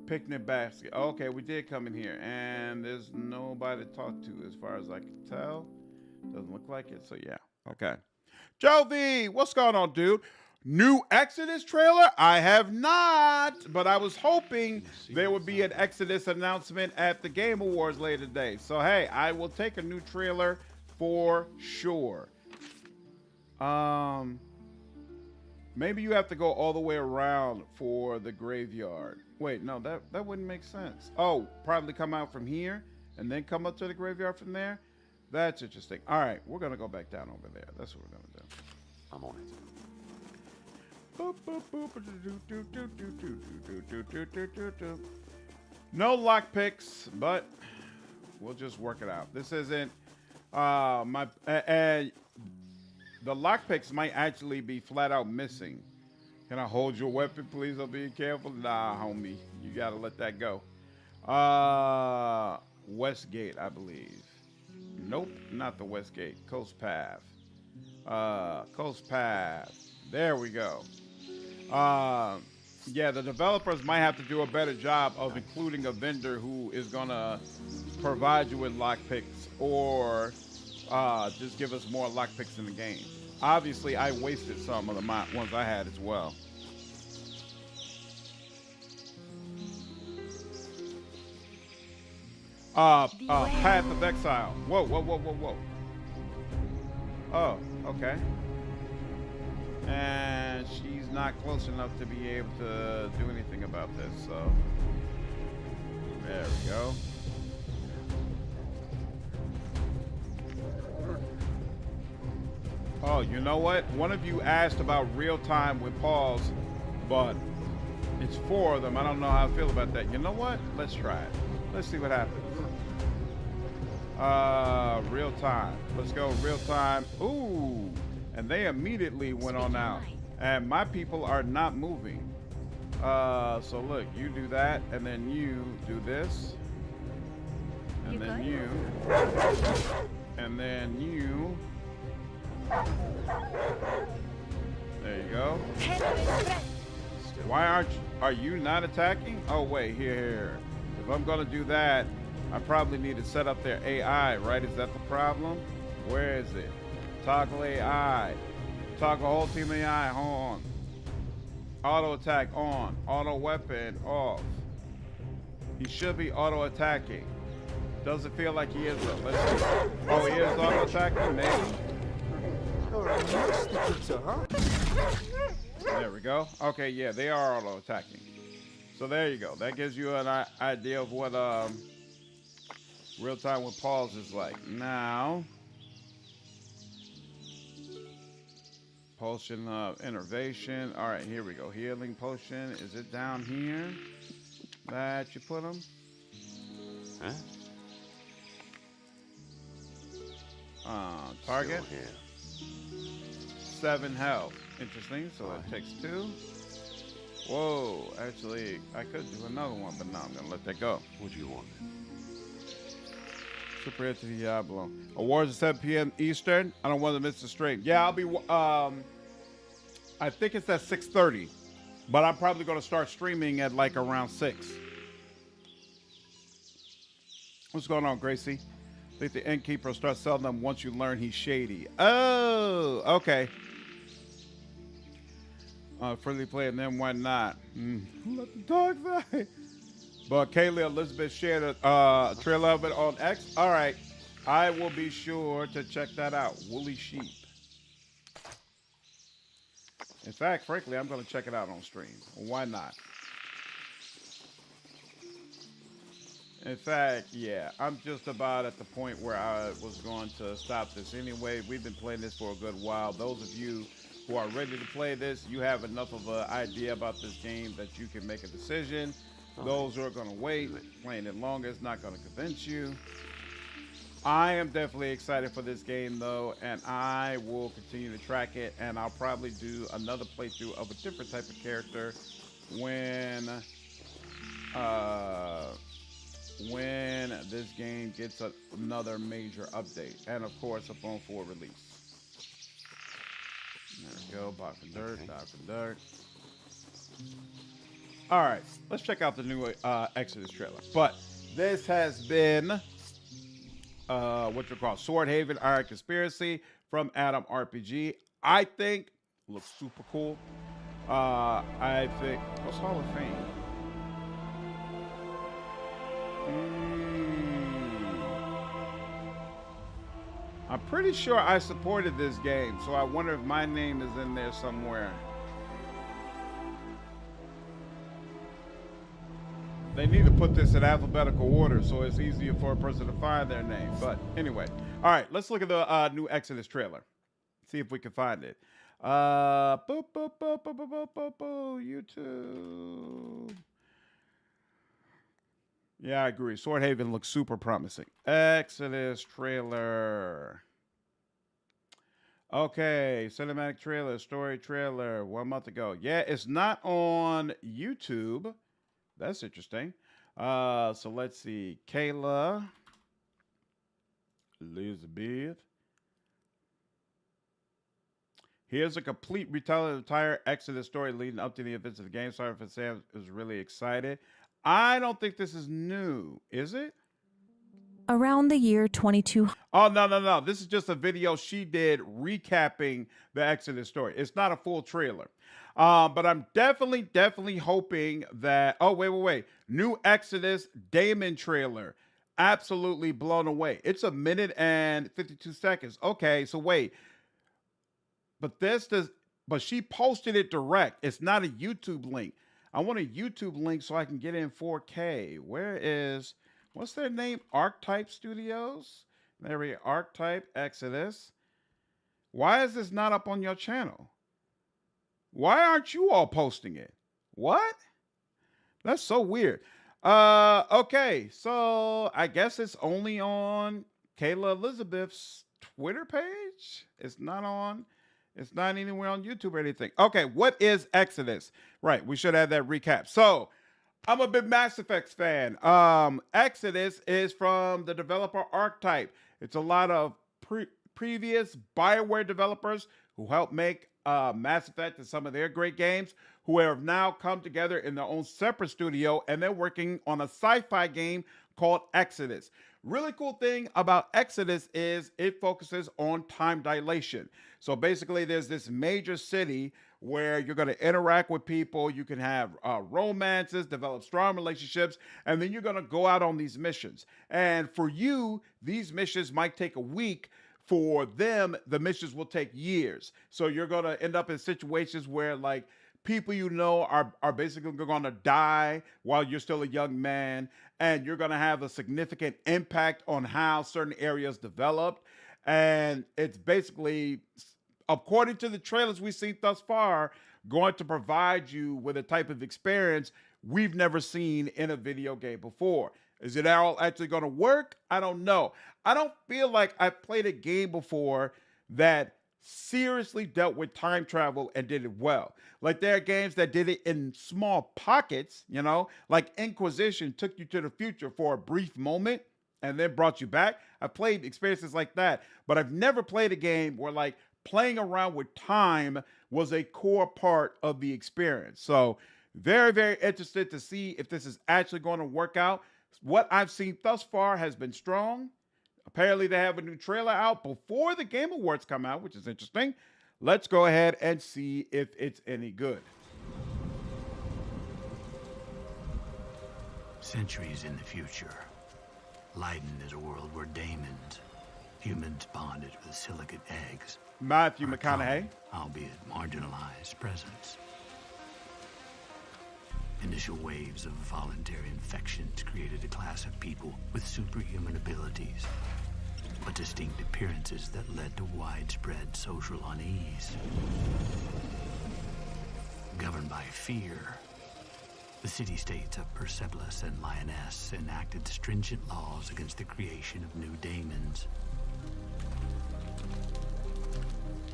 Picnic basket. Okay, we did come in here, and there's nobody to talk to as far as I can tell. Doesn't look like it, so yeah. Okay. Jovi, what's going on, dude? New Exodus trailer? I have not, but I was hoping there would be an Exodus announcement at the Game Awards later today. So hey, I will take a new trailer for sure. Maybe you have to go all the way around for the graveyard. Wait, no, that wouldn't make sense. Oh, probably come out from here and then come up to the graveyard from there? That's interesting. All right, we're going to go back down over there. That's what we're going to do. I'm on it. No lockpicks, but we'll just work it out. This isn't the lockpicks might actually be flat out missing. Can I hold your weapon, please? I'm being careful. Nah, homie, you gotta let that go. Westgate, I believe. Nope, not the Westgate. Coast Path. Coast Path. There we go. Yeah, the developers might have to do a better job of including a vendor who is gonna provide you with lockpicks, or just give us more lockpicks in the game. Obviously, I wasted some of the ones I had as well. Path of Exile. Whoa, whoa, whoa, whoa, whoa. Oh, okay. And she's not close enough to be able to do anything about this, so there we go. Oh, you know what? One of you asked about real time with pause, but it's 4 of them. I don't know how I feel about that. You know what? Let's try it. Let's see what happens. Real time. Let's go real time. Ooh, and they immediately went on out. And my people are not moving. So look, you do that, and then you do this. And then you. And then you. There you go. Why are you not attacking? Oh wait, here. If I'm gonna do that, I probably need to set up their AI, right? Is that the problem? Where is it? Toggle AI. Toggle whole team AI on. Auto attack on. Auto weapon off. He should be auto attacking. Doesn't feel like he is though. Let's see. Oh, he is auto attacking, maybe. There we go. Okay, yeah, they are auto attacking. So there you go. That gives you an idea of what real time with pause is like. Now, potion of innervation. All right, here we go. Healing potion. Is it down here that you put them? Huh? Target. Still here. 7 health. Interesting. So that takes 2. Whoa. Actually, I could do another one, but no, I'm gonna let that go. What do you want? Super into Diablo. Awards at 7 p.m. Eastern. I don't want to miss the stream. Yeah, I'll be. I think it's at 6:30, but I'm probably going to start streaming at like around 6. What's going on, Gracie? I think the innkeeper will start selling them once you learn he's shady. Oh, okay. Friendly play, and then why not? Let the dog die. But Kaylee Elizabeth shared a trailer of it on X. All right. I will be sure to check that out. Woolly Sheep. In fact, frankly, I'm going to check it out on stream. Why not? In fact, yeah, I'm just about at the point where I was going to stop this anyway. We've been playing this for a good while. Those of you who are ready to play this, you have enough of an idea about this game that you can make a decision. Those who are going to wait, playing it longer, it's not going to convince you. I am definitely excited for this game, though, and I will continue to track it, and I'll probably do another playthrough of a different type of character when this game gets another major update, and of course, upon full release. There we go, Bot for Dirt, Die for Dirt. All right, let's check out the new Exodus trailer. But this has been what you call Swordhaven Iron Conspiracy from Adam RPG. I think looks super cool. I think what's Hall of Fame? I'm pretty sure I supported this game, so I wonder if my name is in there somewhere. They need to put this in alphabetical order so it's easier for a person to find their name. But anyway, all right, let's look at the new Exodus trailer. See if we can find it. YouTube. Yeah, I agree. Swordhaven looks super promising. Exodus trailer. Okay, cinematic trailer, story trailer, 1 month ago. Yeah, it's not on YouTube. That's interesting. So let's see. Kayla. Elizabeth. Here's a complete retelling of the entire Exodus story leading up to the events of the game. Sorry if Sam is really excited. I don't think this is new, is it? Around the year 2200. Oh, no. This is just a video she did recapping the Exodus story. It's not a full trailer. But I'm definitely hoping that... Oh, wait. New Exodus Damon trailer. Absolutely blown away. It's 1 minute and 52 seconds. Okay, so wait. But she posted it direct. It's not a YouTube link. I want a YouTube link so I can get in 4K. What's their name? Archetype Studios? There we go. Archetype Exodus. Why is this not up on your channel? Why aren't you all posting it? What? That's so weird. Okay, so I guess it's only on Kayla Elizabeth's Twitter page. It's not anywhere on YouTube or anything. Okay, what is Exodus? Right, we should have that recap. So, I'm a big Mass Effect fan. Exodus is from the developer Archetype. It's a lot of previous BioWare developers who helped make Mass Effect and some of their great games, who have now come together in their own separate studio, and they're working on a sci-fi game called Exodus. Really cool thing about Exodus is it focuses on time dilation. So basically, there's this major city where you're going to interact with people. You can have romances, develop strong relationships, and then you're going to go out on these missions. And for you, these missions might take a week. For them, the missions will take years. So you're going to end up in situations where, like, people you know are basically going to die while you're still a young man, and you're going to have a significant impact on how certain areas developed. And it's basically, according to the trailers we've seen thus far, going to provide you with a type of experience we've never seen in a video game before. Is it all actually going to work? I don't know. I don't feel like I've played a game before that seriously dealt with time travel and did it well. Like, there are games that did it in small pockets, like Inquisition took you to the future for a brief moment, and then brought you back. I've played experiences like that, but I've never played a game where like playing around with time was a core part of the experience. So very, very interested to see if this is actually going to work out. What I've seen thus far has been strong. Apparently, they have a new trailer out before the Game Awards come out, which is interesting. Let's go ahead and see if it's any good. Centuries in the future, Leiden is a world where daemons, humans bonded with silicate eggs, Matthew are a McConaughey. common, albeit marginalized, presence. Initial waves of voluntary infections created a class of people with superhuman abilities, but distinct appearances that led to widespread social unease. Governed by fear, the city-states of Persepolis and Lyonesse enacted stringent laws against the creation of new daemons,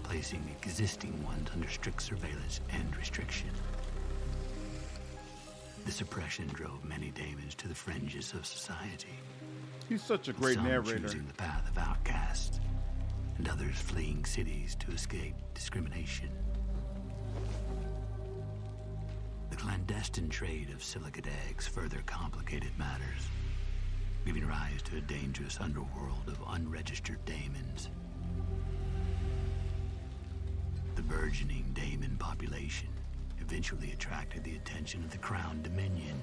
placing existing ones under strict surveillance and restriction. This oppression drove many daemons to the fringes of society. He's such a great Some narrator. choosing the path of outcast, and others fleeing cities to escape discrimination. The clandestine trade of silicate eggs further complicated matters, giving rise to a dangerous underworld of unregistered daemons. The burgeoning daemon population eventually attracted the attention of the Crown Dominion,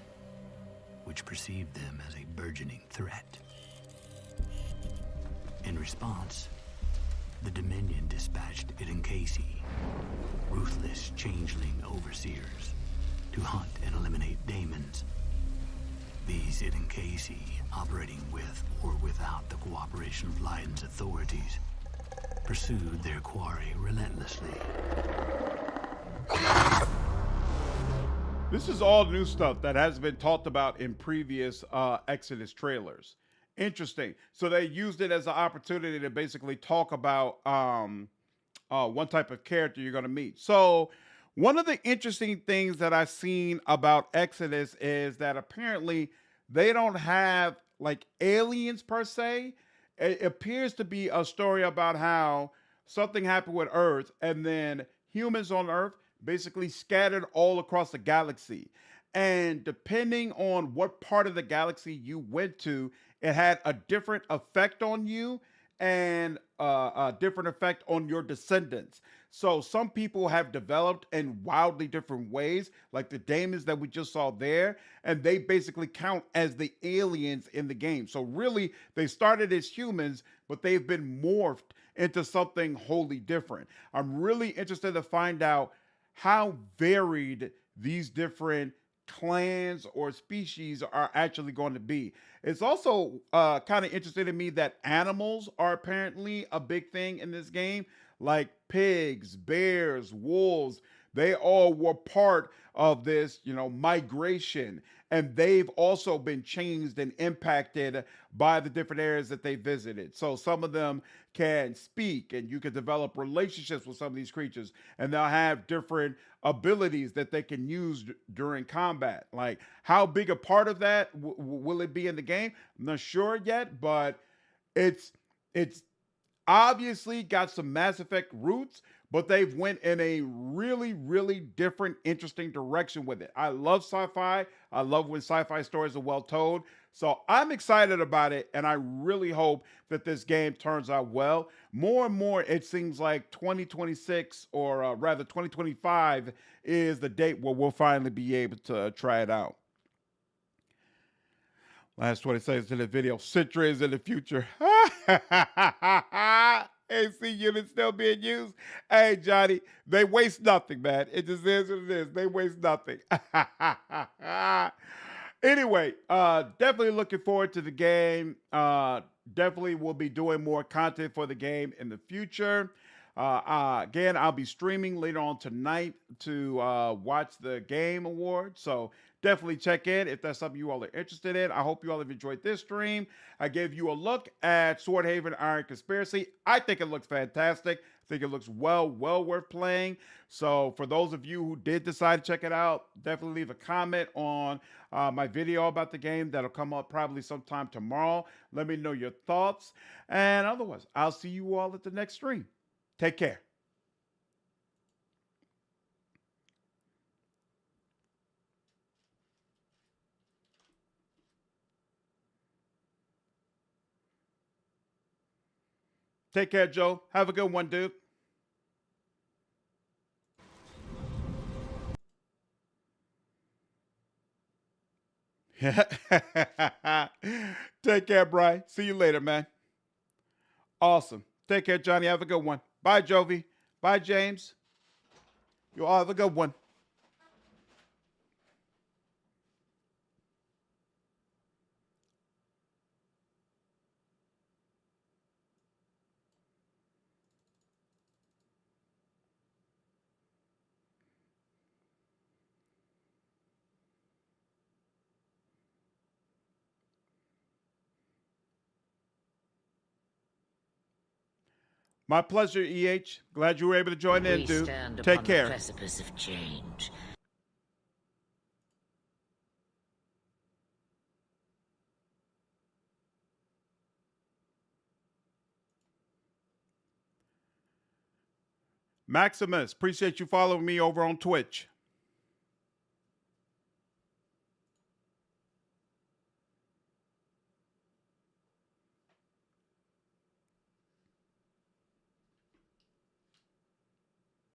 which perceived them as a burgeoning threat. In response, the Dominion dispatched Idankasi, ruthless changeling overseers, to hunt and eliminate daemons. These Idankasi, operating with or without the cooperation of Leiden's authorities, pursued their quarry relentlessly. This is all new stuff that has been talked about in previous Exodus trailers. Interesting. So they used it as an opportunity to basically talk about one type of character you're going to meet. So one of the interesting things that I've seen about Exodus is that apparently they don't have like aliens per se. It appears to be a story about how something happened with Earth and then humans on Earth basically scattered all across the galaxy. And depending on what part of the galaxy you went to, it had a different effect on you and a different effect on your descendants. So some people have developed in wildly different ways, like the daemons that we just saw there, and they basically count as the aliens in the game. So really, they started as humans, but they've been morphed into something wholly different. I'm really interested to find out how varied these different clans or species are actually going to be. It's also kind of interesting to me that animals are apparently a big thing in this game, like pigs, bears, wolves. They all were part of this, migration, and they've also been changed and impacted by the different areas that they visited. So some of them can speak, and you can develop relationships with some of these creatures, and they'll have different abilities that they can use during combat. Like, how big a part of that will it be in the game? I'm not sure yet, but it's obviously got some Mass Effect roots, but they've went in a really, really different, interesting direction with it. I love sci-fi. I love when sci-fi stories are well told. So I'm excited about it, and I really hope that this game turns out well. More and more, it seems like 2026, or rather 2025, is the date where we'll finally be able to try it out. Last 20 seconds in the video. Citra is in the future. AC units still being used. Hey, Johnny, they waste nothing, man. It just is what it is. They waste nothing. Anyway, definitely looking forward to the game. Definitely will be doing more content for the game in the future. Again, I'll be streaming later on tonight to watch the game award. So definitely check in if that's something you all are interested in. I hope you all have enjoyed this stream. I gave you a look at Swordhaven Iron Conspiracy. I think it looks fantastic. I think it looks well worth playing. So for those of you who did decide to check it out, definitely leave a comment on my video about the game that'll come up probably sometime tomorrow. Let me know your thoughts. And otherwise, I'll see you all at the next stream. Take care. Take care, Joe. Have a good one, dude. Take care, Bri. See you later, man. Awesome. Take care, Johnny. Have a good one. Bye, Jovi. Bye, James. You all have a good one. My pleasure, EH. Glad you were able to join in, We dude. stand Take upon care. the precipice of change. Maximus, appreciate you following me over on Twitch.